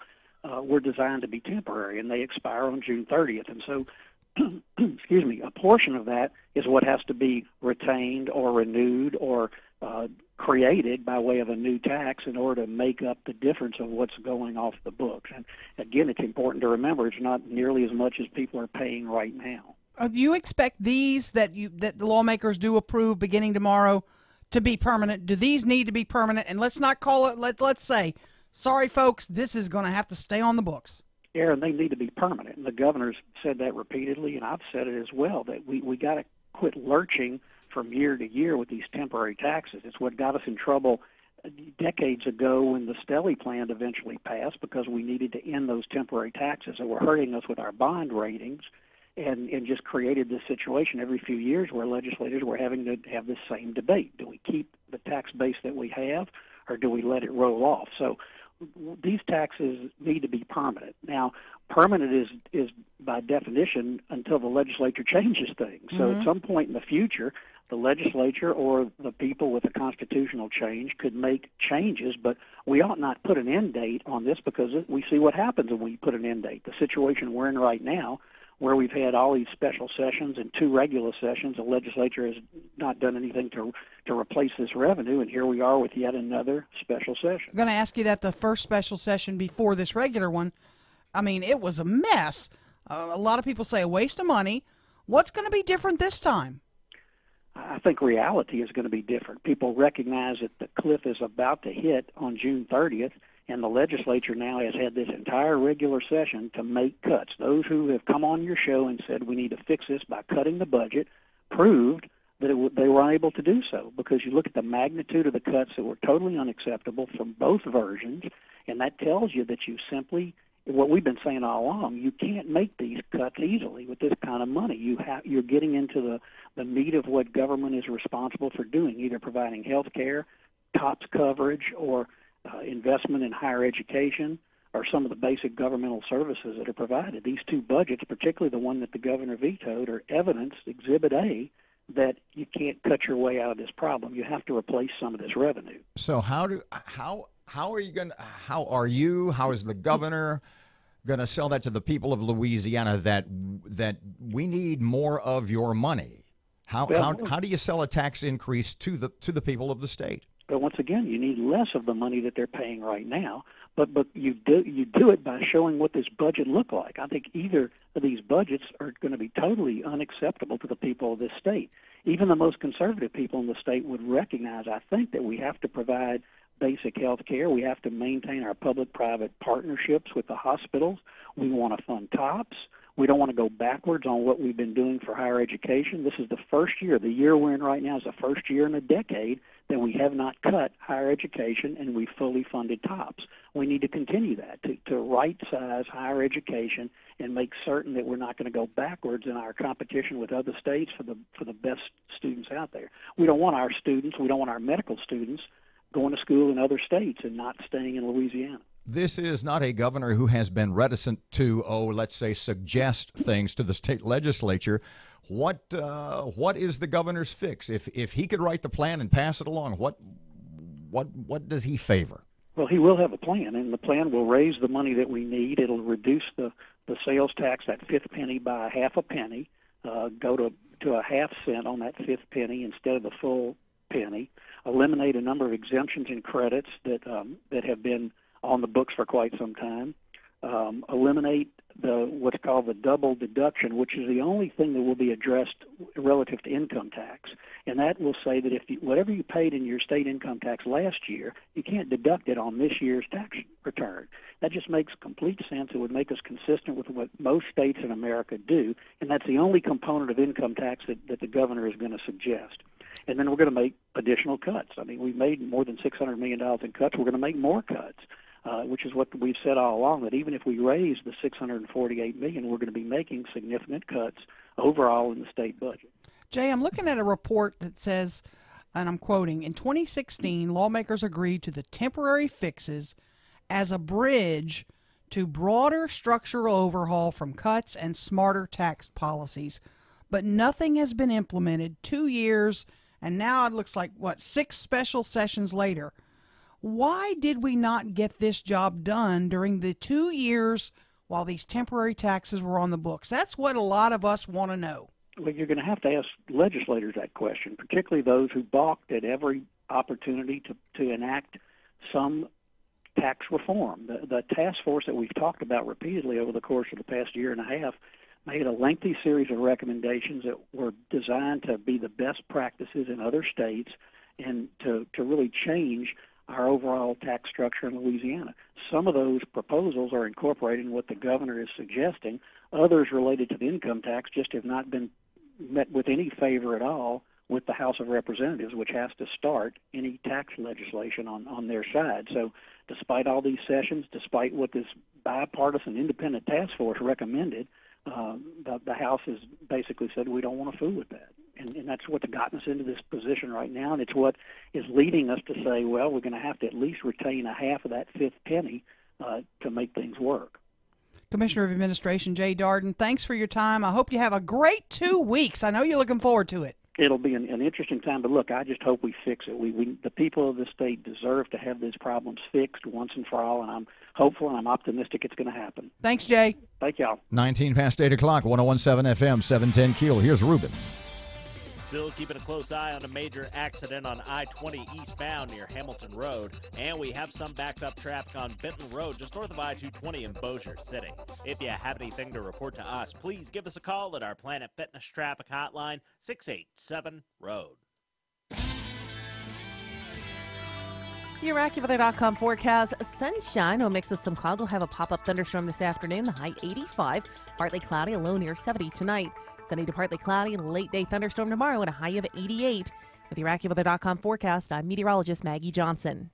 [SPEAKER 17] were designed to be temporary, and they expire on June 30th. And so, excuse me, a portion of that is what has to be retained or renewed or created by way of a new tax in order to make up the difference of what's going off the books. And again, it's important to remember it's not nearly as much as people are paying right now.
[SPEAKER 2] Do you expect these that the lawmakers do approve beginning tomorrow to be permanent? Do these need to be permanent? And let's not call it, let's say, sorry, folks, this is going to have to stay on the books.
[SPEAKER 17] Aaron, they need to be permanent. And the governor's said that repeatedly, and I've said it as well, that we got to quit lurching from year to year with these temporary taxes. It's what got us in trouble decades ago when the Stelly plan eventually passed, because we needed to end those temporary taxes that were hurting us with our bond ratings, and just created this situation every few years where legislators were having to have this same debate. Do we keep the tax base that we have, or do we let it roll off? So these taxes need to be permanent. Now, permanent is by definition until the legislature changes things. So at some point in the future, the legislature or the people with a constitutional change could make changes, but we ought not put an end date on this, because we see what happens when we put an end date. The situation we're in right now, where we've had all these special sessions and 2 regular sessions, the legislature has not done anything to replace this revenue, and here we are with yet another special session.
[SPEAKER 2] I'm going to ask you that the first special session before this regular one, I mean, it was a mess. A lot of people say a waste of money. What's going to be different this time?
[SPEAKER 17] I think reality is going to be different. People recognize that the cliff is about to hit on June 30th, and the legislature now has had this entire regular session to make cuts. Those who have come on your show and said we need to fix this by cutting the budget proved that they were unable to do so, because you look at the magnitude of the cuts that were totally unacceptable from both versions, and that tells you that you simply, what we've been saying all along, you can't make these cuts easily with this kind of money. You're getting into the meat of what government is responsible for doing, either providing health care, TOPS coverage, or investment in higher education, or some of the basic governmental services that are provided. These 2 budgets, particularly the one that the governor vetoed, are evidence, Exhibit A, that you can't cut your way out of this problem. You have to replace some of this revenue.
[SPEAKER 1] So how is the governor going to sell that to the people of Louisiana that we need more of your money? How do you sell a tax increase to the people of the state?
[SPEAKER 17] But once again, you need less of the money that they're paying right now. But you do it by showing what this budget looked like. I think either of these budgets are going to be totally unacceptable to the people of this state. Even the most conservative people in the state would recognize, I think, that we have to provide basic health care. We have to maintain our public-private partnerships with the hospitals. We want to fund TOPS. We don't want to go backwards on what we've been doing for higher education. This is the first year, the year we're in right now is the first year in a decade that we have not cut higher education, and we fully funded TOPS. We need to continue that, to right-size higher education and make certain that we're not going to go backwards in our competition with other states for the best students out there. We don't want our students, we don't want our medical students going to school in other states and not staying in Louisiana.
[SPEAKER 1] This is not a governor who has been reticent to, let's say, suggest things to the state legislature. What is the governor's fix? If he could write the plan and pass it along, what does he favor?
[SPEAKER 17] Well, he will have a plan, and the plan will raise the money that we need. It'll reduce the sales tax, that 5th penny, by half a penny, go to to a half cent on that fifth penny instead of the full penny, eliminate a number of exemptions and credits that have been on the books for quite some time, eliminate what's called the double deduction, which is the only thing that will be addressed relative to income tax. And that will say that if whatever you paid in your state income tax last year, you can't deduct it on this year's tax return. That just makes complete sense. It would make us consistent with what most states in America do, and that's the only component of income tax that the governor is going to suggest. And then we're going to make additional cuts. I mean, we've made more than $600 million in cuts. We're going to make more cuts. Which is what we've said all along, that even if we raise the $648 million, we're going to be making significant cuts overall in the state budget.
[SPEAKER 2] Jay, I'm looking at a report that says, and I'm quoting, in 2016, lawmakers agreed to the temporary fixes as a bridge to broader structural overhaul from cuts and smarter tax policies. But nothing has been implemented 2 years, and now it looks like, 6 special sessions later. Why did we not get this job done during the 2 years while these temporary taxes were on the books? That's what a lot of us want to know.
[SPEAKER 17] Well, you're going to have to ask legislators that question, particularly those who balked at every opportunity to enact some tax reform. The task force that we've talked about repeatedly over the course of the past year and a half made a lengthy series of recommendations that were designed to be the best practices in other states and to really change our overall tax structure in Louisiana. Some of those proposals are incorporating what the governor is suggesting. Others related to the income tax just have not been met with any favor at all with the House of Representatives, which has to start any tax legislation on their side. So despite all these sessions, despite what this bipartisan independent task force recommended, the House has basically said we don't want to fool with that. And that's what's gotten us into this position right now, and it's what is leading us to say, well, we're going to have to at least retain a half of that fifth penny to make things work.
[SPEAKER 2] Commissioner of Administration Jay Darden, thanks for your time. I hope you have a great 2 weeks. I know you're looking forward to it.
[SPEAKER 17] It'll be an interesting time, but look, I just hope we fix it. The people of the state deserve to have these problems fixed once and for all, and I'm hopeful and I'm optimistic it's going to happen.
[SPEAKER 2] Thanks, Jay.
[SPEAKER 17] Thank y'all.
[SPEAKER 1] 19 past 8 o'clock, 101.7 FM, 710 KEEL. Here's Ruben.
[SPEAKER 7] Still keeping a close eye on a major accident on I-20 eastbound near Hamilton Road. And we have some backed up traffic on Benton Road just north of I-220 in Bossier City. If you have anything to report to us, please give us a call at our Planet Fitness Traffic Hotline, 687-ROAD.
[SPEAKER 8] Your AccuWeather.com forecast: sunshine, a mix of some clouds. We'll have a pop-up thunderstorm this afternoon, the high 85. Partly cloudy, a low near 70 tonight. Sunny to partly cloudy, late day thunderstorm tomorrow at a high of 88. With your AccuWeather.com forecast, I'm meteorologist Maggie Johnson.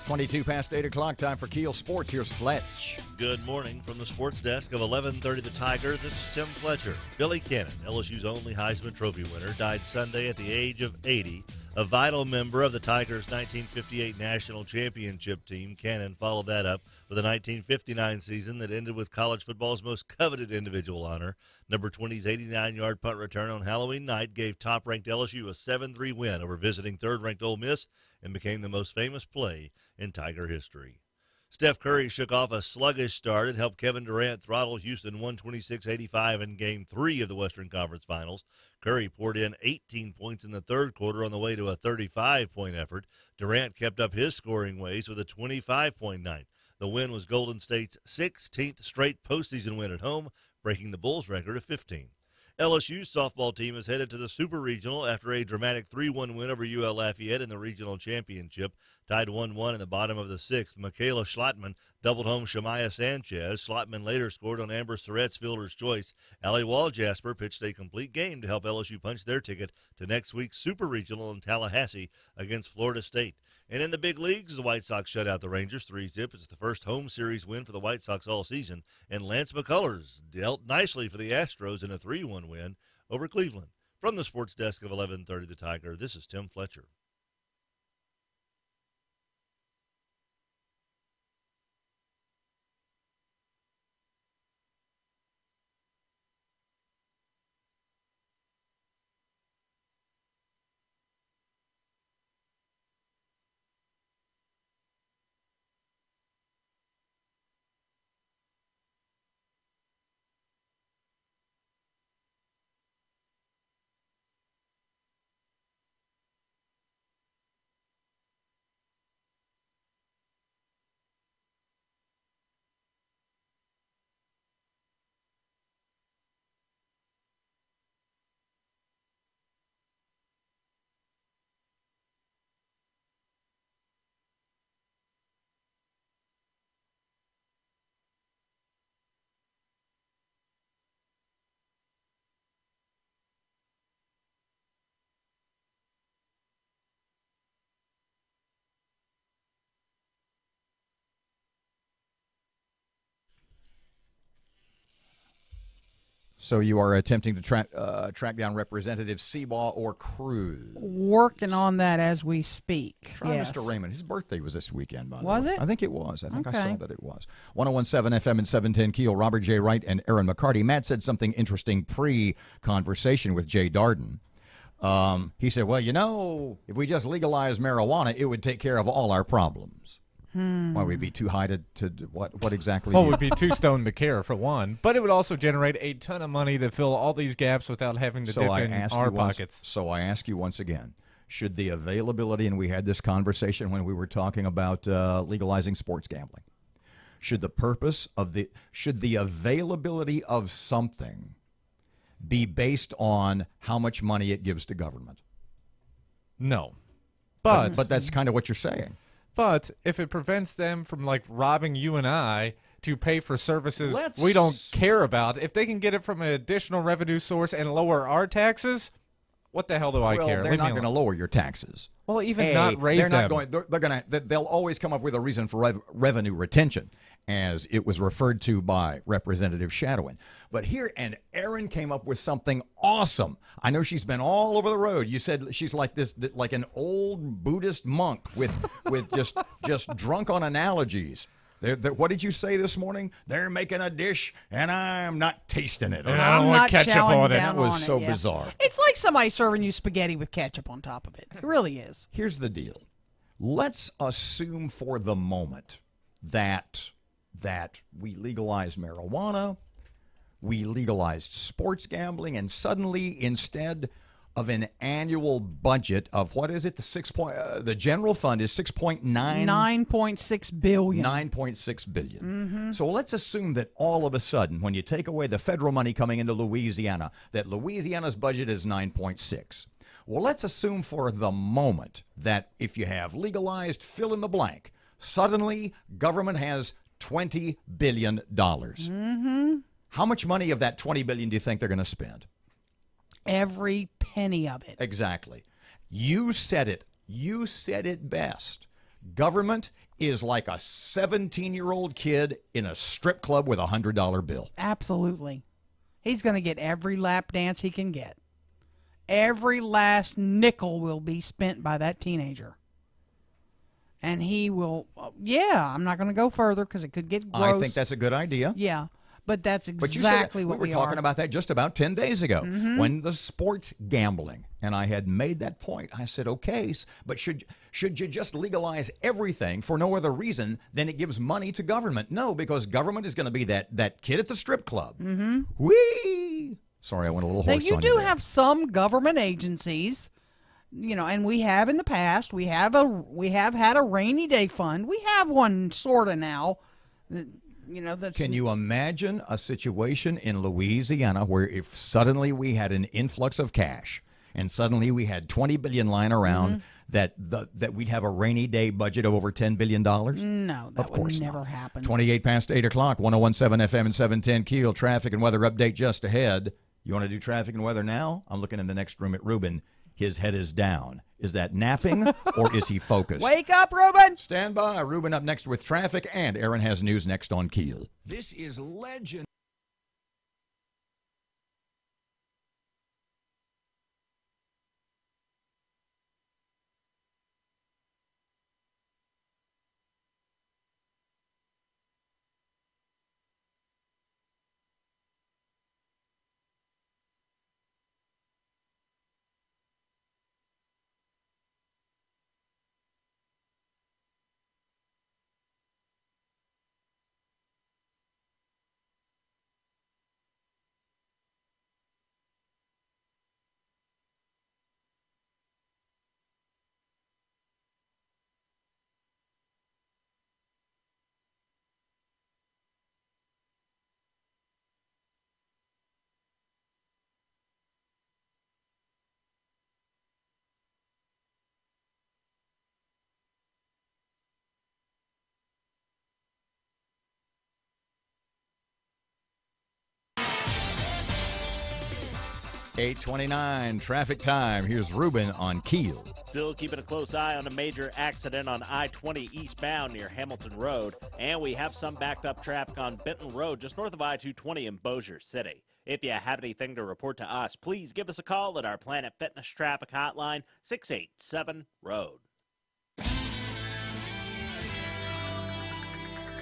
[SPEAKER 1] Twenty-two past 8 o'clock, time for KEEL Sports. Here's Fletch.
[SPEAKER 9] Good morning from the sports desk of 1130 The Tiger. This is Tim Fletcher. Billy Cannon, LSU's only Heisman Trophy winner, died Sunday at the age of 80. A vital member of the Tigers' 1958 national championship team, Cannon followed that up with a 1959 season that ended with college football's most coveted individual honor. Number 20's 89-yard punt return on Halloween night gave top-ranked LSU a 7-3 win over visiting third-ranked Ole Miss and became the most famous play in Tiger history. Steph Curry shook off a sluggish start and helped Kevin Durant throttle Houston 126-85 in Game 3 of the Western Conference Finals. Curry poured in 18 points in the third quarter on the way to a 35-point effort. Durant kept up his scoring ways with a 25-point night. The win was Golden State's 16th straight postseason win at home, breaking the Bulls' record of 15. LSU's softball team is headed to the Super Regional after a dramatic 3-1 win over UL Lafayette in the regional championship. Tied 1-1 in the bottom of the sixth, Michaela Schlottman doubled home Shamaya Sanchez. Schlottman later scored on Amber Surratt's fielder's choice. Allie Walljasper pitched a complete game to help LSU punch their ticket to next week's Super Regional in Tallahassee against Florida State. And in the big leagues, the White Sox shut out the Rangers 3-0. It's the first home series win for the White Sox all season. And Lance McCullers dealt nicely for the Astros in a 3-1 win over Cleveland. From the sports desk of 1130 The Tiger, this is Tim Fletcher.
[SPEAKER 1] So you are attempting to track down Representative Seabaugh or Cruz.
[SPEAKER 2] Working on that as we speak.
[SPEAKER 1] Try
[SPEAKER 2] Yes.
[SPEAKER 1] Mr. Raymond. His birthday was this weekend, by the
[SPEAKER 2] Was
[SPEAKER 1] way.
[SPEAKER 2] it?
[SPEAKER 1] I think it was. I think I saw
[SPEAKER 2] Okay.
[SPEAKER 1] that it was. 101.7 FM and 710 KEEL. Robert J. Wright and Erin McCarty. Matt said something interesting pre-conversation with Jay Darden. He said, well, you know, if we just legalize marijuana, it would take care of all our problems. Why, we'd be too high to what exactly?
[SPEAKER 18] Well, it would be too stoned to care, for one. But it would also generate a ton of money to fill all these gaps without having to dip in our pockets.
[SPEAKER 1] So I ask you once again, should the availability, and we had this conversation when we were talking about legalizing sports gambling, should the availability of something be based on how much money it gives to government?
[SPEAKER 18] No.
[SPEAKER 1] But that's kind of what you're saying.
[SPEAKER 18] But if it prevents them from, like, robbing you and I to pay for services we don't care about, if they can get it from an additional revenue source and lower our taxes, what the hell do I care?
[SPEAKER 1] Well, they're not going to lower your taxes.
[SPEAKER 18] Well, even not raise them.
[SPEAKER 1] They'll always come up with a reason for revenue retention, as it was referred to by Representative Shadowin. But here, and Erin came up with something awesome. I know she's been all over the road. You said she's like this, like an old Buddhist monk with just drunk on analogies. What did you say this morning? They're making a dish, and I'm not tasting it.
[SPEAKER 18] And I don't want ketchup on it.
[SPEAKER 1] That was so bizarre.
[SPEAKER 2] It's like somebody serving you spaghetti with ketchup on top of it. It really is.
[SPEAKER 1] Here's the deal. Let's assume for the moment that we legalized marijuana, we legalized sports gambling, and suddenly, instead of an annual budget of, what is it, the general fund is
[SPEAKER 2] $9.6 billion.
[SPEAKER 1] $9.6 billion. So let's assume that all of a sudden, when you take away the federal money coming into Louisiana, that Louisiana's budget is 9.6. Well, let's assume for the moment that if you have legalized fill in the blank, suddenly government has $20 billion. How much money of that $20 billion do you think they're going to spend?
[SPEAKER 2] Every penny of it.
[SPEAKER 1] Exactly. You said it. You said it best. Government is like a 17-year-old kid in a strip club with a $100 bill.
[SPEAKER 2] Absolutely. He's going to get every lap dance he can get. Every last nickel will be spent by that teenager. And he will, I'm not going to go further because it could get gross.
[SPEAKER 1] I think that's a good idea.
[SPEAKER 2] Yeah. But that's exactly what
[SPEAKER 1] we were talking about that just about 10 days ago when the sports gambling, and I had made that point. I said, okay, but should you just legalize everything for no other reason than it gives money to government? No, because government is going to be that kid at the strip club. Whee! Sorry, I went a little hoarse on you.
[SPEAKER 2] Now, you do have some government agencies, and we have in the past. We have had a rainy day fund. We have one sort of now.
[SPEAKER 1] Can you imagine a situation in Louisiana where if suddenly we had an influx of cash and suddenly we had $20 billion lying around, that we'd have a rainy day budget of over $10 billion?
[SPEAKER 2] No, that
[SPEAKER 1] of course
[SPEAKER 2] would never
[SPEAKER 1] not.
[SPEAKER 2] happen.
[SPEAKER 1] 28 past 8 o'clock, 101.7 FM and 710 KEEL. Traffic and weather update just ahead. You want to do traffic and weather now? I'm looking in the next room at Ruben. His head is down. Is that napping or is he focused?
[SPEAKER 2] Wake up, Ruben!
[SPEAKER 1] Stand by. Ruben up next with traffic, and Erin has news next on KEEL.
[SPEAKER 3] This is legend.
[SPEAKER 1] $8:29 traffic time. Here's Ruben on KEEL.
[SPEAKER 7] Still keeping a close eye on a major accident on I-20 eastbound near Hamilton Road. And we have some backed up traffic on Benton Road just north of I-220 in Bossier City. If you have anything to report to us, please give us a call at our Planet Fitness traffic hotline, 687-ROAD.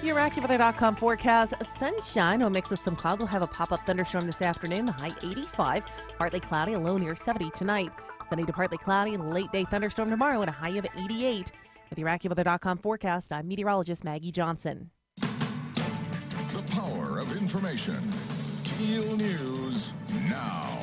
[SPEAKER 8] Your AccuWeather.com forecast. Sunshine. We'll mix with some clouds. We'll have a pop-up thunderstorm this afternoon. The high 85. Partly cloudy, a low near 70 tonight. Sunny to partly cloudy, late-day thunderstorm tomorrow at a high of 88. With your AccuWeather.com forecast, I'm meteorologist Maggie Johnson.
[SPEAKER 3] The power of information. KEEL News now.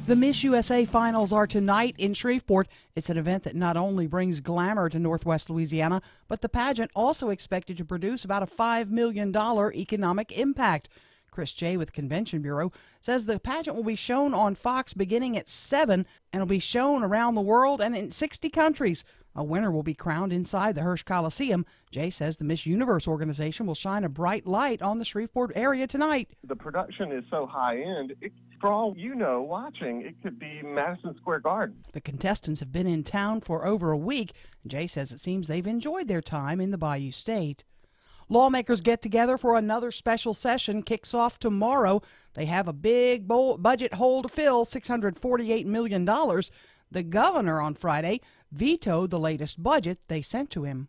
[SPEAKER 2] The Miss USA finals are tonight in Shreveport. It's an event that not only brings glamour to Northwest Louisiana, but the pageant also expected to produce about a $5 million economic impact. Chris J. with Convention Bureau says the pageant will be shown on Fox beginning at 7 and will be shown around the world and in 60 countries. A winner will be crowned inside the Hirsch Coliseum. Jay says the Miss Universe organization will shine a bright light on the Shreveport area tonight.
[SPEAKER 10] The production is so high-end, for all you know, watching, it could be Madison Square Garden.
[SPEAKER 2] The contestants have been in town for over a week. Jay says it seems they've enjoyed their time in the Bayou State. Lawmakers get together for another special session. Kicks off tomorrow. They have a big budget hole to fill, $648 million. The governor on Friday vetoed the latest budget they sent to him.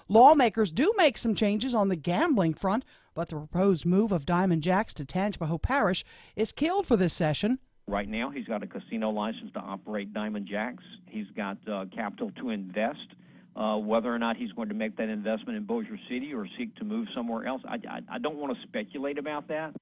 [SPEAKER 2] Lawmakers do make some changes on the gambling front, but the proposed move of Diamond Jacks to Tangipahoa Parish is killed for this session.
[SPEAKER 5] Right now, he's got a casino license to operate Diamond Jacks. He's got capital to invest. Whether or not he's going to make that investment in Bossier City or seek to move somewhere else, I don't want to speculate about that.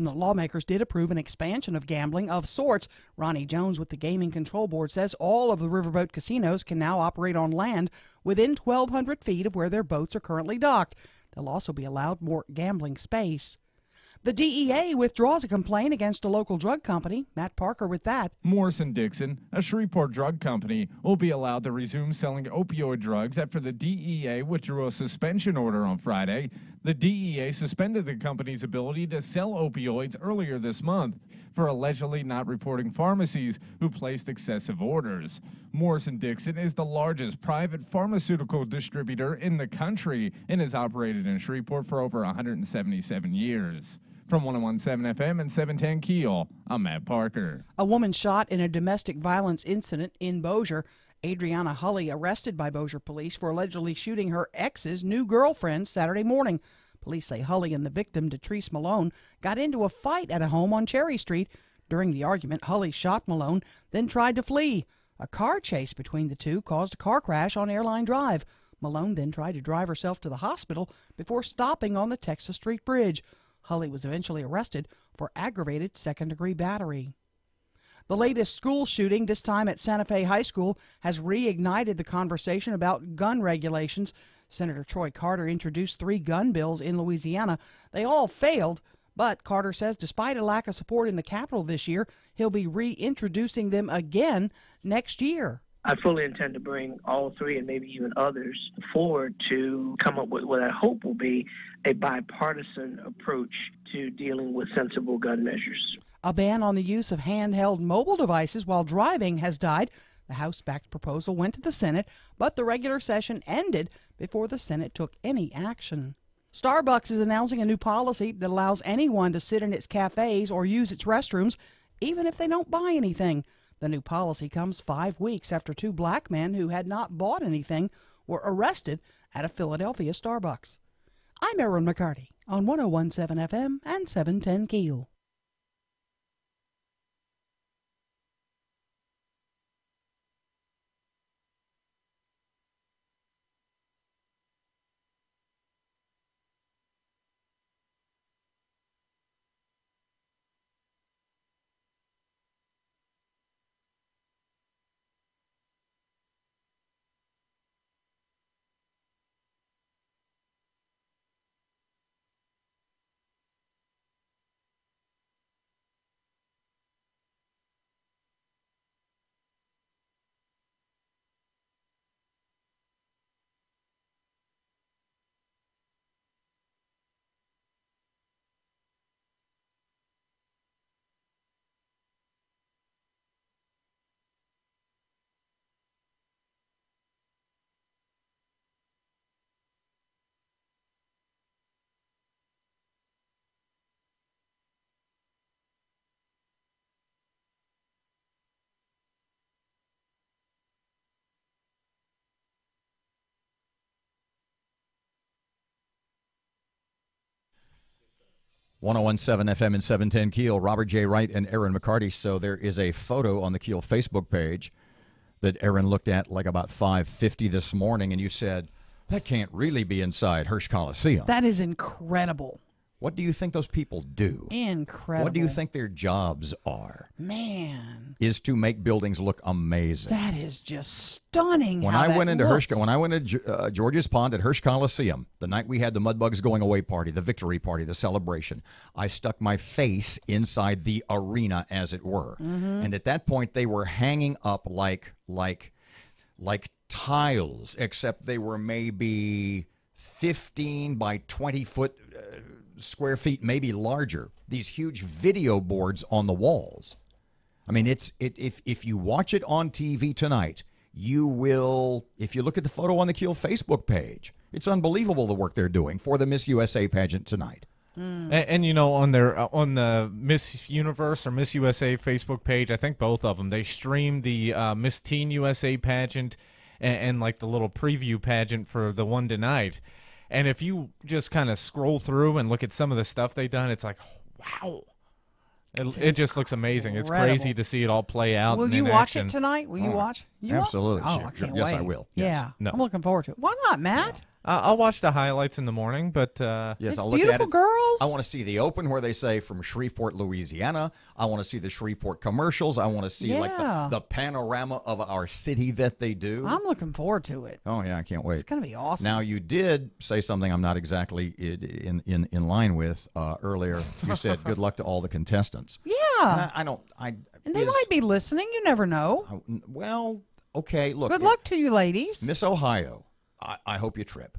[SPEAKER 2] The lawmakers did approve an expansion of gambling of sorts. Ronnie Jones with the Gaming Control Board says all of the riverboat casinos can now operate on land within 1,200 feet of where their boats are currently docked. They'll also be allowed more gambling space. The DEA withdraws a complaint against a local drug company. Matt Parker with that.
[SPEAKER 4] Morrison-Dixon, a Shreveport drug company, will be allowed to resume selling opioid drugs after the DEA withdrew a suspension order on Friday. The DEA suspended the company's ability to sell opioids earlier this month for allegedly not reporting pharmacies who placed excessive orders. Morrison-Dixon is the largest private pharmaceutical distributor in the country and has operated in Shreveport for over 177 years. From 101.7 FM and 710 KEEL, I'm Matt Parker.
[SPEAKER 2] A woman shot in a domestic violence incident in Bossier. Adriana Hulley arrested by Bossier police for allegedly shooting her ex's new girlfriend Saturday morning. Police say Hulley and the victim, Detrice Malone, got into a fight at a home on Cherry Street. During the argument, Hulley shot Malone, then tried to flee. A car chase between the two caused a car crash on Airline Drive. Malone then tried to drive herself to the hospital before stopping on the Texas Street Bridge. Hulley was eventually arrested for aggravated second-degree battery. The latest school shooting, this time at Santa Fe High School, has reignited the conversation about gun regulations. Senator Troy Carter introduced 3 gun bills in Louisiana. They all failed, but Carter says despite a lack of support in the Capitol this year, he'll be reintroducing them again next year.
[SPEAKER 6] I fully intend to bring all 3 and maybe even others forward to come up with what I hope will be a bipartisan approach to dealing with sensible gun measures.
[SPEAKER 2] A ban on the use of handheld mobile devices while driving has died. The House-backed proposal went to the Senate, but the regular session ended before the Senate took any action. Starbucks is announcing a new policy that allows anyone to sit in its cafes or use its restrooms, even if they don't buy anything. The new policy comes 5 weeks after 2 black men who had not bought anything were arrested at a Philadelphia Starbucks. I'm Erin McCarty on 101.7 FM and 710 KEEL.
[SPEAKER 1] .101.7 FM and 710 KEEL, Robert J. Wright and Erin McCarty. So there is a photo on the KEEL Facebook page that Erin looked at like about 5:50 this morning, and you said, that can't really be inside Hirsch Coliseum.
[SPEAKER 2] That is incredible.
[SPEAKER 1] What do you think those people do?
[SPEAKER 2] Incredible.
[SPEAKER 1] What do you think their jobs are?
[SPEAKER 2] Man.
[SPEAKER 1] Is to make buildings look amazing.
[SPEAKER 2] That is just stunning.
[SPEAKER 1] When I went to George's Pond at Hirsch Coliseum, the night we had the Mudbugs going away party, the victory party, the celebration, I stuck my face inside the arena, as it were.
[SPEAKER 2] Mm-hmm.
[SPEAKER 1] And at that point, they were hanging up like tiles, except they were maybe 15 by 20 foot square feet, maybe larger. These huge video boards on the walls. I mean, if you watch it on TV tonight, you will, if you look at the photo on the KEEL Facebook page, it's unbelievable the work they're doing for the Miss USA pageant tonight.
[SPEAKER 18] And you know, on the Miss Universe or Miss USA Facebook page, I think both of them, they streamed the Miss Teen USA pageant and like the little preview pageant for the one tonight. And if you just kind of scroll through and look at some of the stuff they've done, it's like, wow. It just looks amazing. It's crazy to see it all play out.
[SPEAKER 2] Will you watch it tonight? Will you watch?
[SPEAKER 1] Absolutely.
[SPEAKER 2] Oh, I can't wait.
[SPEAKER 1] Yes, I will. Yes.
[SPEAKER 2] Yeah.
[SPEAKER 18] No.
[SPEAKER 2] I'm looking forward to it. Why not, Matt?
[SPEAKER 18] I'll watch the highlights in the morning, but
[SPEAKER 1] yes,
[SPEAKER 2] it's
[SPEAKER 1] I'll look
[SPEAKER 2] beautiful
[SPEAKER 1] at it.
[SPEAKER 2] girls.
[SPEAKER 1] I want to see the open where they say from Shreveport, Louisiana. I want to see the Shreveport commercials. I want to see like the panorama of our city that they do.
[SPEAKER 2] I'm looking forward to it.
[SPEAKER 1] Oh yeah, I can't wait.
[SPEAKER 2] It's going to be awesome.
[SPEAKER 1] Now you did say something I'm not exactly in line with earlier. You said good luck to all the contestants.
[SPEAKER 2] Yeah.
[SPEAKER 1] And
[SPEAKER 2] they might be listening. You never know.
[SPEAKER 1] Well, okay. Look.
[SPEAKER 2] Good luck to you, ladies.
[SPEAKER 1] Miss Ohio. I hope you trip.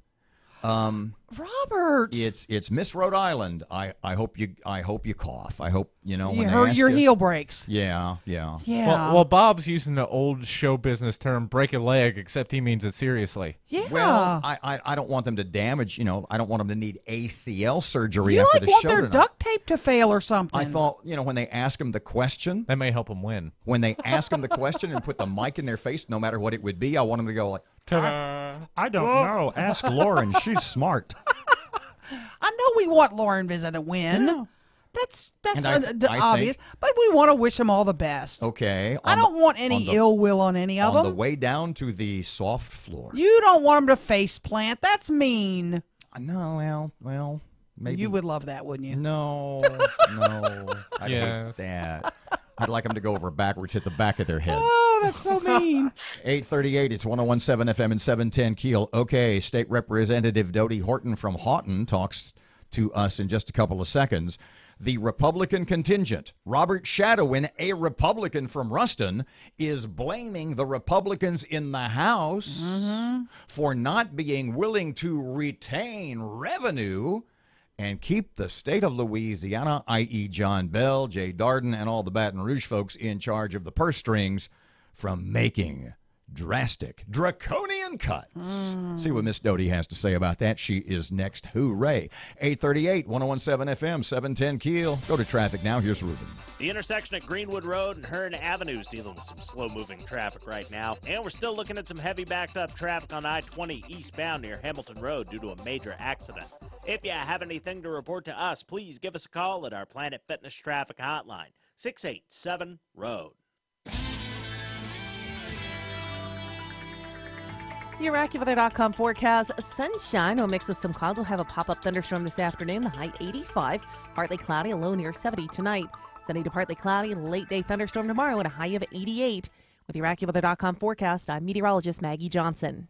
[SPEAKER 2] Robert,
[SPEAKER 1] it's Miss Rhode Island. I hope you cough. I hope when they ask
[SPEAKER 2] your
[SPEAKER 1] you,
[SPEAKER 2] heel breaks.
[SPEAKER 1] Yeah.
[SPEAKER 18] Well, Bob's using the old show business term "break a leg," except he means it seriously.
[SPEAKER 2] Yeah.
[SPEAKER 1] Well, I don't want them to damage. I don't want them to need ACL surgery
[SPEAKER 2] you
[SPEAKER 1] after the
[SPEAKER 2] want
[SPEAKER 1] show
[SPEAKER 2] their
[SPEAKER 1] tonight.
[SPEAKER 2] duct tape to fail or something.
[SPEAKER 1] I thought when they ask them the question,
[SPEAKER 18] that may help them win.
[SPEAKER 1] When they ask them the question and put the mic in their face, no matter what it would be, I want them to go like, I don't know. Ask Lauren. She's smart.
[SPEAKER 2] I know we want Lauren Visa to win. Yeah. That's
[SPEAKER 1] I
[SPEAKER 2] obvious. But we want to wish them all the best.
[SPEAKER 1] Okay.
[SPEAKER 2] I don't want any ill will on any of them.
[SPEAKER 1] On the way down to the soft floor.
[SPEAKER 2] You don't want them to face plant. That's mean.
[SPEAKER 1] No, well, maybe.
[SPEAKER 2] You would love that, wouldn't you?
[SPEAKER 1] No. I hate that. I'd like them to go over backwards, hit the back of their head.
[SPEAKER 2] Oh, that's so mean.
[SPEAKER 1] 838, it's 101.7 FM and 710 Keel. Okay, State Representative Dodie Horton from Houghton talks to us in just a couple of seconds. The Republican contingent, Robert Shadowin, a Republican from Ruston, is blaming the Republicans in the House for not being willing to retain revenue and keep the state of Louisiana, i.e. John Bell, Jay Darden, and all the Baton Rouge folks in charge of the purse strings from making drastic, draconian cuts. See what Miss Dodie has to say about that. She is next. Hooray. 838, 101.7 FM, 710 Keel. Go to traffic now. Here's Ruben.
[SPEAKER 7] The intersection at Greenwood Road and Hearn Avenue is dealing with some slow-moving traffic right now. And we're still looking at some heavy backed-up traffic on I-20 eastbound near Hamilton Road due to a major accident. If you have anything to report to us, please give us a call at our Planet Fitness Traffic Hotline, 687-ROAD.
[SPEAKER 8] Your AccuWeather.com forecast. Sunshine will mix with some clouds. We'll have a pop-up thunderstorm this afternoon. The high 85. Partly cloudy, a low near 70 tonight. Sunny to partly cloudy, late-day thunderstorm tomorrow at a high of 88. With your AccuWeather.com forecast, I'm meteorologist Maggie Johnson.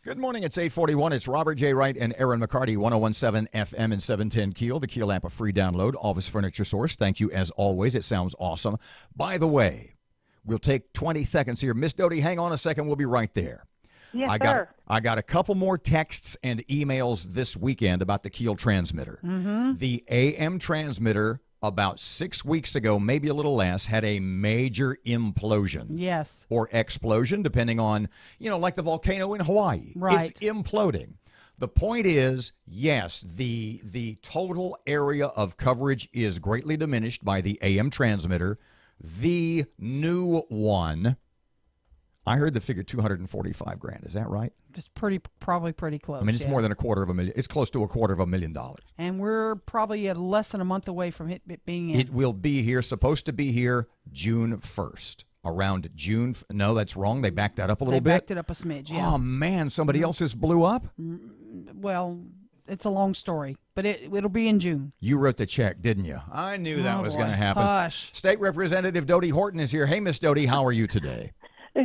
[SPEAKER 1] Good morning. It's 841. It's Robert J. Wright and Erin McCarty, 101.7 FM and 710 Keel. The Keel app, a free download. Office Furniture Source. Thank you as always. It sounds awesome. By the way, we'll take 20 seconds here. Miss Dodie, hang on a second. We'll be right there.
[SPEAKER 19] Yes,
[SPEAKER 1] sir. I got a couple more texts and emails this weekend about the Keel transmitter. The AM transmitter about 6 weeks ago, maybe a little less, had a major implosion.
[SPEAKER 2] Yes.
[SPEAKER 1] Or explosion, depending on, like the volcano in Hawaii.
[SPEAKER 2] Right.
[SPEAKER 1] It's imploding. The point is, yes, the total area of coverage is greatly diminished by the AM transmitter. The new one, I heard the figure $245,000. Is that right?
[SPEAKER 2] Just probably pretty close.
[SPEAKER 1] I mean, it's more than $250,000. It's close to $250,000.
[SPEAKER 2] And we're probably less than a month away from it being in.
[SPEAKER 1] It will be here, supposed to be here June 1st. Around June. No, that's wrong. They backed that up a little bit.
[SPEAKER 2] They backed it up a smidge, yeah.
[SPEAKER 1] Oh, man. Somebody else's blew up?
[SPEAKER 2] Well, it's a long story, but it'll be in June.
[SPEAKER 1] You wrote the check, didn't you? I knew that was going to happen.
[SPEAKER 2] Hush.
[SPEAKER 1] State Representative Dodie Horton is here. Hey, Miss Dodie, how are you today?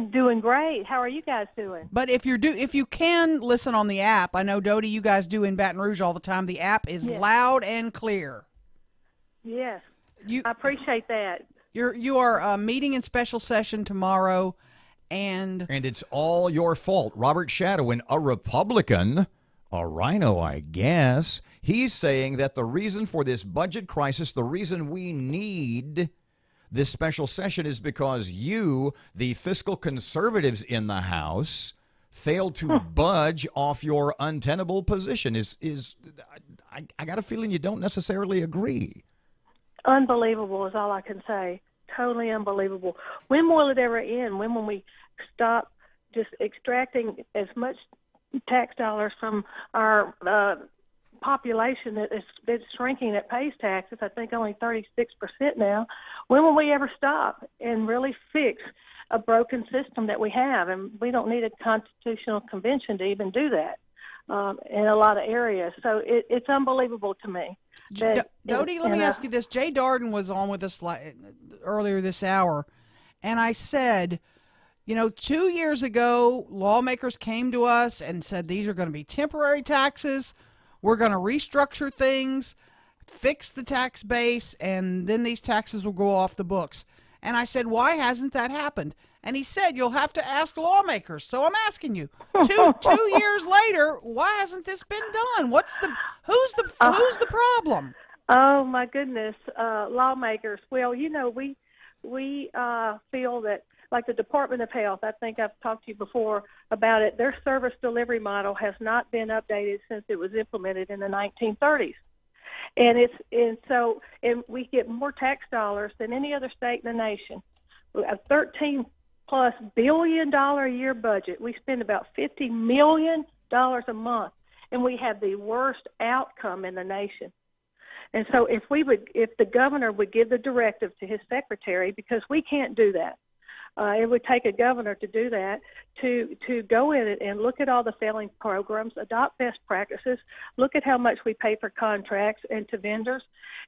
[SPEAKER 19] Doing great. How are you guys doing?
[SPEAKER 2] But if you can listen on the app, I know, Dodie, you guys do in Baton Rouge all the time. The app is loud and clear.
[SPEAKER 19] Yes. I appreciate that.
[SPEAKER 2] You are meeting in special session tomorrow, and
[SPEAKER 1] it's all your fault. Robert Shadowin, a Republican, a rhino, I guess, he's saying that the reason for this budget crisis, the reason we need this special session is because you, the fiscal conservatives in the House, failed to budge off your untenable position. I got a feeling you don't necessarily agree.
[SPEAKER 19] Unbelievable is all I can say. Totally unbelievable. When will it ever end? When will we stop just extracting as much tax dollars from our population that's shrinking that pays taxes? I think only 36% now. When will we ever stop and really fix a broken system that we have? And we don't need a constitutional convention to even do that in a lot of areas. So it's unbelievable to me.
[SPEAKER 2] Dodie, let me ask you this. Jay Darden was on with us earlier this hour, and I said, 2 years ago, lawmakers came to us and said these are going to be temporary taxes. We're going to restructure things, fix the tax base, and then these taxes will go off the books. And I said, why hasn't that happened? And he said, you'll have to ask lawmakers. So I'm asking you, two years later, why hasn't this been done? Who's the problem?
[SPEAKER 19] Oh my goodness, lawmakers. Well, we feel that, like the Department of Health, I think I've talked to you before about it. Their service delivery model has not been updated since it was implemented in the 1930s. And we get more tax dollars than any other state in the nation. A $13+ billion a year budget. We spend about $50 million a month, and we have the worst outcome in the nation. And so if the governor would give the directive to his secretary, because we can't do that. It would take a governor to do that, to go in and look at all the failing programs, adopt best practices, look at how much we pay for contracts and to vendors,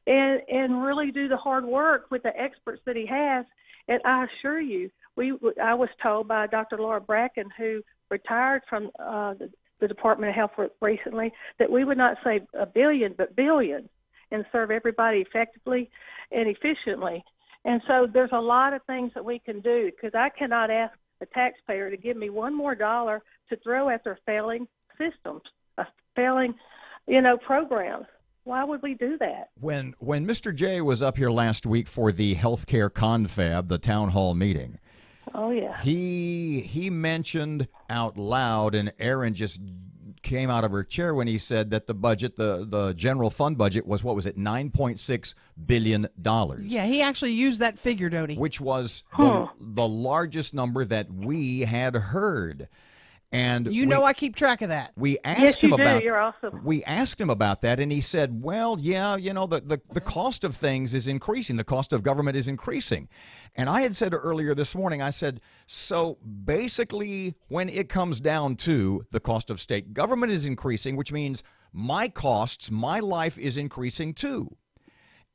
[SPEAKER 19] and really do the hard work with the experts that he has. And I assure you, I was told by Dr. Laura Bracken, who retired from the Department of Health recently, that we would not save $1 billion, but billions, and serve everybody effectively and efficiently. And so there's a lot of things that we can do, because I cannot ask a taxpayer to give me one more dollar to throw at their failing systems, failing, programs. Why would we do that?
[SPEAKER 1] When Mr. J was up here last week for the healthcare confab, the town hall meeting,
[SPEAKER 19] oh yeah,
[SPEAKER 1] he mentioned out loud, and Erin just came out of her chair when he said that the budget, the general fund budget, was, what was it, $9.6 billion.
[SPEAKER 2] Yeah, he actually used that figure, Dodie.
[SPEAKER 1] Which was the largest number that we had heard. And
[SPEAKER 2] I keep track of that.
[SPEAKER 1] We asked him about.
[SPEAKER 19] You're awesome.
[SPEAKER 1] We asked him about that, and he said, "Well, yeah, the cost of things is increasing. The cost of government is increasing." And I had said earlier this morning, I said, so basically, when it comes down to the cost of state government is increasing, which means my costs, my life is increasing too.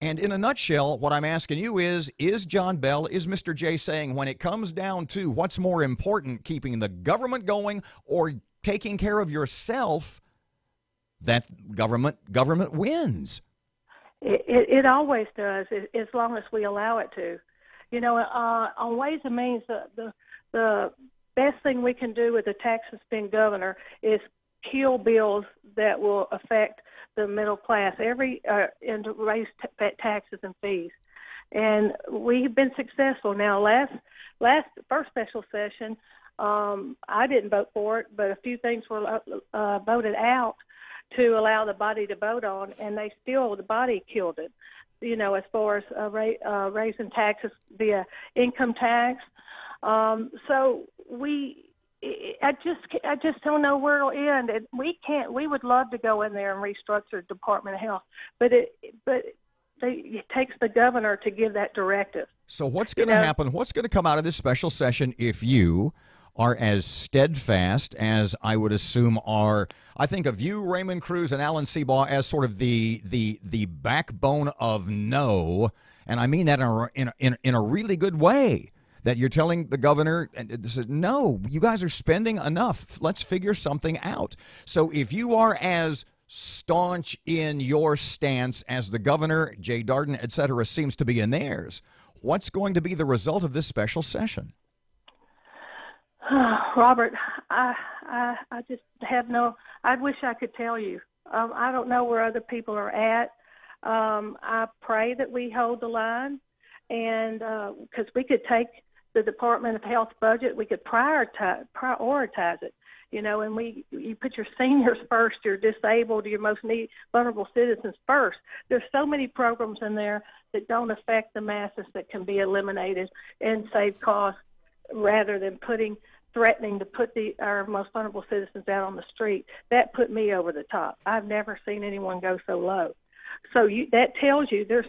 [SPEAKER 1] And in a nutshell, what I'm asking you is John Bell, is Mr. J saying, when it comes down to what's more important, keeping the government going or taking care of yourself, that government wins?
[SPEAKER 19] It always does, as long as we allow it to. On Ways and Means, the best thing we can do with the tax-spend governor is kill bills that will affect the middle class, and to raise taxes and fees. And we've been successful. Now, first special session, I didn't vote for it, but a few things were voted out to allow the body to vote on, and the body killed it. As far as raising taxes via income tax. So I just don't know where it'll end. We would love to go in there and restructure the Department of Health, but it takes the governor to give that directive.
[SPEAKER 1] So what's going to happen? What's going to come out of this special session if you are as steadfast as I would assume I think of you, Raymond Cruz, and Alan Seabaugh as sort of the backbone of no, and I mean that in a really good way. That you're telling the governor, no, you guys are spending enough. Let's figure something out. So if you are as staunch in your stance as the governor, Jay Darden, et cetera, seems to be in theirs, what's going to be the result of this special session?
[SPEAKER 19] Robert, I just have I wish I could tell you. I don't know where other people are at. I pray that we hold the line, and because we could take the Department of Health budget, we could prioritize it, and you put your seniors first, your disabled, your most vulnerable citizens first. There's so many programs in there that don't affect the masses that can be eliminated and save costs, rather than threatening to put our most vulnerable citizens out on the street. That put me over the top. I've never seen anyone go so low. So that tells you there's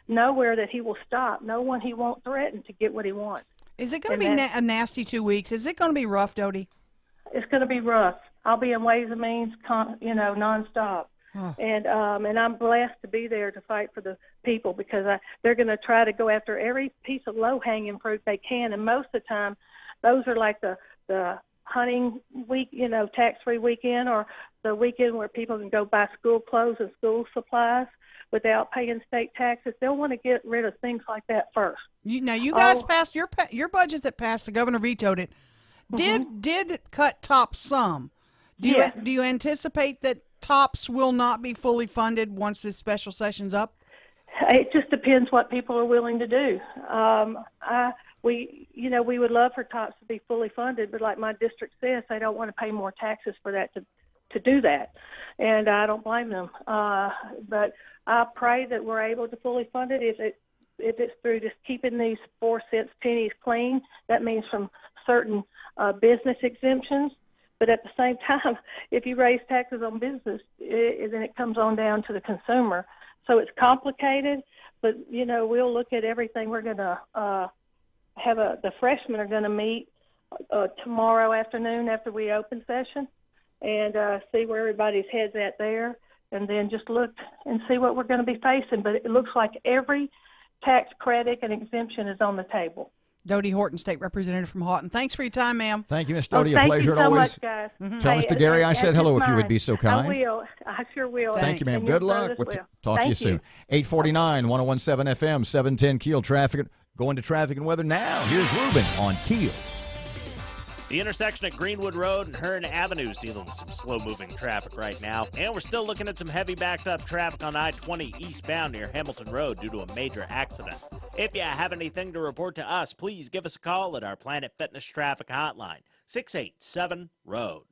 [SPEAKER 19] nowhere that he will stop, no one he won't threaten to get what he wants.
[SPEAKER 2] Is it going to be a nasty 2 weeks? Is it going to be rough, Dodie?
[SPEAKER 19] It's going to be rough. I'll be in Ways and Means, nonstop. And I'm blessed to be there to fight for the people, because they're going to try to go after every piece of low-hanging fruit they can, and most of the time those are like the hunting week, tax-free weekend, or the weekend where people can go buy school clothes and school supplies without paying state taxes. They'll want to get rid of things like that first.
[SPEAKER 2] You guys passed your budget that passed. The governor vetoed it. Did cut TOPS some? Do you anticipate that TOPS will not be fully funded once this special session's up?
[SPEAKER 19] It just depends what people are willing to do. We would love for TOPS to be fully funded, but like my district says, they don't want to pay more taxes for that to do that, and I don't blame them. But I pray that we're able to fully fund it. If it's through just keeping these 4 cents pennies clean, that means from certain business exemptions. But at the same time, if you raise taxes on business, then it comes on down to the consumer. So it's complicated, but, we'll look at everything. We're going to the freshmen are going to meet tomorrow afternoon after we open session, and see where everybody's head's at there, and then just look and see what we're going to be facing. But it looks like every tax credit and exemption is on the table.
[SPEAKER 2] Dodie Horton, State Representative from Houghton. Thanks for your time, ma'am.
[SPEAKER 1] Thank you, Miss Dodie. A pleasure
[SPEAKER 19] as always.
[SPEAKER 1] Thank
[SPEAKER 19] Much, guys.
[SPEAKER 1] Tell Mr. Gary I said hello if you would be so kind.
[SPEAKER 19] I will. I sure will.
[SPEAKER 1] Thank you, ma'am.
[SPEAKER 19] And
[SPEAKER 1] Good
[SPEAKER 19] your
[SPEAKER 1] luck.
[SPEAKER 19] brothers will.
[SPEAKER 1] Talk to you soon. 849, 1017 FM, 710 KEEL traffic. Going to traffic and weather now. Here's Ruben on KEEL.
[SPEAKER 7] The intersection at Greenwood Road and Hearn Avenue is dealing with some slow-moving traffic right now. And we're still looking at some heavy backed-up traffic on I-20 eastbound near Hamilton Road due to a major accident. If you have anything to report to us, please give us a call at our Planet Fitness Traffic Hotline, 687-ROAD.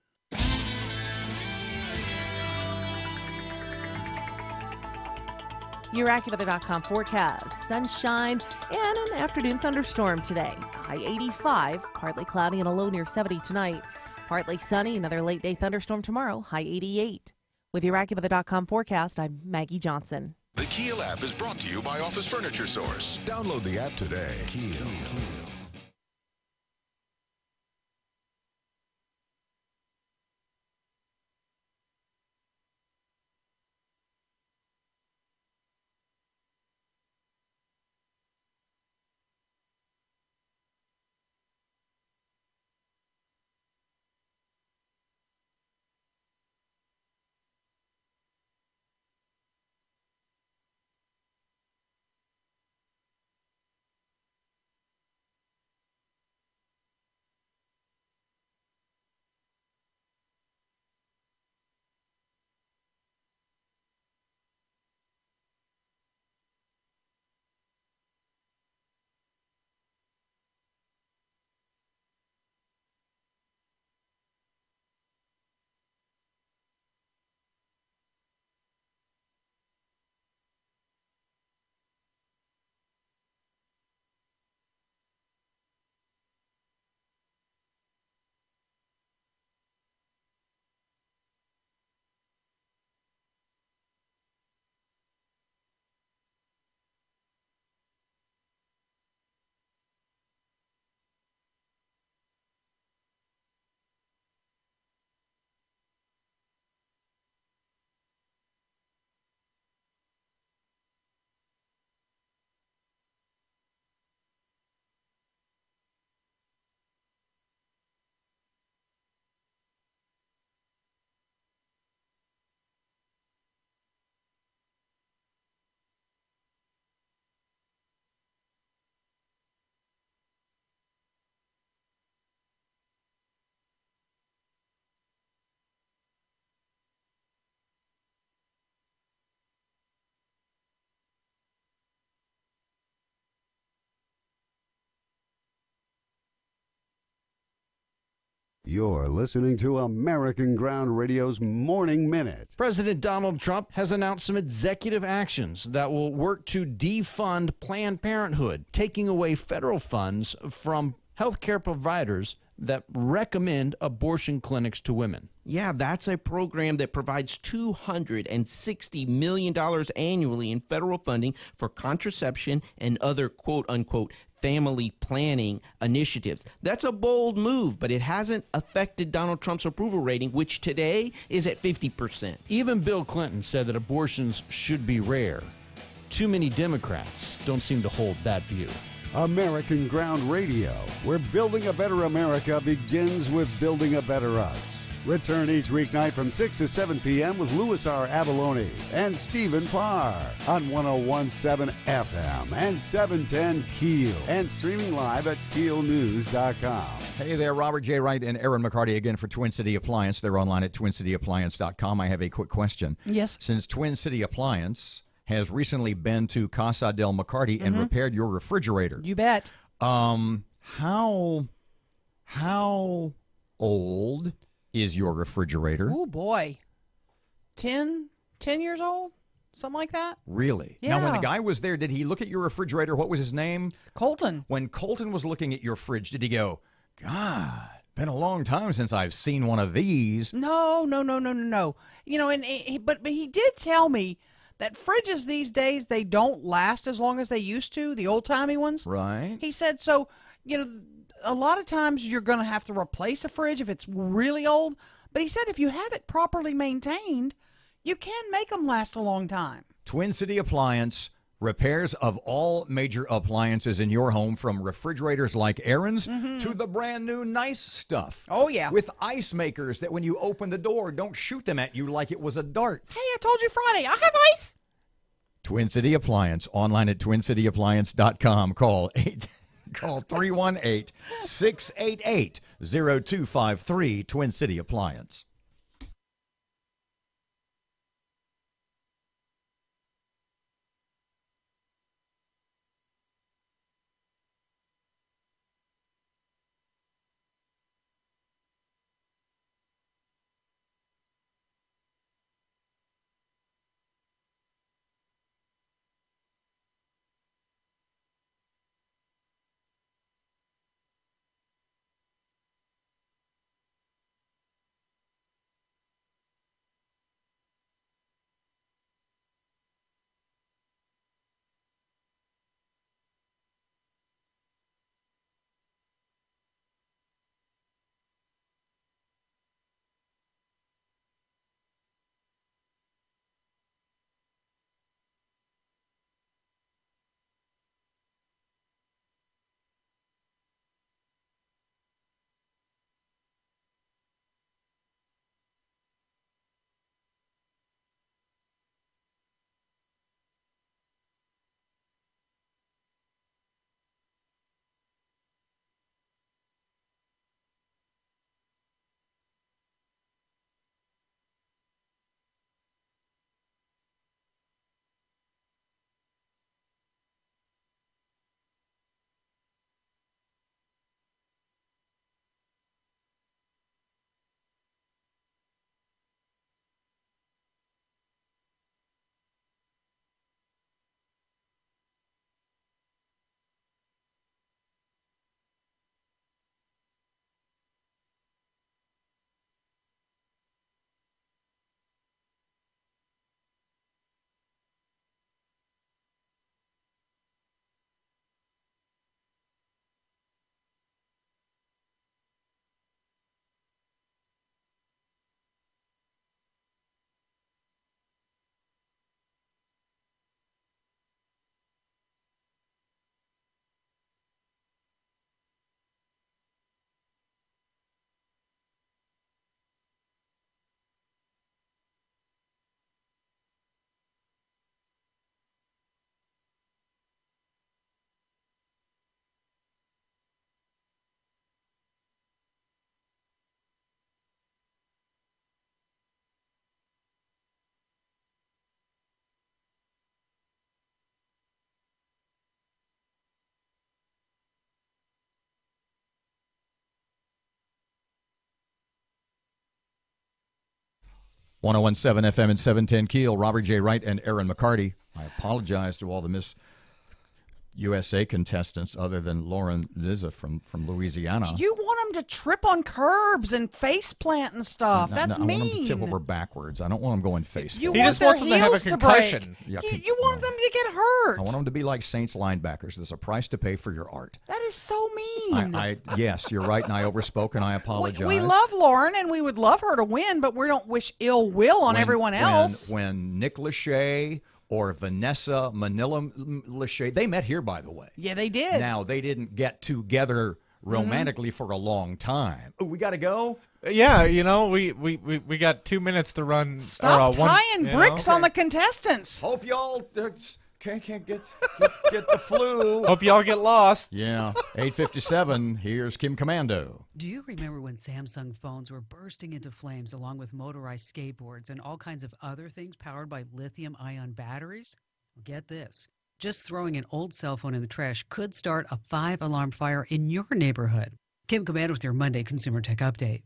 [SPEAKER 8] Your AccuWeather.com forecast. Sunshine and an afternoon thunderstorm today. High 85, partly cloudy and a low near 70 tonight. Partly sunny, another late day thunderstorm tomorrow. High 88. With your AccuWeather.com forecast, I'm Maggie Johnson.
[SPEAKER 3] The KEEL app is brought to you by Office Furniture Source. Download the app today. KEEL.
[SPEAKER 20] You're listening to American Ground Radio's Morning Minute.
[SPEAKER 21] President Donald Trump has announced some executive actions that will work to defund Planned Parenthood, taking away federal funds from healthcare providers that recommend abortion clinics to women.
[SPEAKER 11] Yeah, that's a program that provides $260 million annually in federal funding for contraception and other quote-unquote family planning initiatives. That's a bold move, but it hasn't affected Donald Trump's approval rating, which today is at 50%.
[SPEAKER 21] Even Bill Clinton said that abortions should be rare. Too many Democrats don't seem to hold that view.
[SPEAKER 20] American Ground Radio, where building a better America begins with building a better us. Return each weeknight from 6 to 7 p.m. with Louis R. Avalone and Stephen Parr on 101.7 FM and 710 KEEL and streaming live at KEELnews.com.
[SPEAKER 1] Hey there, Robert J. Wright and Erin McCarty again for Twin City Appliance. They're online at twincityappliance.com. I have a quick question.
[SPEAKER 2] Yes.
[SPEAKER 1] Since Twin City Appliance has recently been to Casa del McCarty and repaired your refrigerator.
[SPEAKER 2] You bet.
[SPEAKER 1] How old is your refrigerator?
[SPEAKER 2] Oh, boy. 10 years old? Something like that?
[SPEAKER 1] Really?
[SPEAKER 2] Yeah.
[SPEAKER 1] Now, when the guy was there, did he look at your refrigerator? What was his name?
[SPEAKER 2] Colton.
[SPEAKER 1] When Colton was looking at your fridge, did he go, God, been a long time since I've seen one of these?
[SPEAKER 2] No. You know, but he did tell me that fridges these days, they don't last as long as they used to, the old-timey ones.
[SPEAKER 1] Right.
[SPEAKER 2] He said, so, you know, a lot of times you're going to have to replace a fridge if it's really old. But he said if you have it properly maintained, you can make them last a long time.
[SPEAKER 1] Twin City Appliance, repairs of all major appliances in your home, from refrigerators like Erin's to the brand new nice stuff.
[SPEAKER 2] Oh, yeah.
[SPEAKER 1] With ice makers that when you open the door, don't shoot them at you like it was a dart.
[SPEAKER 2] Hey, I told you Friday, I have ice.
[SPEAKER 1] Twin City Appliance, online at twincityappliance.com. Call 318-688-0253, Twin City Appliance. .101.7 FM and 710 KEEL. Robert J. Wright and Erin McCarty. I apologize to all the USA contestants other than Lauren Liza from Louisiana.
[SPEAKER 2] You want them to trip on curbs and face plant and stuff. That's mean.
[SPEAKER 1] I want them to tip over backwards. I don't want them going face
[SPEAKER 2] You
[SPEAKER 1] forward.
[SPEAKER 2] want their heels to break.
[SPEAKER 1] Yeah,
[SPEAKER 2] You want them to get hurt.
[SPEAKER 1] I want them to be like Saints linebackers. There's a price to pay for your art.
[SPEAKER 2] That is so mean.
[SPEAKER 1] Yes, you're right, and I overspoke, and I apologize.
[SPEAKER 2] We love Lauren, and we would love her to win, but we don't wish ill will on everyone else.
[SPEAKER 1] When Nick Lachey or Vanessa Manila Lachey, they met here, by the way.
[SPEAKER 2] Yeah, they did.
[SPEAKER 1] Now, they didn't get together romantically for a long time. Oh, we got to go?
[SPEAKER 18] Yeah, we got 2 minutes to run.
[SPEAKER 2] Stop tying bricks on the contestants.
[SPEAKER 1] Hope y'all can't get the flu.
[SPEAKER 18] Hope y'all get lost.
[SPEAKER 1] Yeah. 8:57. Here's Kim Commando.
[SPEAKER 12] Do you remember when Samsung phones were bursting into flames along with motorized skateboards and all kinds of other things powered by lithium-ion batteries? Well, get this. Just throwing an old cell phone in the trash could start a 5-alarm fire in your neighborhood. Kim Commando with your Monday Consumer Tech Update.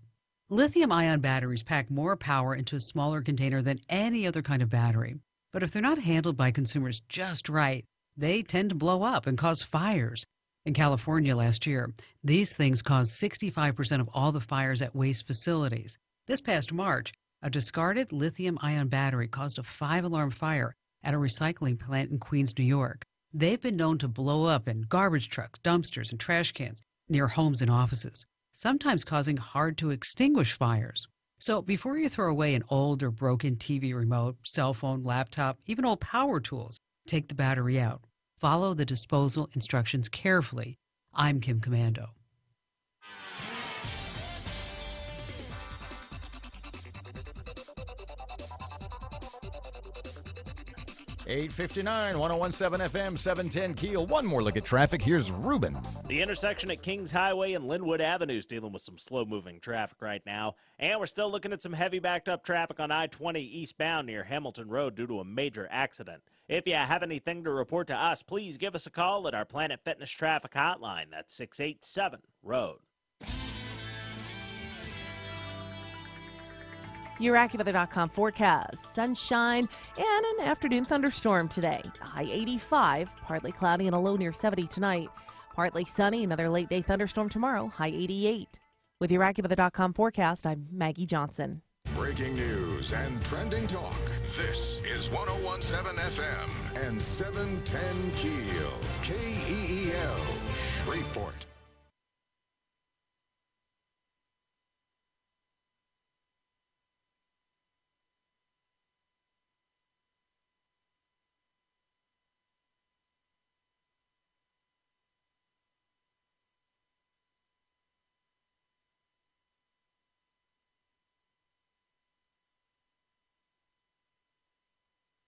[SPEAKER 12] Lithium-ion batteries pack more power into a smaller container than any other kind of battery. But if they're not handled by consumers just right, they tend to blow up and cause fires. In California last year, these things caused 65% of all the fires at waste facilities. This past March, a discarded lithium-ion battery caused a 5-alarm fire at a recycling plant in Queens, New York. They've been known to blow up in garbage trucks, dumpsters, and trash cans near homes and offices, sometimes causing hard-to-extinguish fires. So before you throw away an old or broken TV remote, cell phone, laptop, even old power tools, take the battery out. Follow the disposal instructions carefully. I'm Kim Commando.
[SPEAKER 1] $8:59, 101.7 FM, 710 Keel. One more look at traffic. Here's Ruben.
[SPEAKER 7] The intersection at Kings Highway and Linwood Avenue is dealing with some slow-moving traffic right now. And we're still looking at some heavy backed-up traffic on I-20 eastbound near Hamilton Road due to a major accident. If you have anything to report to us, please give us a call at our Planet Fitness Traffic Hotline. That's 687-ROAD.
[SPEAKER 8] Your AccuWeather.com forecast. Sunshine and an afternoon thunderstorm today. High 85, partly cloudy and a low near 70 tonight. Partly sunny, another late day thunderstorm tomorrow. High 88. With your AccuWeather.com forecast, I'm Maggie Johnson.
[SPEAKER 3] Breaking news and trending talk. This is 101.7 FM and 710 Keel. KEEL, Shreveport.